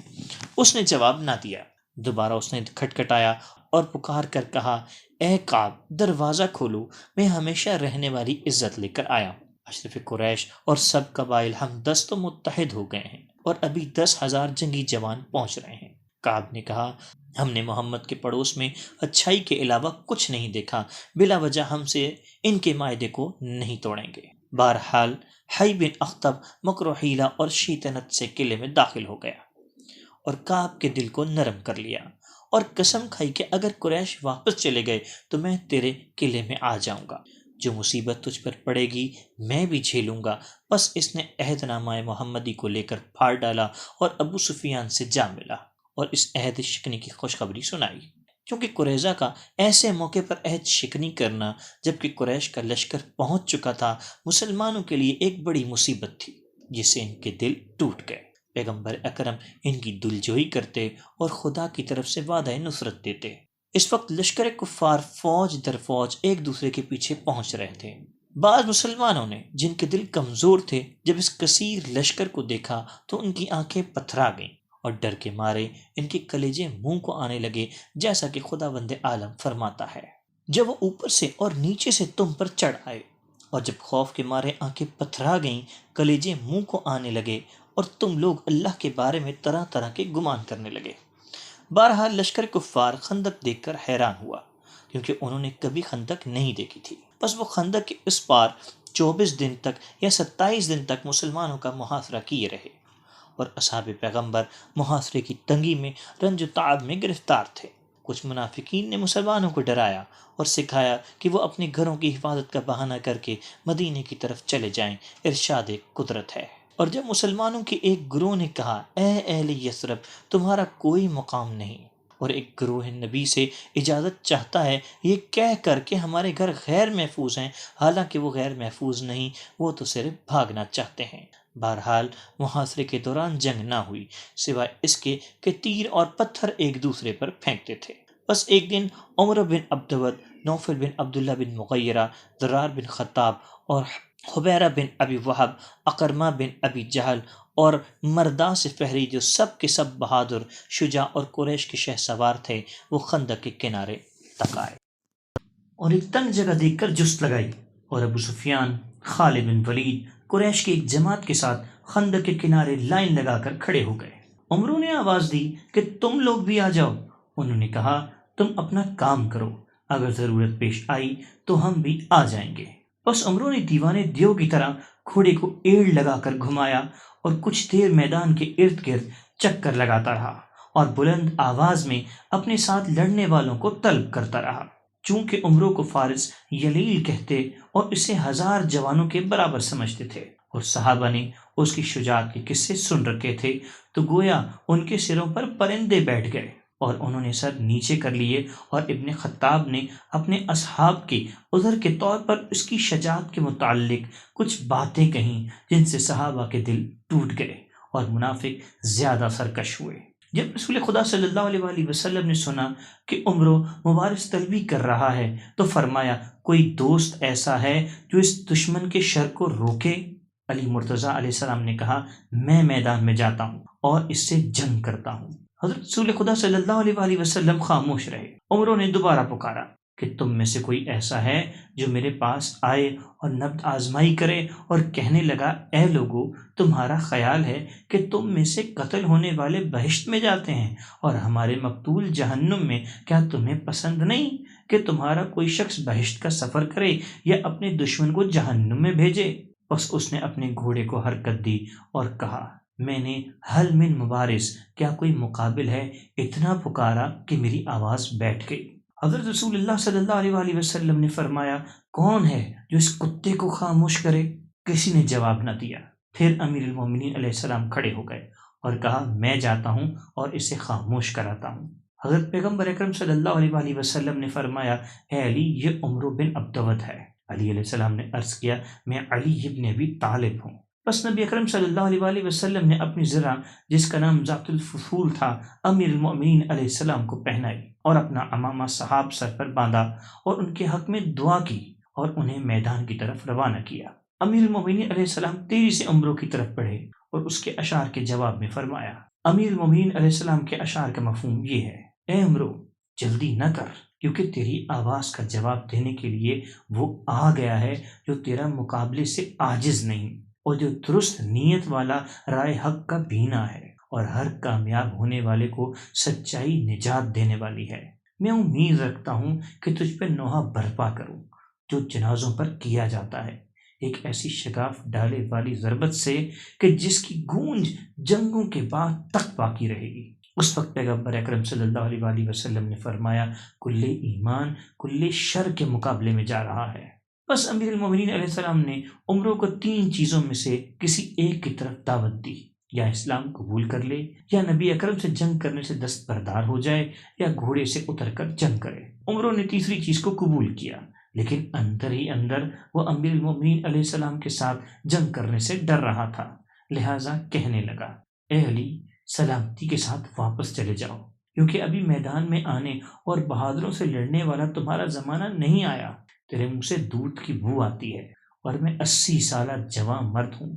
اس نے جواب نہ دیا۔ دوبارہ اس نے کھٹکھٹایا اور پکار کر کہا، اے کعب دروازہ کھولو، میں ہمیشہ رہنے والی عزت لے کر آیا ہوں۔ اشرف قریش اور سب قبائل ہم دست و متحد ہو گئے ہیں اور ابھی 10,000 جنگی جوان پہنچ رہے ہیں۔ کعب نے کہا، ہم نے محمد کے پڑوس میں اچھائی کے علاوہ کچھ نہیں دیکھا، بلا وجہ ہم سے ان کے معاہدے کو نہیں توڑیں گے۔ بہرحال حی بن اخطب مکر و حیلہ اور شیطنت سے قلعے میں داخل ہو گیا اور کعب کے دل کو نرم کر لیا اور قسم کھائی کہ اگر قریش واپس چلے گئے تو میں تیرے قلعے میں آ جاؤں گا، جو مصیبت تجھ پر پڑے گی میں بھی جھیلوں گا۔ بس اس نے عہد نامہ محمدی کو لے کر پھاڑ ڈالا اور ابو سفیان سے جا ملا اور اس عہد شکنی کی خوشخبری سنائی۔ کیونکہ قریظہ کا ایسے موقع پر عہد شکنی کرنا جبکہ قریش کا لشکر پہنچ چکا تھا، مسلمانوں کے لیے ایک بڑی مصیبت تھی جس سے ان کے دل ٹوٹ گئے۔ پیغمبر اکرم ان کی دلجوئی کرتے اور خدا کی طرف سے وعدہ نصرت دیتے۔ اس وقت لشکر کفار فوج در فوج ایک دوسرے کے پیچھے پہنچ رہے تھے۔ بعض مسلمانوں نے جن کے دل کمزور تھے جب اس کثیر لشکر کو دیکھا تو ان کی آنکھیں پتھرا گئیں اور ڈر کے مارے ان کے کلیجے منہ کو آنے لگے، جیسا کہ خداوند عالم فرماتا ہے، جب وہ اوپر سے اور نیچے سے تم پر چڑھ آئے اور جب خوف کے مارے آنکھیں پتھرا گئیں، کلیجے منہ کو آنے لگے اور تم لوگ اللہ کے بارے میں طرح طرح کے گمان کرنے لگے۔ بہرحال لشکر کفار خندق دیکھ کر حیران ہوا کیونکہ انہوں نے کبھی خندق نہیں دیکھی تھی۔ بس وہ خندق کے اس پار 24 دن تک یا 27 دن تک مسلمانوں کا محاصرہ کیے رہے اور اصحاب پیغمبر محاصرے کی تنگی میں رنج و تعب میں گرفتار تھے۔ کچھ منافقین نے مسلمانوں کو ڈرایا اور سکھایا کہ وہ اپنے گھروں کی حفاظت کا بہانہ کر کے مدینے کی طرف چلے جائیں، ارشاد قدرت ہے۔ اور جب مسلمانوں کے ایک گروہ نے کہا، اے اہل یثرب تمہارا کوئی مقام نہیں، اور ایک گروہ نبی سے اجازت چاہتا ہے یہ کہہ کر کہ ہمارے گھر غیر محفوظ ہیں، حالانکہ وہ غیر محفوظ نہیں، وہ تو صرف بھاگنا چاہتے ہیں۔ بہرحال محاصرے کے دوران جنگ نہ ہوئی سوائے اس کے کہ تیر اور پتھر ایک دوسرے پر پھینکتے تھے۔ بس ایک دن عمر بن عبدود، نوفل بن عبداللہ بن مغیرہ، ضرار بن خطاب اور حبیرہ بن ابی وہب، اقرمہ بن ابی جہل اور مرداس فہری، جو سب کے سب بہادر، شجاع اور قریش کے شہ سوار تھے، وہ خندق کے کنارے تک آئے اور ایک تنگ جگہ دیکھ کر جست لگائی، اور ابو سفیان، خالد بن ولید قریش کی ایک جماعت کے ساتھ خندق کے کنارے لائن لگا کر کھڑے ہو گئے۔ عمروں نے آواز دی کہ تم لوگ بھی آ جاؤ۔ انہوں نے کہا، تم اپنا کام کرو، اگر ضرورت پیش آئی تو ہم بھی آ جائیں گے۔ بس عمروں نے دیوانے دیو کی طرح گھوڑے کو ایڑ لگا کر گھمایا اور کچھ دیر میدان کے ارد گرد چکر لگاتا رہا اور بلند آواز میں اپنے ساتھ لڑنے والوں کو طلب کرتا رہا۔ چونکہ عمروں کو فارس یلیل کہتے اور اسے 1000 جوانوں کے برابر سمجھتے تھے اور صحابہ نے اس کی شجاعت کے قصے سن رکھے تھے، تو گویا ان کے سروں پر پرندے بیٹھ گئے اور انہوں نے سر نیچے کر لیے، اور ابن خطاب نے اپنے اصحاب کے عذر کے طور پر اس کی شجاعت کے متعلق کچھ باتیں کہیں جن سے صحابہ کے دل ٹوٹ گئے اور منافق زیادہ سرکش ہوئے۔ جب رسول خدا صلی اللہ علیہ وآلہ وسلم نے سنا کہ عمرو مبارز طلبی کر رہا ہے تو فرمایا، کوئی دوست ایسا ہے جو اس دشمن کے شر کو روکے؟ علی مرتضیٰ علیہ السلام نے کہا، میں میدان میں جاتا ہوں اور اس سے جنگ کرتا ہوں۔ حضرت رسول خدا صلی اللہ علیہ وآلہ وسلم خاموش رہے۔ عمروں نے دوبارہ پکارا کہ تم میں سے کوئی ایسا ہے جو میرے پاس آئے اور نبض آزمائی کرے، اور کہنے لگا، اے لوگو، تمہارا خیال ہے کہ تم میں سے قتل ہونے والے بہشت میں جاتے ہیں اور ہمارے مقتول جہنم میں؟ کیا تمہیں پسند نہیں کہ تمہارا کوئی شخص بہشت کا سفر کرے یا اپنے دشمن کو جہنم میں بھیجے؟ بس اس نے اپنے گھوڑے کو حرکت دی اور کہا، میں نے حل من مبارز، کیا کوئی مقابل ہے؟ اتنا پکارا کہ میری آواز بیٹھ گئی۔ حضرت رسول اللہ صلی اللہ علیہ وآلہ وسلم نے فرمایا، کون ہے جو اس کتے کو خاموش کرے؟ کسی نے جواب نہ دیا۔ پھر امیر المومنین علیہ السلام کھڑے ہو گئے اور کہا، میں جاتا ہوں اور اسے خاموش کراتا ہوں۔ حضرت پیغمبر اکرم صلی اللہ علیہ وآلہ وسلم نے فرمایا، اے علی، یہ عمرو بن عبدود ہے۔ علی علیہ السلام نے عرض کیا، میں علی ابن ابی طالب ہوں۔ بس نبی اکرم صلی اللہ علیہ وآلہ وسلم نے اپنی زرہ جس کا نام ذات الفصول تھا امیر المؤمنین علیہ السلام کو پہنائی اور اپنا عمامہ صحاب سر پر باندھا اور ان کے حق میں دعا کی اور انہیں میدان کی طرف روانہ کیا۔ امیر المؤمنین علیہ السلام تیزی سے عمروں کی طرف بڑھے اور اس کے اشعار کے جواب میں فرمایا۔ امیر المؤمنین علیہ السلام کے اشعار کا مفہوم یہ ہے: اے عمرو، جلدی نہ کر، کیونکہ تیری آواز کا جواب دینے کے لیے وہ آ گیا ہے جو تیرا مقابلے سے عاجز نہیں اور جو درست نیت والا رائے حق کا بینا ہے اور ہر کامیاب ہونے والے کو سچائی نجات دینے والی ہے۔ میں امید رکھتا ہوں کہ تجھ پہ نوحہ برپا کروں جو جنازوں پر کیا جاتا ہے، ایک ایسی شگاف ڈالے والی ضربت سے کہ جس کی گونج جنگوں کے بعد تک باقی رہے گی۔ اس وقت پیغمبر اکرم صلی اللہ علیہ وآلہ وسلم نے فرمایا، کل ایمان کل شر کے مقابلے میں جا رہا ہے۔ بس امیر المومنین علیہ السلام نے عمروں کو 3 چیزوں میں سے کسی ایک کی طرف دعوت دی: یا اسلام قبول کر لے، یا نبی اکرم سے جنگ کرنے سے دستبردار ہو جائے، یا گھوڑے سے اتر کر جنگ کرے۔ عمروں نے تیسری چیز کو قبول کیا، لیکن اندر ہی اندر وہ امیر المومنین علیہ السلام کے ساتھ جنگ کرنے سے ڈر رہا تھا، لہٰذا کہنے لگا، اے علی، سلامتی کے ساتھ واپس چلے جاؤ، کیونکہ ابھی میدان میں آنے اور بہادروں سے لڑنے والا تمہارا زمانہ نہیں آیا۔ تیرے منہ سے دودھ کی بو آتی ہے اور میں 80 سالہ جوان مرد ہوں۔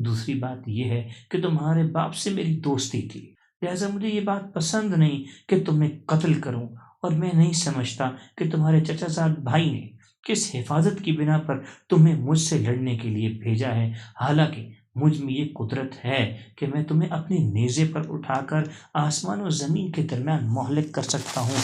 دوسری بات یہ ہے کہ تمہارے باپ سے میری دوستی تھی، لہٰذا مجھے یہ بات پسند نہیں کہ تمہیں قتل کروں، اور میں نہیں سمجھتا کہ تمہارے چچا زاد بھائی نے کس حفاظت کی بنا پر تمہیں مجھ سے لڑنے کے لیے بھیجا ہے، حالانکہ مجھ میں یہ قدرت ہے کہ میں تمہیں اپنے نیزے پر اٹھا کر آسمان و زمین کے درمیان مہلک کر سکتا ہوں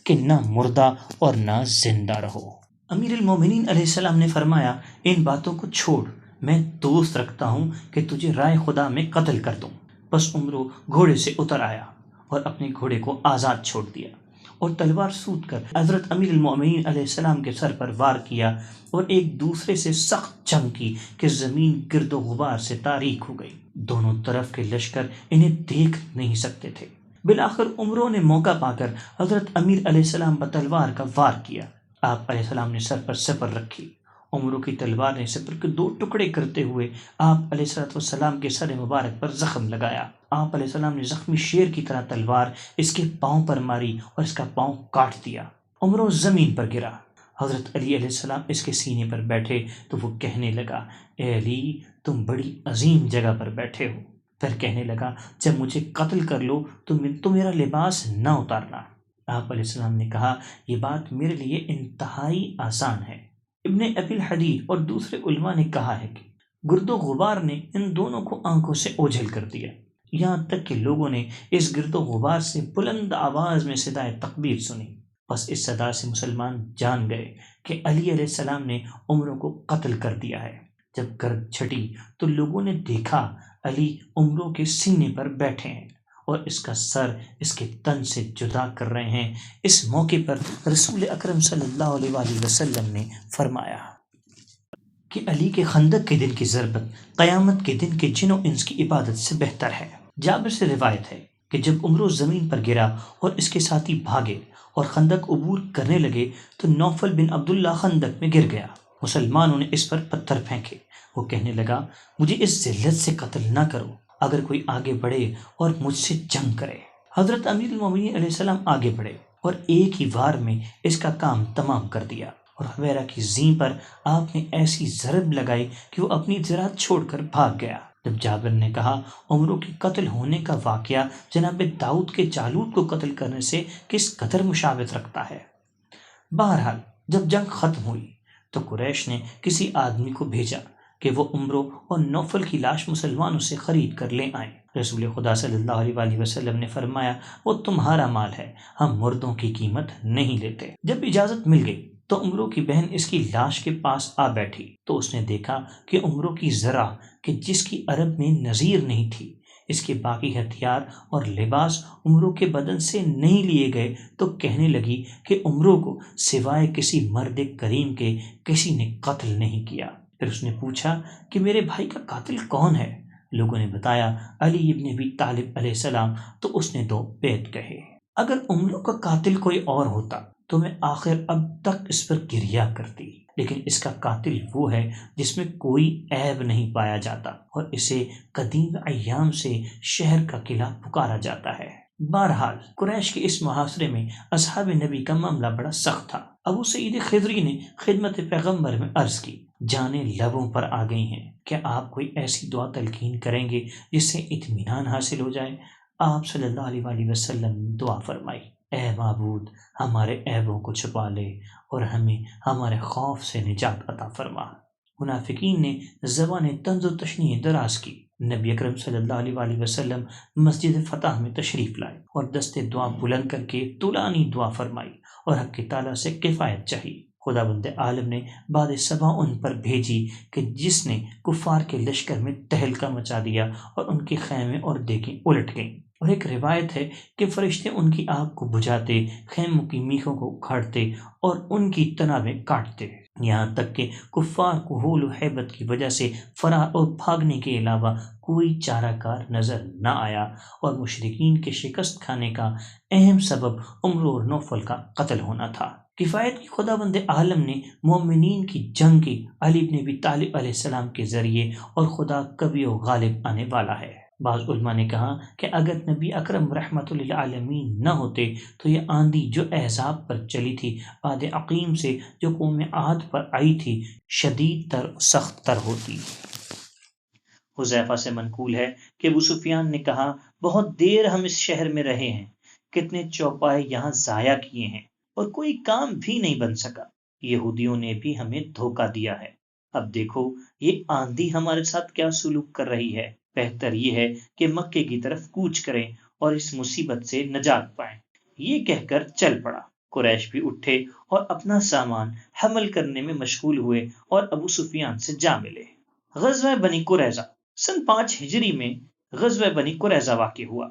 کہ نہ مردہ اور نہ زندہ رہو۔ امیر المومنین علیہ السلام نے فرمایا، ان باتوں کو چھوڑ، میں دوست رکھتا ہوں کہ تجھے رائے خدا میں قتل کر دوں۔ بس عمرو گھوڑے سے اتر آیا اور اپنے گھوڑے کو آزاد چھوڑ دیا اور تلوار سوت کر حضرت امیر المومنین علیہ السلام کے سر پر وار کیا اور ایک دوسرے سے سخت جنگ کی کہ زمین گرد و غبار سے تاریک ہو گئی۔ دونوں طرف کے لشکر انہیں دیکھ نہیں سکتے تھے۔ بالآخر عمروں نے موقع پا کر حضرت امیر علیہ السلام پر تلوار کا وار کیا۔ آپ علیہ السلام نے سر پر سپر رکھی۔ عمروں کی تلوار نے سپر کے 2 ٹکڑے کرتے ہوئے آپ علیہ السلام کے سر مبارک پر زخم لگایا۔ آپ علیہ السلام نے زخمی شیر کی طرح تلوار اس کے پاؤں پر ماری اور اس کا پاؤں کاٹ دیا۔ عمروں زمین پر گرا۔ حضرت علی علیہ السلام اس کے سینے پر بیٹھے تو وہ کہنے لگا، اے علی، تم بڑی عظیم جگہ پر بیٹھے ہو۔ پھر کہنے لگا، جب مجھے قتل کر لو تو میرا لباس نہ اتارنا۔ آپ علیہ السلام نے کہا، یہ بات میرے لیے انتہائی آسان ہے۔ ابن ابی الحدید اور دوسرے علماء نے کہا ہے کہ گرد و غبار نے ان دونوں کو آنکھوں سے اوجھل کر دیا، یہاں تک کہ لوگوں نے اس گرد و غبار سے بلند آواز میں صدائے تکبیر سنی۔ بس اس صدا سے مسلمان جان گئے کہ علی علیہ السلام نے عمروں کو قتل کر دیا ہے۔ جب گرد چھٹی تو لوگوں نے دیکھا علی عمروں کے سینے پر بیٹھے ہیں اور اس کا سر اس کے تن سے جدا کر رہے ہیں۔ اس موقع پر رسول اکرم صلی اللہ علیہ وآلہ وسلم نے فرمایا کہ علی کے خندق کے دن کی ضربت قیامت کے دن کے جن و انس کی عبادت سے بہتر ہے۔ جابر سے روایت ہے کہ جب عمرو زمین پر گرا اور اس کے ساتھی بھاگے اور خندق عبور کرنے لگے تو نوفل بن عبداللہ خندق میں گر گیا۔ مسلمانوں نے اس پر پتھر پھینکے۔ وہ کہنے لگا، مجھے اس ذلت سے قتل نہ کرو، اگر کوئی آگے بڑھے اور مجھ سے جنگ کرے۔ حضرت امیر المومنین علیہ السلام آگے بڑھے اور ایک ہی وار میں اس کا کام تمام کر دیا، اور حویرہ کی زین پر آپ نے ایسی ضرب لگائی کہ وہ اپنی زراعت چھوڑ کر بھاگ گیا۔ جب جابر نے کہا، عمروں کے قتل ہونے کا واقعہ جناب داؤد کے جالوت کو قتل کرنے سے کس قدر مشابہت رکھتا ہے۔ بہرحال جب جنگ ختم ہوئی تو قریش نے کسی آدمی کو بھیجا کہ وہ عمرو اور نوفل کی لاش مسلمانوں سے خرید کر لے آئیں۔ رسول خدا صلی اللہ علیہ وآلہ وسلم نے فرمایا، وہ تمہارا مال ہے، ہم مردوں کی قیمت نہیں لیتے۔ جب اجازت مل گئی تو عمرو کی بہن اس کی لاش کے پاس آ بیٹھی تو اس نے دیکھا کہ عمرو کی زرہ کہ جس کی عرب میں نظیر نہیں تھی، اس کے باقی ہتھیار اور لباس عمرو کے بدن سے نہیں لیے گئے تو کہنے لگی کہ عمرو کو سوائے کسی مرد کریم کے کسی نے قتل نہیں کیا۔ پھر اس نے پوچھا کہ میرے بھائی کا قاتل کون ہے؟ لوگوں نے بتایا، علی ابن ابی طالب علیہ السلام۔ تو اس نے 2 بیت کہے، اگر عمرو کا قاتل کوئی اور ہوتا تو میں آخر اب تک اس پر گریہ کرتی، لیکن اس کا قاتل وہ ہے جس میں کوئی عیب نہیں پایا جاتا، اور اسے قدیم ایام سے شہر کا قلعہ پکارا جاتا ہے۔ بہرحال قریش کے اس محاصرے میں اصحاب نبی کا معاملہ بڑا سخت تھا۔ ابو سعید خدری نے خدمت پیغمبر میں عرض کی، جانیں لبوں پر آ گئی ہیں، کیا آپ کوئی ایسی دعا تلقین کریں گے جس سے اطمینان حاصل ہو جائے؟ آپ صلی اللہ علیہ وآلہ وسلم نے دعا فرمائی، اے معبود، ہمارے عیبوں کو چھپا لے اور ہمیں ہمارے خوف سے نجات عطا فرما۔ منافقین نے زبان طنز و تشنیع دراز کی۔ نبی اکرم صلی اللہ علیہ وآلہ وسلم مسجد فتح میں تشریف لائے اور دست دعا بلند کر کے طولانی دعا فرمائی اور حق کی تعالیٰ سے کفایت چاہی۔ خدا بند عالم نے باد صبا ان پر بھیجی کہ جس نے کفار کے لشکر میں تہلکہ مچا دیا اور ان کے خیمے اور دیگیں الٹ گئیں، اور ایک روایت ہے کہ فرشتے ان کی آگ کو بجھاتے، خیموں کی میخوں کو اکھاڑتے اور ان کی تنابیں کاٹتے، یہاں تک کہ کفار کو ہول و ہیبت کی وجہ سے فرار اور بھاگنے کے علاوہ کوئی چارہ کار نظر نہ آیا، اور مشرکین کے شکست کھانے کا اہم سبب عمر اور نوفل کا قتل ہونا تھا۔ کفایت کی خدا بند عالم نے مومنین کی جنگ کی علی بن ابی طالب علیہ السلام کے ذریعے، اور خدا کبھی و غالب آنے والا ہے۔ بعض علماء نے کہا کہ اگر نبی اکرم رحمت للعالمین نہ ہوتے تو یہ آندھی جو احزاب پر چلی تھی عاد عقیم سے جو قوم عاد پر آئی تھی شدید تر سخت تر ہوتی۔ حذیفہ سے منقول ہے کہ ابو سفیان نے کہا، بہت دیر ہم اس شہر میں رہے ہیں، کتنے چوپائے یہاں ضائع کیے ہیں اور کوئی کام بھی نہیں بن سکا۔ یہودیوں نے بھی ہمیں دھوکہ دیا ہے، اب دیکھو یہ آندھی ہمارے ساتھ کیا سلوک کر رہی ہے، بہتر یہ ہے کہ مکے کی طرف کوچ کریں اور اس مصیبت سے نجات پائیں۔ یہ کہہ کر چل پڑا۔ قریش بھی اٹھے اور اپنا سامان حمل کرنے میں مشغول ہوئے اور ابو سفیان سے جا ملے۔ غزوہ بنی قریظہ سن 5 ہجری میں غزوہ بنی قریظہ واقع ہوا،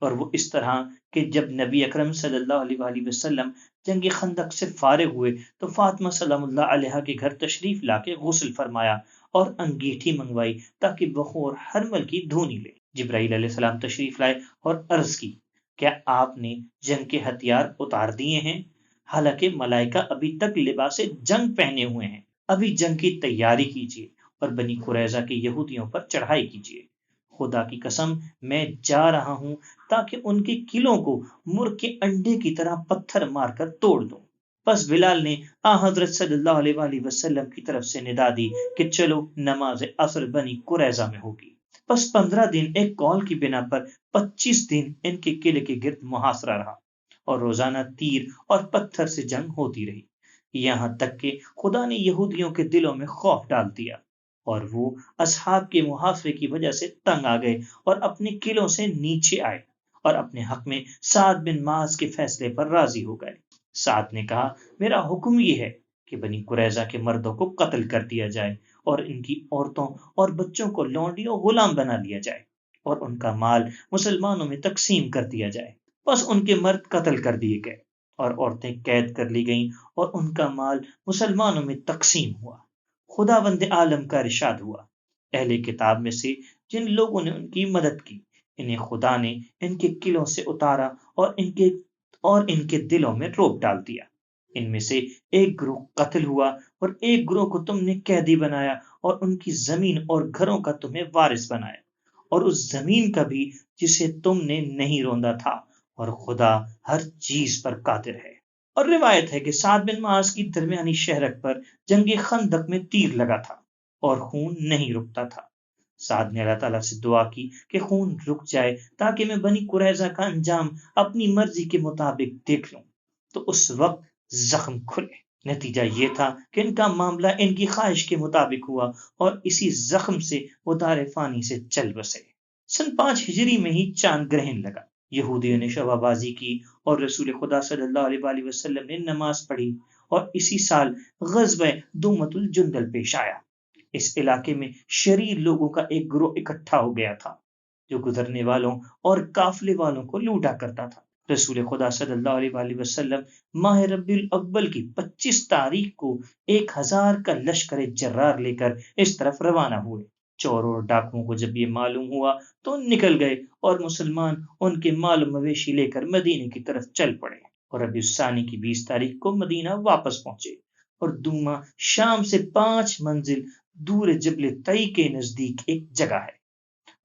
اور وہ اس طرح کہ جب نبی اکرم صلی اللہ علیہ وآلہ وسلم جنگ خندق سے فارغ ہوئے تو فاطمہ سلام اللہ علیہا کے گھر تشریف لا کے غسل فرمایا اور انگیٹھی منگوائی تاکہ بخور حرمل کی دھونی لے۔ جبرائیل علیہ السلام تشریف لائے اور عرض کی، کیا آپ نے جنگ کے ہتھیار اتار دیے ہیں؟ حالانکہ ملائکہ ابھی تک لباس جنگ پہنے ہوئے ہیں، ابھی جنگ کی تیاری کیجیے اور بنی قریظہ کے یہودیوں پر چڑھائی کیجیے۔ خدا کی قسم میں جا رہا ہوں تاکہ ان کے قلعوں کو مرغ کے انڈے کی طرح پتھر مار کر توڑ دوں۔ پس بلال نے حضرت صلی اللہ علیہ وآلہ وسلم کی طرف سے ندا دی کہ چلو نماز عصر بنی قریظہ میں ہوگی۔ پس 15 دن ایک قول کی بنا پر 25 دن ان کے قلعے کے گرد محاصرہ رہا، اور روزانہ تیر اور پتھر سے جنگ ہوتی رہی، یہاں تک کہ خدا نے یہودیوں کے دلوں میں خوف ڈال دیا، اور وہ اصحاب کے محاصرے کی وجہ سے تنگ آ گئے اور اپنے قلعوں سے نیچے آئے اور اپنے حق میں سعد بن معاذ کے فیصلے پر راضی ہو گئے۔ سعد نے کہا، میرا حکم یہ ہے کہ بنی قریظہ کے مردوں کو قتل کر دیا جائے اور ان کی عورتوں اور بچوں کو لونڈی اور غلام بنا لیا جائے اور ان کا مال مسلمانوں میں تقسیم کر دیا جائے۔ بس ان کے مرد قتل کر دیے گئے اور عورتیں قید کر لی گئیں اور ان کا مال مسلمانوں میں تقسیم ہوا۔ خدا بند عالم کا ارشاد ہوا، اہل کتاب میں سے جن لوگوں نے ان کی مدد کی، انہیں خدا نے ان کے قلعوں سے اتارا اور ان کے دلوں میں رعب ڈال دیا۔ ان میں سے ایک گروہ قتل ہوا اور ایک گروہ کو تم نے قیدی بنایا اور ان کی زمین اور گھروں کا تمہیں وارث بنایا، اور اس زمین کا بھی جسے تم نے نہیں روندا تھا، اور خدا ہر چیز پر قادر ہے۔ اور روایت ہے کہ سعد بن معاذ کی درمیانی شہرک پر جنگ خندق میں تیر لگا تھا اور خون نہیں رکتا تھا۔ سعد نے اللہ تعالیٰ سے دعا کی کہ خون رک جائے تاکہ میں بنی قریظہ کا انجام اپنی مرضی کے مطابق دیکھ لوں، تو اس وقت زخم کھلے۔ نتیجہ یہ تھا کہ ان کا معاملہ ان کی خواہش کے مطابق ہوا اور اسی زخم سے وہ دار فانی سے چل بسے۔ سن 5 ہجری میں ہی چاند گرہن لگا، یہودیوں نے شبہ بازی کی اور رسول خدا صلی اللہ علیہ وآلہ وسلم نے نماز پڑھی، اور اسی سال غزوہ دومت الجندل پیش آیا۔ اس علاقے میں شریر لوگوں کا ایک گروہ اکٹھا ہو گیا تھا جو گزرنے والوں اور قافلے والوں کو لوٹا کرتا تھا۔ رسول خدا صلی اللہ علیہ وآلہ وسلم ماہ ربیع الاول کی 25 تاریخ کو 1000 کا لشکر جرار لے کر اس طرف روانہ ہوئے۔ چوروں اور ڈاکوؤں کو جب یہ معلوم ہوا تو نکل گئے اور مسلمان ان کے مال و مویشی لے کر مدینے کی طرف چل پڑے، اور ربیع الثانی کی 20 تاریخ کو مدینہ واپس پہنچے اور دوما شام سے 5 منزل دور جبل طی کے نزدیک ایک جگہ ہے،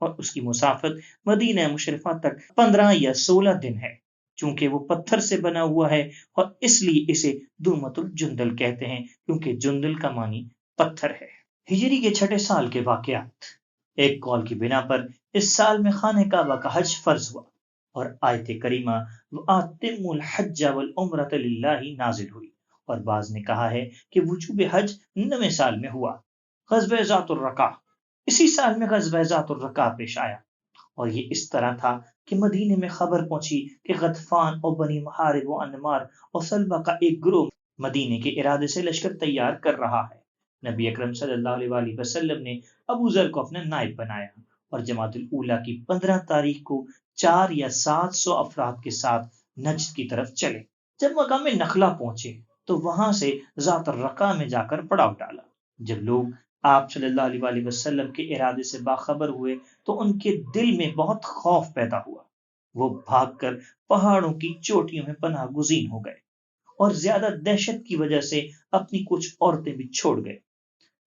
اور اس کی مسافت مدینہ مشرفہ تک 15 یا 16 دن ہے۔ چونکہ وہ پتھر سے بنا ہوا ہے اور اس لیے اسے دومت الجندل کہتے ہیں، کیونکہ جندل کا معنی پتھر ہے۔ ہجری کے 6 سال کے واقعات۔ ایک قول کی بنا پر اس سال میں خانہ کعبہ کا حج فرض ہوا اور آیت کریمہ وَآتِمُّوا الْحَجَّ وَالْعُمْرَةَ لِلَّهِ نازل ہوئی، اور بعض نے کہا ہے کہ وجوب حج 9ویں سال میں ہوا۔ غزوہ ذات الرقاع، اسی سال میں غزوہ ذات الرقاع پیش آیا، اور یہ اس طرح تھا کہ مدینے میں خبر پہنچی کہ غطفان اور بنی محارب و انمار اور سلبہ کا ایک گروہ مدینے کے ارادے سے لشکر تیار کر رہا ہے۔ نبی اکرم صلی اللہ علیہ وآلہ وسلم نے ابو ذر کو اپنا نائب بنایا اور جمادی الاولیٰ کی 15 تاریخ کو 4 یا 700 افراد کے ساتھ نجد کی طرف چلے۔ جب مقام نخلا پہنچے تو وہاں سے ذات الرقاع میں جا کر پڑاؤ ڈالا۔ جب لوگ آپ صلی اللہ علیہ وآلہ وسلم کے ارادے سے باخبر ہوئے تو ان کے دل میں بہت خوف پیدا ہوا۔ وہ بھاگ کر پہاڑوں کی چوٹیوں میں پناہ گزین ہو گئے اور زیادہ دہشت کی وجہ سے اپنی کچھ عورتیں بھی چھوڑ گئے۔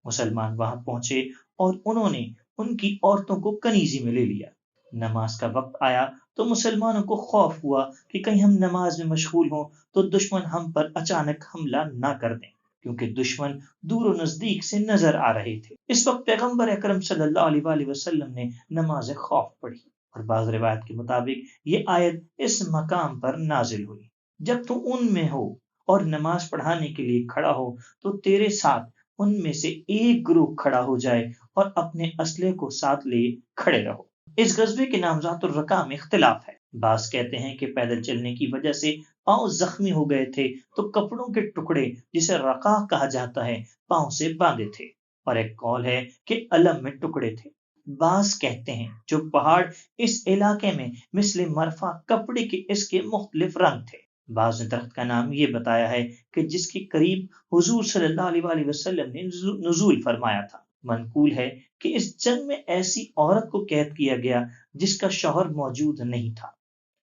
مسلمان وہاں پہنچے اور انہوں نے ان کی عورتوں کو کنیزی میں لے لیا۔ نماز کا وقت آیا تو مسلمانوں کو خوف ہوا کہ کہیں ہم نماز میں مشغول ہوں تو دشمن ہم پر اچانک حملہ نہ کر دیں، کیونکہ دشمن دور و نزدیک سے نظر آ رہے تھے۔ اس وقت پیغمبر اکرم صلی اللہ علیہ وآلہ وسلم نے نماز خوف پڑھی، اور بعض روایت کے مطابق یہ آیت اس مقام پر نازل ہوئی: جب تو ان میں ہو اور نماز پڑھانے کے لیے کھڑا ہو تو تیرے ساتھ ان میں سے ایک گروہ کھڑا ہو جائے اور اپنے اسلحے کو ساتھ لے کھڑے رہو۔ اس غزوے کے نام ذات الرقاع میں اختلاف ہے۔ بعض کہتے ہیں کہ پیدل چلنے کی وجہ سے پاؤں زخمی ہو گئے تھے تو کپڑوں کے ٹکڑے جسے رقاع کہا جاتا ہے پاؤں سے باندھے تھے، اور ایک قول ہے کہ علم میں ٹکڑے تھے۔ بعض کہتے ہیں جو پہاڑ اس علاقے میں مثل مرفع کپڑے کے اس کے مختلف رنگ تھے۔ بعض نے درخت کا نام یہ بتایا ہے کہ جس کے قریب حضور صلی اللہ علیہ وآلہ وسلم نے نزول فرمایا تھا۔ منقول ہے کہ اس جنگ میں ایسی عورت کو قید کیا گیا جس کا شوہر موجود نہیں تھا۔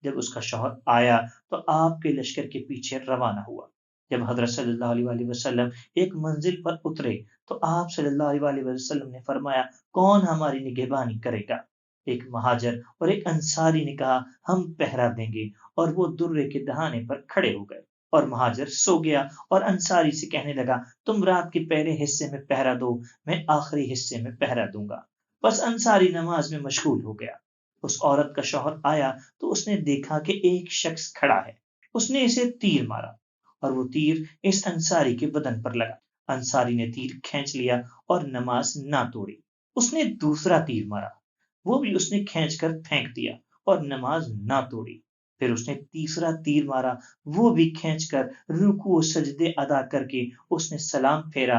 جب اس کا شوہر آیا تو آپ کے لشکر کے پیچھے روانہ ہوا۔ جب حضرت صلی اللہ علیہ وآلہ وسلم ایک منزل پر اترے تو آپ صلی اللہ علیہ وآلہ وسلم نے فرمایا کون ہماری نگہبانی کرے گا؟ ایک مہاجر اور ایک انصاری نے کہا ہم پہرا دیں گے، اور وہ درے کے دہانے پر کھڑے ہو گئے، اور مہاجر سو گیا اور انصاری سے کہنے لگا تم رات کے پہلے حصے میں پہرا دو، میں آخری حصے میں پہرا دوں گا۔ بس انصاری نماز میں مشغول ہو گیا۔ اس عورت کا شوہر آیا تو اس نے دیکھا کہ ایک شخص کھڑا ہے۔ اس نے اسے تیر مارا اور وہ تیر اس انصاری کے بدن پر لگا۔ انصاری نے تیر کھینچ لیا اور نماز نہ توڑی۔ اس نے دوسرا تیر مارا، وہ بھی اس نے کھینچ کر پھینک دیا اور نماز نہ توڑی۔ پھر اس نے تیسرا تیر مارا، وہ بھی کھینچ کر رکوع و سجدے ادا کر کے اس نے سلام پھیرا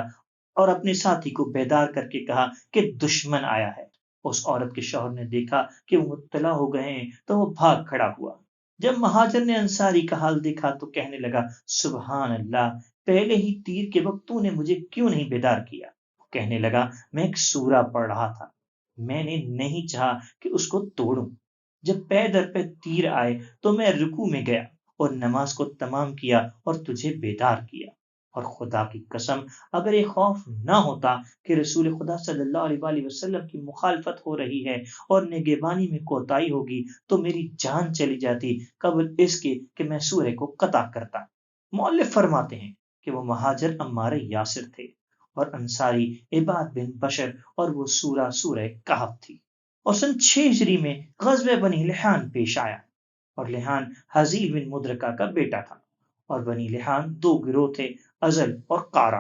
اور اپنے ساتھی کو بیدار کر کے کہا کہ دشمن آیا ہے۔ اس عورت کے شوہر نے دیکھا کہ وہ مطلع ہو گئے ہیں تو وہ بھاگ کھڑا ہوا۔ جب مہاجر نے انصاری کا حال دیکھا تو کہنے لگا سبحان اللہ، پہلے ہی تیر کے وقت تو نے مجھے کیوں نہیں بیدار کیا؟ کہنے لگا میں ایک سورہ پڑھ رہا تھا، میں نے نہیں چاہا کہ اس کو توڑوں۔ جب پے در پہ تیر آئے تو میں رکوع میں گیا اور نماز کو تمام کیا اور تجھے بیدار کیا۔ اور خدا کی قسم اگر یہ خوف نہ ہوتا کہ رسول خدا صلی اللہ علیہ وآلہ وسلم کی مخالفت ہو رہی ہے اور نگہبانی میں کوتاہی ہوگی تو میری جان چلی جاتی قبل اس کے کہ میں سورہ کو قطع کرتا۔ مؤلف فرماتے ہیں کہ وہ مہاجر عمار یاسر تھے اور انصاری عباد بن بشر، اور وہ سورہ کہف تھی۔ اور سن 6 ہجری میں غزوہ بنی لحان پیش آیا، اور لحان حزیل بن مدرکہ کا بیٹا تھا، اور بنی لحان 2 گروہ تھے، ازل اور قارہ۔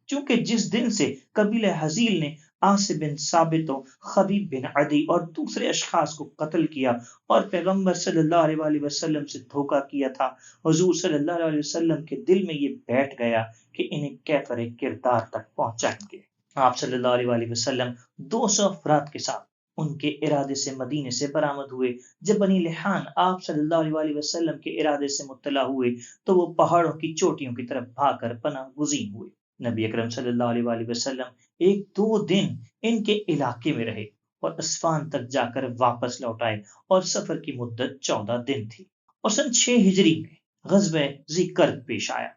چونکہ جس دن سے قبیلہ حزیل نے عاصم بن ثابت و خبیب بن عدی اور دوسرے اشخاص کو قتل کیا اور پیغمبر صلی اللہ علیہ وآلہ وسلم سے دھوکہ کیا تھا، حضور صلی اللہ علیہ وسلم کے دل میں یہ بیٹھ گیا کہ انہیں کیفر کردار تک پہنچائیں گے۔ آپ صلی اللہ علیہ وآلہ وسلم 200 افراد کے ساتھ ان کے ارادے سے مدینے سے برآمد ہوئے۔ جب بنی لحان آپ صلی اللہ علیہ وآلہ وسلم کے ارادے سے مطلع ہوئے تو وہ پہاڑوں کی چوٹیوں کی طرف بھاگ کر پناہ گزین ہوئے۔ نبی اکرم صلی اللہ علیہ وآلہ وسلم 1-2 دن ان کے علاقے میں رہے اور اسفان تک جا کر واپس لوٹ آئے، اور سفر کی مدت 14 دن تھی۔ اور سن 6 ہجری میں غزوہ ذی قرد پیش آیا،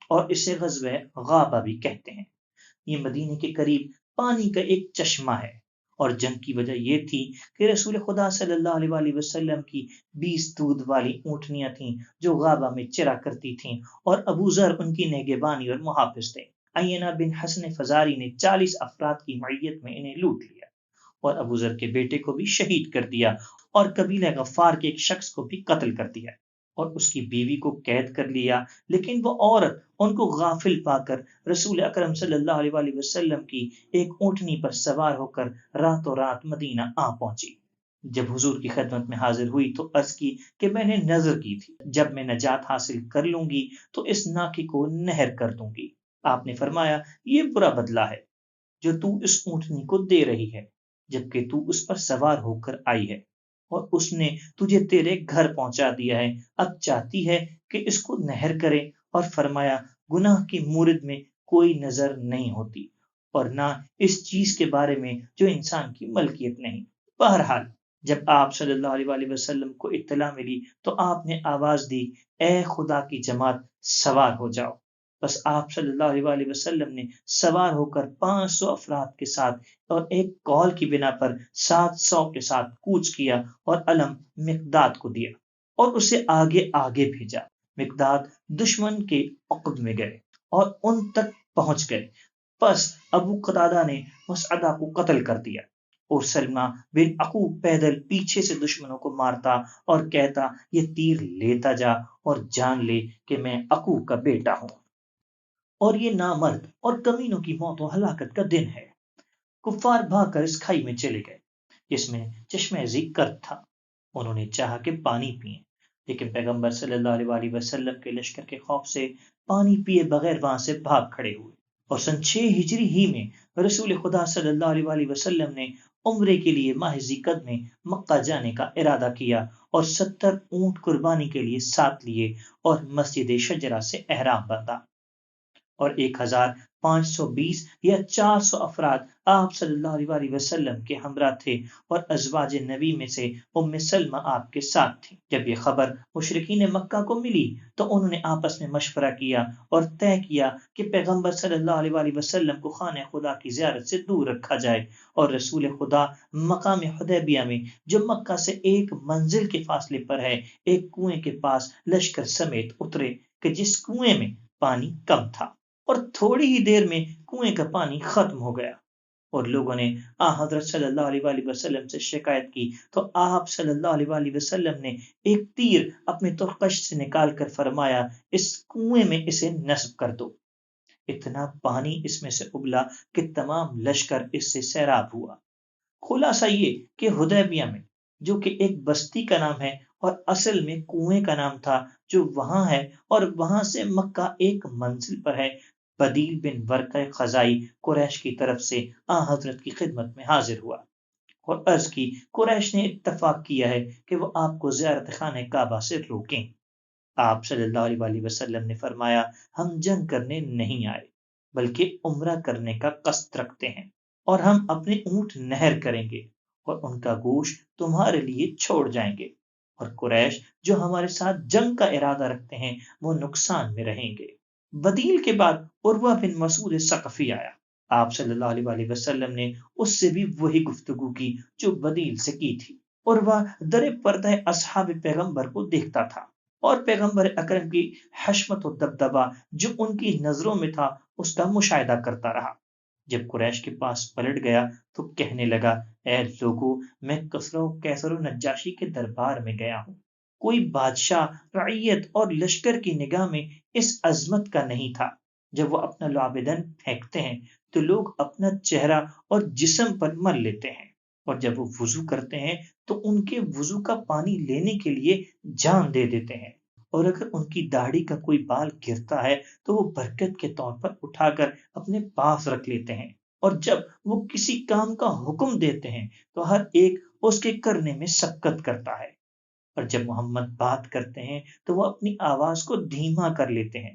اور اسے غزوہ غابہ بھی کہتے ہیں۔ یہ مدینے کے قریب پانی کا ایک چشمہ ہے، اور جنگ کی وجہ یہ تھی کہ رسول خدا صلی اللہ علیہ وآلہ وسلم کی 20 دودھ والی اونٹنیاں تھیں جو غابہ میں چرا کرتی تھیں، اور ابو ذر ان کی نگہبانی اور محافظ تھے۔ عینہ بن حسن فزاری نے 40 افراد کی معیت میں انہیں لوٹ لیا، اور ابو ذر کے بیٹے کو بھی شہید کر دیا، اور قبیلہ غفار کے ایک شخص کو بھی قتل کر دیا، اور اس کی بیوی کو قید کر لیا۔ لیکن وہ عورت ان کو غافل پا کر رسول اکرم صلی اللہ علیہ وآلہ وسلم کی ایک اونٹنی پر سوار ہو کر راتوں رات مدینہ آ پہنچی۔ جب حضور کی خدمت میں حاضر ہوئی تو عرض کی کہ میں نے نظر کی تھی جب میں نجات حاصل کر لوں گی تو اس ناکے کو نہر کر دوں گی۔ آپ نے فرمایا، یہ برا بدلہ ہے جو تو اس اونٹنی کو دے رہی ہے، جبکہ تو اس پر سوار ہو کر آئی ہے، اور اس نے تجھے تیرے گھر پہنچا دیا ہے، اب چاہتی ہے کہ اس کو نہر کرے۔ اور فرمایا، گناہ کی مورد میں کوئی نظر نہیں ہوتی، اور نہ اس چیز کے بارے میں جو انسان کی ملکیت نہیں۔ بہرحال جب آپ صلی اللہ علیہ وآلہ وسلم کو اطلاع ملی تو آپ نے آواز دی، اے خدا کی جماعت، سوار ہو جاؤ۔ بس آپ صلی اللہ علیہ وآلہ وسلم نے سوار ہو کر 500 افراد کے ساتھ اور ایک قول کی بنا پر 700 کے ساتھ کوچ کیا، اور علم مقداد کو دیا اور اسے آگے آگے بھیجا۔ مقداد دشمن کے عقب میں گئے اور ان تک پہنچ گئے۔ پس ابو قتادہ نے مسعدہ کو قتل کر دیا، اور سلمہ بن عقوب پیدل پیچھے سے دشمنوں کو مارتا اور کہتا، یہ تیر لیتا جا اور جان لے کہ میں عقوب کا بیٹا ہوں۔ اور یہ نامرد اور کمینوں کی موت و ہلاکت کا دن ہے۔ کفار بھاگ کر اس کھائی میں چلے گئے جس میں چشمہ ذکر تھا۔ انہوں نے چاہا کہ پانی پئیں، لیکن پیغمبر صلی اللہ علیہ وآلہ وسلم کے لشکر کے خوف سے پانی پیے بغیر وہاں سے بھاگ کھڑے ہوئے۔ اور سن 6 ہجری ہی میں رسول خدا صلی اللہ علیہ وآلہ وسلم نے عمرے کے لیے ماہ ذیقعد میں مکہ جانے کا ارادہ کیا، اور 70 اونٹ قربانی کے لیے ساتھ لیے، اور مسجد شجرہ سے احرام باندھا، اور 1520 یا 400 افراد آپ صلی اللہ علیہ وآلہ وسلم کے ہمراہ تھے، اور ازواج نبی میں سے ام سلمہ آپ کے ساتھ تھی۔ جب یہ خبر مشرکین مکہ کو ملی تو انہوں نے آپس میں مشورہ کیا اور طے کیا کہ پیغمبر صلی اللہ علیہ وآلہ وسلم کو خانہ خدا کی زیارت سے دور رکھا جائے، اور رسول خدا مقام حدیبیہ میں جو مکہ سے ایک منزل کے فاصلے پر ہے، ایک کنویں کے پاس لشکر سمیت اترے کہ جس کنویں میں پانی کم تھا، اور تھوڑی ہی دیر میں کنویں کا پانی ختم ہو گیا، اور لوگوں نے حضرت صلی اللہ علیہ وآلہ وسلم سے شکایت کی تو آپ صلی اللہ علیہ وآلہ وسلم نے ایک تیر اپنے ترقش سے نکال کر فرمایا، اس کنویں میں اسے نصب کر دو۔ اتنا پانی اس میں سے ابلا کہ تمام لشکر اس سے سیراب ہوا۔ خلاصہ یہ کہ حدیبیہ میں، جو کہ ایک بستی کا نام ہے اور اصل میں کنویں کا نام تھا جو وہاں ہے، اور وہاں سے مکہ ایک منزل پر ہے، بدیل بن ورقہ خزائی قریش کی طرف سے حضرت کی خدمت میں حاضر ہوا، اور عرض کی، قریش نے اتفاق کیا ہے کہ وہ آپ کو زیارت خانہ کعبہ سے روکیں۔ آپ صلی اللہ علیہ وآلہ وسلم نے فرمایا، ہم جنگ کرنے نہیں آئے بلکہ عمرہ کرنے کا قصد رکھتے ہیں، اور ہم اپنے اونٹ نہر کریں گے اور ان کا گوشت تمہارے لیے چھوڑ جائیں گے، اور قریش جو ہمارے ساتھ جنگ کا ارادہ رکھتے ہیں وہ نقصان میں رہیں گے۔ بدیل کے بعد عروہ بن مسعود ثقفی آیا۔ آپ صلی اللہ علیہ وآلہ وسلم نے اس سے بھی وہی گفتگو کی جو بدیل سے کی تھی۔ عروہ در پردہ اصحاب پیغمبر کو دیکھتا تھا، اور پیغمبر اکرم کی حشمت و دبدبہ جو ان کی نظروں میں تھا اس کا مشاہدہ کرتا رہا۔ جب قریش کے پاس پلٹ گیا تو کہنے لگا، اے لوگو، میں کیسر و نجاشی کے دربار میں گیا ہوں، کوئی بادشاہ، رعیت اور لشکر کی نگاہ میں اس عظمت کا نہیں تھا۔ جب وہ اپنا لعابدن پھینکتے ہیں تو لوگ اپنا چہرہ اور جسم پر مل لیتے ہیں، اور جب وہ وضو کرتے ہیں تو ان کے وضو کا پانی لینے کے لیے جان دے دیتے ہیں، اور اگر ان کی داڑھی کا کوئی بال گرتا ہے تو وہ برکت کے طور پر اٹھا کر اپنے پاس رکھ لیتے ہیں، اور جب وہ کسی کام کا حکم دیتے ہیں تو ہر ایک اس کے کرنے میں سبقت کرتا ہے، اور جب محمد بات کرتے ہیں تو وہ اپنی آواز کو دھیما کر لیتے ہیں،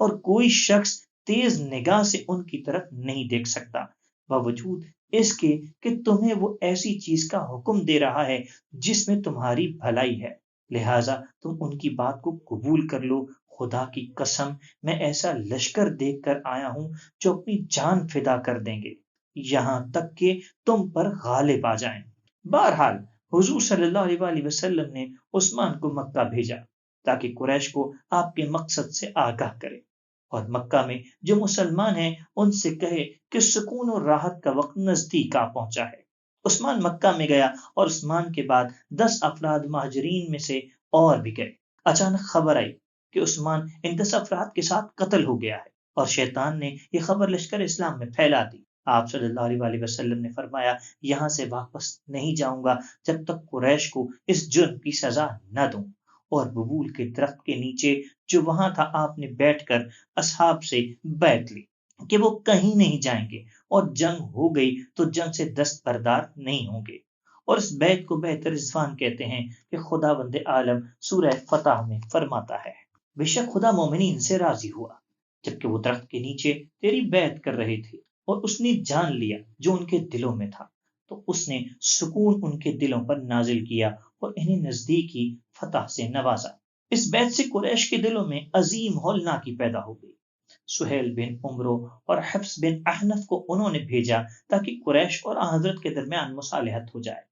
اور کوئی شخص تیز نگاہ سے ان کی طرف نہیں دیکھ سکتا، باوجود اس کے کہ تمہیں وہ ایسی چیز کا حکم دے رہا ہے جس میں تمہاری بھلائی ہے، لہٰذا تم ان کی بات کو قبول کر لو، خدا کی قسم میں ایسا لشکر دیکھ کر آیا ہوں جو اپنی جان فدا کر دیں گے یہاں تک کہ تم پر غالب آ جائیں۔ بہرحال حضور صلی اللہ علیہ وآلہ وسلم نے عثمان کو مکہ بھیجا تاکہ قریش کو آپ کے مقصد سے آگاہ کرے اور مکہ میں جو مسلمان ہیں ان سے کہے کہ سکون اور راحت کا وقت نزدیک آ پہنچا ہے۔ عثمان مکہ میں گیا اور عثمان کے بعد 10 افراد مہاجرین میں سے اور بھی گئے۔ اچانک خبر آئی کہ عثمان ان 10 افراد کے ساتھ قتل ہو گیا ہے اور شیطان نے یہ خبر لشکر اسلام میں پھیلا دی۔ آپ صلی اللہ علیہ وآلہ وسلم نے فرمایا یہاں سے واپس نہیں جاؤں گا جب تک قریش کو اس جرم کی سزا نہ دوں، اور ببول کے درخت کے نیچے جو وہاں تھا آپ نے بیٹھ کر اصحاب سے بیعت لی کہ وہ کہیں نہیں جائیں گے اور جنگ ہو گئی تو جنگ سے دستبردار نہیں ہوں گے۔ اور اس بیعت کو بیعت رضوان کہتے ہیں کہ خدا بند عالم سورہ فتح میں فرماتا ہے بے شک خدا مومنین سے راضی ہوا جبکہ وہ درخت کے نیچے تیری بیعت کر رہے تھے اور اس نے جان لیا جو ان کے دلوں میں تھا، تو اس نے سکون ان کے دلوں پر نازل کیا اور انہیں نزدیکی فتح سے نوازا۔ اس بیعت سے قریش کے دلوں میں عظیم ہولناکی پیدا ہو گئی۔ سہیل بن عمرو اور حفص بن احنف کو انہوں نے بھیجا تاکہ قریش اور آن حضرت کے درمیان مصالحت ہو جائے۔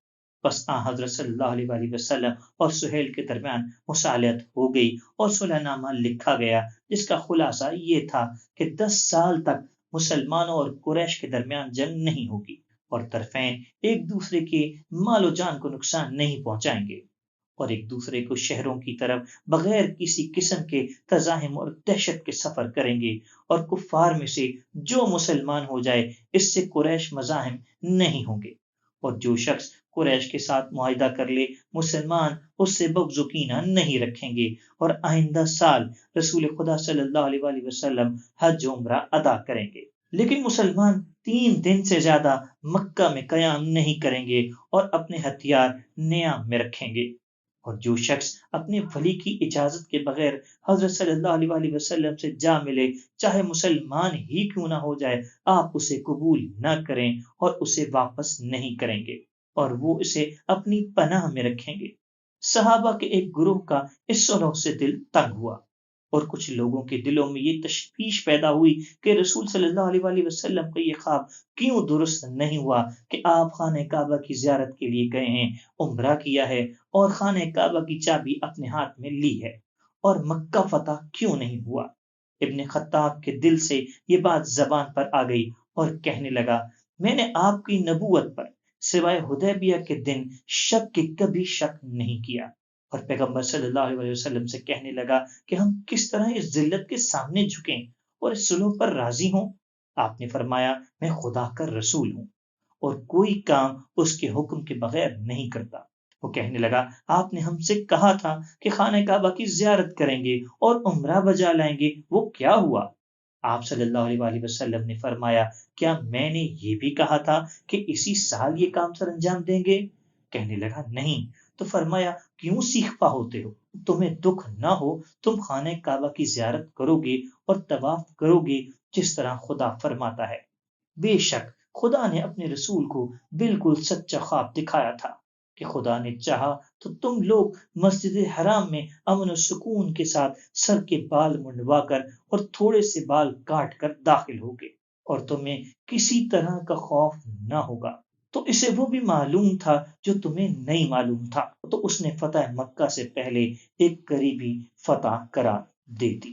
بس آن حضرت صلی اللہ علیہ وآلہ وسلم اور سہیل کے درمیان مصالحت ہو گئی اور صلح نامہ لکھا گیا جس کا خلاصہ یہ تھا کہ 10 سال تک مسلمانوں اور قریش کے درمیان جنگ نہیں ہوگی اور طرفین ایک دوسرے کے مال و جان کو نقصان نہیں پہنچائیں گے اور ایک دوسرے کو شہروں کی طرف بغیر کسی قسم کے تزاحم اور دہشت کے سفر کریں گے، اور کفار میں سے جو مسلمان ہو جائے اس سے قریش مزاحم نہیں ہوں گے، اور جو شخص قریش کے ساتھ معاہدہ کر لے مسلمان اس سے بغض و کینہ نہیں رکھیں گے، اور آئندہ سال رسول خدا صلی اللہ علیہ وآلہ وسلم حج و عمرہ ادا کریں گے، لیکن مسلمان 3 دن سے زیادہ مکہ میں قیام نہیں کریں گے اور اپنے ہتھیار نیام میں رکھیں گے، اور جو شخص اپنے ولی کی اجازت کے بغیر حضرت صلی اللہ علیہ وآلہ وسلم سے جا ملے چاہے مسلمان ہی کیوں نہ ہو جائے آپ اسے قبول نہ کریں اور اسے واپس نہیں کریں گے اور وہ اسے اپنی پناہ میں رکھیں گے۔ صحابہ کے ایک گروہ کا اس صلح سے دل تنگ ہوا اور کچھ لوگوں کے دلوں میں یہ تشویش پیدا ہوئی کہ رسول صلی اللہ علیہ وآلہ وسلم کا یہ خواب کیوں درست نہیں ہوا کہ آپ خانہ کعبہ کی زیارت کے لیے گئے ہیں، عمرہ کیا ہے اور خانہ کعبہ کی چابی اپنے ہاتھ میں لی ہے، اور مکہ فتح کیوں نہیں ہوا۔ ابن خطاب کے دل سے یہ بات زبان پر آ گئی اور کہنے لگا میں نے آپ کی نبوت پر سوائے حدیبیہ کے دن شک کے کبھی شک نہیں کیا، اور پیغمبر صلی اللہ علیہ وسلم سے کہنے لگا کہ ہم کس طرح اس ذلت کے سامنے جھکیں اور اس صلح پر راضی ہوں۔ آپ نے فرمایا میں خدا کا رسول ہوں اور کوئی کام اس کے حکم کے بغیر نہیں کرتا۔ وہ کہنے لگا آپ نے ہم سے کہا تھا کہ خانہ کعبہ کی زیارت کریں گے اور عمرہ بجا لائیں گے، وہ کیا ہوا؟ آپ صلی اللہ علیہ وآلہ وسلم نے فرمایا کیا میں نے یہ بھی کہا تھا کہ اسی سال یہ کام سر انجام دیں گے؟ کہنے لگا نہیں۔ تو فرمایا کیوں سیخپا ہوتے ہو؟ تمہیں دکھ نہ ہو تم خانہ کعبہ کی زیارت کرو گے اور طواف کرو گے جس طرح خدا فرماتا ہے۔ بے شک خدا نے اپنے رسول کو بالکل سچا خواب دکھایا تھا کہ خدا نے چاہا تو تم لوگ مسجد حرام میں امن و سکون کے ساتھ سر کے بال منڈوا کر اور تھوڑے سے بال کاٹ کر داخل ہوگے اور تمہیں کسی طرح کا خوف نہ ہوگا۔ تو اسے وہ بھی معلوم تھا جو تمہیں نہیں معلوم تھا، تو اس نے فتح مکہ سے پہلے ایک قریبی فتح قرار دے دی۔